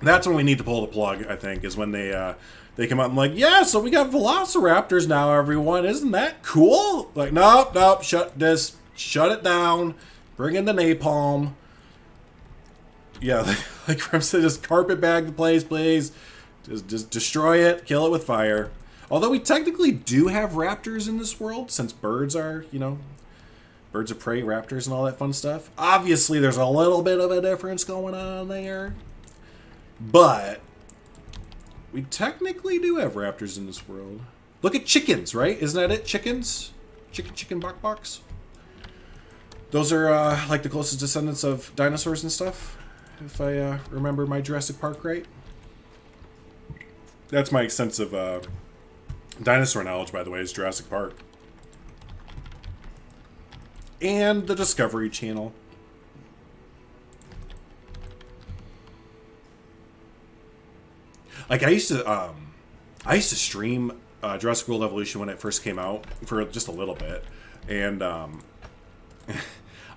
That's when we need to pull the plug, I think, is when they come out and like, yeah, so we got velociraptors now, everyone. Isn't that cool? Like, nope, shut it down. Bring in the napalm. Yeah, like Grim said, just carpet bag the place, please. Just destroy it, kill it with fire. Although we technically do have raptors in this world, since birds are, you know, birds of prey, raptors, and all that fun stuff. Obviously, there's a little bit of a difference going on there. But we technically do have raptors in this world. Look at chickens, right? Isn't that it? Chickens? Chicken box. Those are like the closest descendants of dinosaurs and stuff, if I remember my Jurassic Park right. That's my extensive dinosaur knowledge, by the way, is Jurassic Park. And the Discovery Channel. Like, I used to stream Jurassic World Evolution when it first came out for just a little bit. And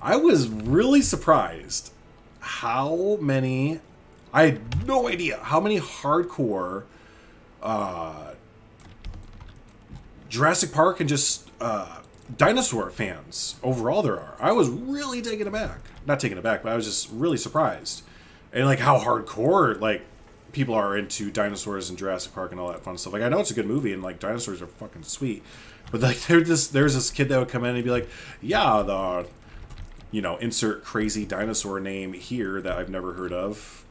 I was really surprised how many... I had no idea how many hardcore Jurassic Park and just dinosaur fans overall there are. I was really taken aback. Not taken aback, but I was just really surprised. And like how hardcore like people are into dinosaurs and Jurassic Park and all that fun stuff. Like, I know it's a good movie and like dinosaurs are fucking sweet, but like there's this kid that would come in and be like, yeah, the, you know, insert crazy dinosaur name here that I've never heard of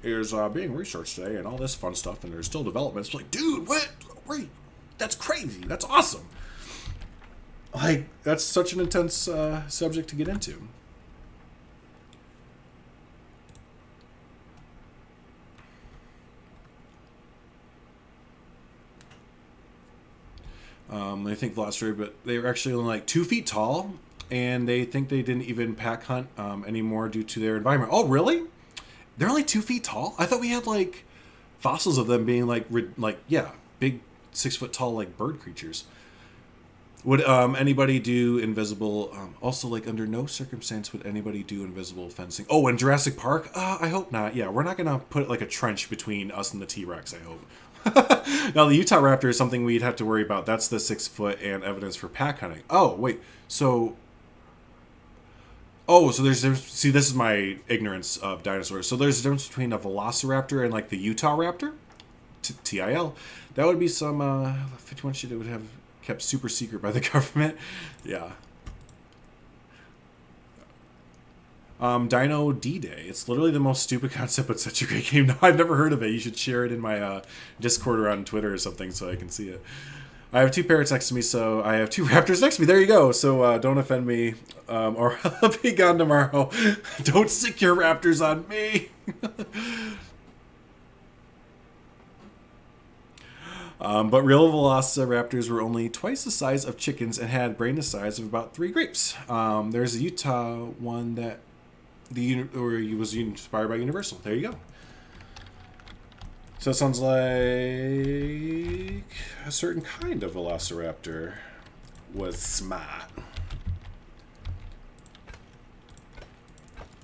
is being researched today and all this fun stuff, and there's still development. It's like, dude, what? Wait, that's crazy. That's awesome. Like, that's such an intense subject to get into. They think Velociraptor, but they were actually only like 2 feet tall, and they think they didn't even pack hunt anymore due to their environment. Oh, really? They're only 2 feet tall? I thought we had like fossils of them being like yeah, big 6 foot tall like bird creatures. Would anybody do invisible? Also, like, under no circumstance would anybody do invisible fencing. Oh, in Jurassic Park? I hope not. Yeah, we're not gonna put like a trench between us and the T-Rex, I hope. Now, the Utah Raptor is something we'd have to worry about. That's the 6 foot and evidence for pack hunting. Oh, wait. So, Oh, so see, this is my ignorance of dinosaurs. So there's a difference between a velociraptor and like the Utah raptor, TIL. That would be some 51 shit that would have kept super secret by the government. Yeah. Dino D-Day. It's literally the most stupid concept, but such a great game. No, I've never heard of it. You should share it in my Discord or on Twitter or something so I can see it. I have two parrots next to me, so I have two raptors next to me. There you go. So don't offend me, or I'll be gone tomorrow. Don't sick your raptors on me. But real velociraptors were only twice the size of chickens and had brain the size of about 3 grapes. There's a Utah one that was inspired by Universal. There you go. So it sounds like a certain kind of velociraptor was smart.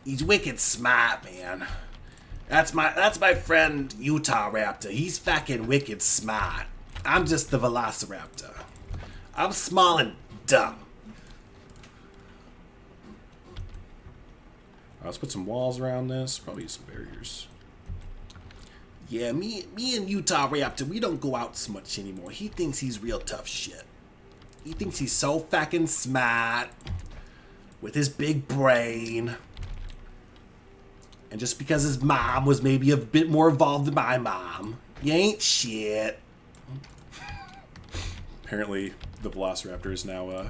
He's wicked smart, man. That's my friend Utah Raptor. He's fucking wicked smart. I'm just the velociraptor. I'm small and dumb. Let's put some walls around this. Probably some barriers. Yeah, me and Utah Raptor, we don't go out so much anymore. He thinks he's real tough shit. He thinks he's so fucking smart with his big brain. And just because his mom was maybe a bit more evolved than my mom, you ain't shit. Apparently, the Velociraptor is now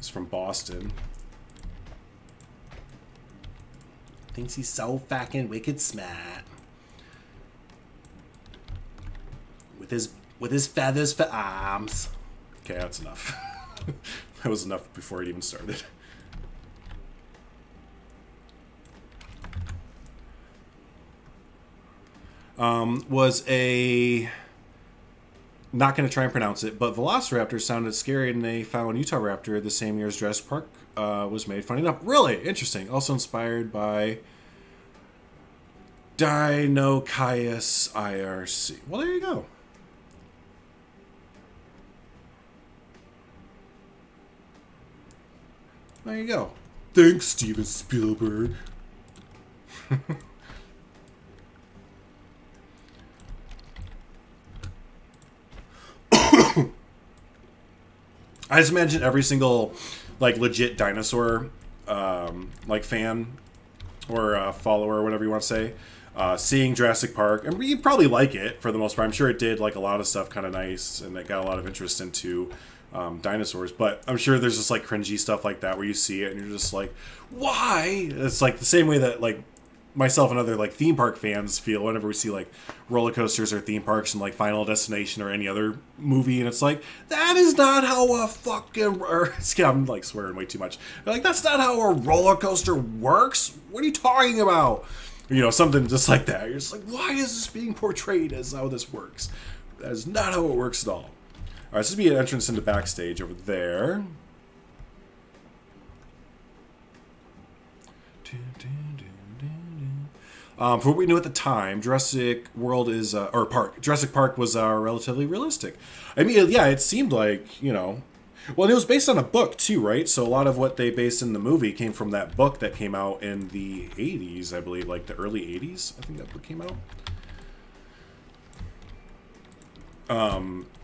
is from Boston. Thinks he's so fucking wicked smart. With his feathers for arms. Okay, that's enough. That was enough before it even started. Was a... Not going to try and pronounce it, but Velociraptor sounded scary, and they found Utah Raptor the same year as Jurassic Park was made. Funny enough. Really interesting. Also inspired by Dinochias IRC. Well, there you go. There you go. Thanks, Steven Spielberg. I just imagine every single, like, legit dinosaur, like, fan or follower, or whatever you want to say, seeing Jurassic Park. And you'd probably like it, for the most part. I'm sure it did, like, a lot of stuff kind of nice, and it got a lot of interest into dinosaurs. But I'm sure there's just, like, cringy stuff like that where you see it, and you're just like, why? It's, like, the same way that, like, myself and other, like, theme park fans feel whenever we see, like, roller coasters or theme parks and, like, Final Destination or any other movie, and it's like, that is not how a fucking... I'm, like, swearing way too much. They're like, that's not how a roller coaster works? What are you talking about? You know, something just like that. You're just like, why is this being portrayed as how this works? That is not how it works at all. Alright, this would be an entrance into backstage over there. For what we knew at the time, Jurassic World is, Jurassic Park was relatively realistic. I mean, yeah, it seemed like, you know, well, it was based on a book too, right? So a lot of what they based in the movie came from that book that came out in the 80s, I believe, like the early 80s, I think that book came out.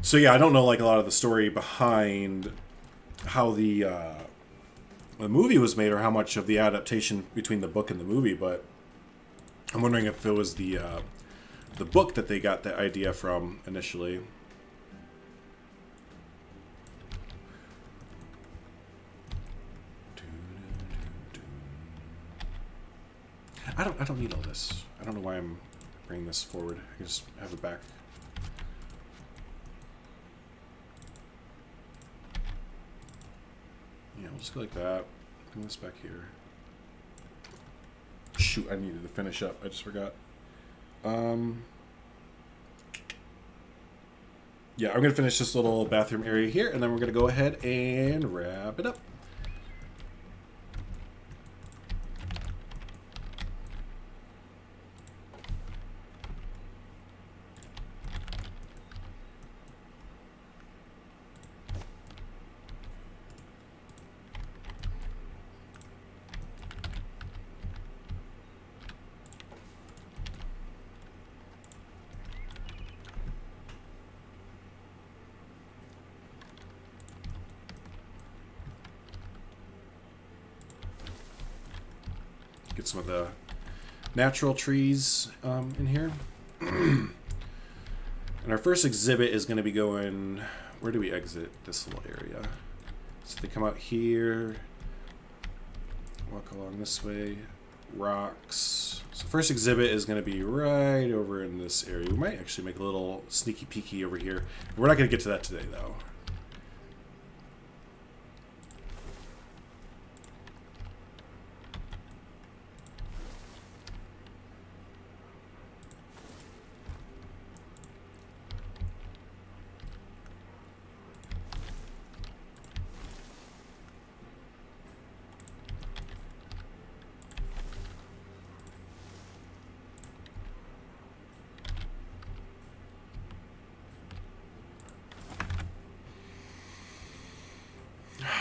So yeah, I don't know, like, a lot of the story behind how the movie was made or how much of the adaptation between the book and the movie, but I'm wondering if it was the book that they got the idea from initially. I don't need all this. I don't know why I'm bringing this forward. I can just have it back. Yeah, we'll just go like that. Bring this back here. Shoot, I needed to finish up. I just forgot. Yeah, I'm going to finish this little bathroom area here, and then we're going to go ahead and wrap it up. Get some of the natural trees in here. And our first exhibit is going to be going... Where do we exit this little area? So they come out here, walk along this way, rocks. So first exhibit is going to be right over in this area. We might actually make a little sneaky peeky over here. We're not going to get to that today, though.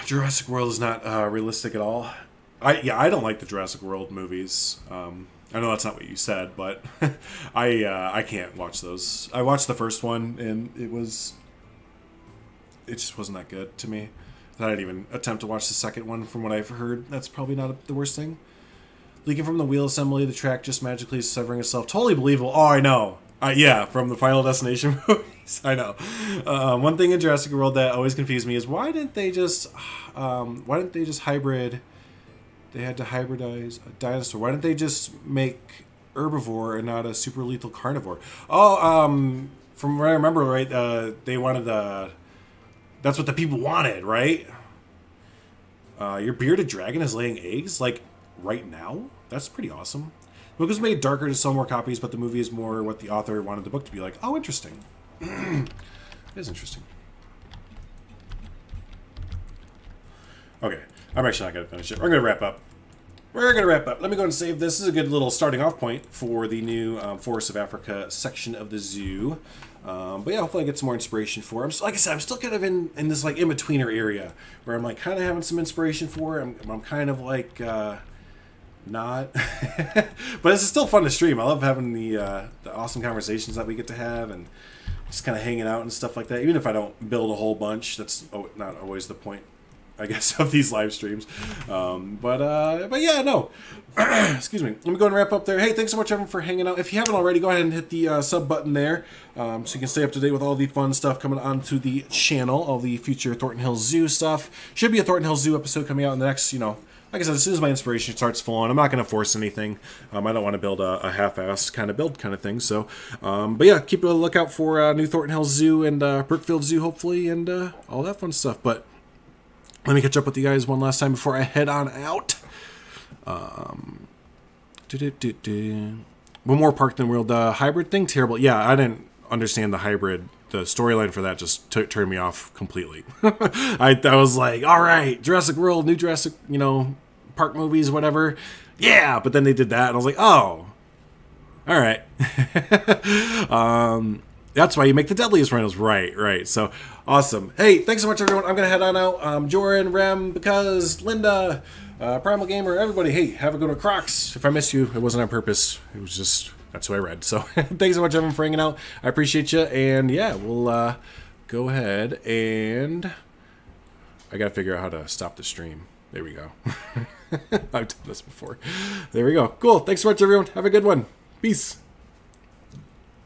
Jurassic World is not realistic at all. I don't like the Jurassic World movies. I know that's not what you said, but I can't watch those. I watched the first one and it just wasn't that good to me. I didn't even attempt to watch the second one. From what I've heard, that's probably not the worst thing. Leaking from the wheel assembly, the track just magically severing itself. Totally believable. Oh, I know. Yeah, from the Final Destination movies. I know. One thing in Jurassic World that always confused me is why didn't they just hybrid? They had to hybridize a dinosaur. Why didn't they just make herbivore and not a super lethal carnivore? Oh, from what I remember, right? They wanted that's what the people wanted, right? Your bearded dragon is laying eggs, like right now. That's pretty awesome. The book was made darker to sell more copies, but the movie is more what the author wanted the book to be like. Oh, interesting. It is interesting. Okay, I'm actually not going to finish it. We're going to wrap up. Let me go ahead and save this. This is a good little starting off point for the new Forests of Africa section of the zoo. But yeah, hopefully I get some more inspiration for it. Like I said, I'm still kind of in this like in-betweener area where I'm like kind of having some inspiration for it. I'm kind of like... not but it's still fun to stream. I love having the awesome conversations that we get to have and just kind of hanging out and stuff like that. Even if I don't build a whole bunch, that's not always the point, I guess, of these live streams. But yeah, no. Excuse me. Let me go and wrap up there. Hey, thanks so much, everyone, for hanging out. If you haven't already, go ahead and hit the sub button there, so you can stay up to date with all the fun stuff coming onto the channel. All the future Thornton Hills Zoo stuff. Should be a Thornton Hills Zoo episode coming out in the next, like I said, as soon as my inspiration starts flowing, I'm not going to force anything. I don't want to build a half-assed kind of thing. So, but yeah, keep a lookout for new Thornton Hills Zoo and Brookfield Zoo, hopefully, and all that fun stuff. But let me catch up with you guys one last time before I head on out. One more Park Than World hybrid thing, terrible. Yeah, I didn't understand the hybrid. The storyline for that just turned me off completely. I was like, all right, Jurassic World, new Jurassic, park movies, whatever. Yeah, but then they did that, and I was like, oh, all right. That's why you make the deadliest rhinos. Right. So, awesome. Hey, thanks so much, everyone. I'm going to head on out. Joran, Rem, Because, Linda, Primal Gamer, everybody, hey, have a good one. Crocs. If I missed you, it wasn't on purpose. It was just... That's who I read. So thanks so much, everyone, for hanging out. I appreciate you. And yeah, we'll go ahead and I got to figure out how to stop the stream. There we go. I've done this before. There we go. Cool. Thanks so much, everyone. Have a good one. Peace.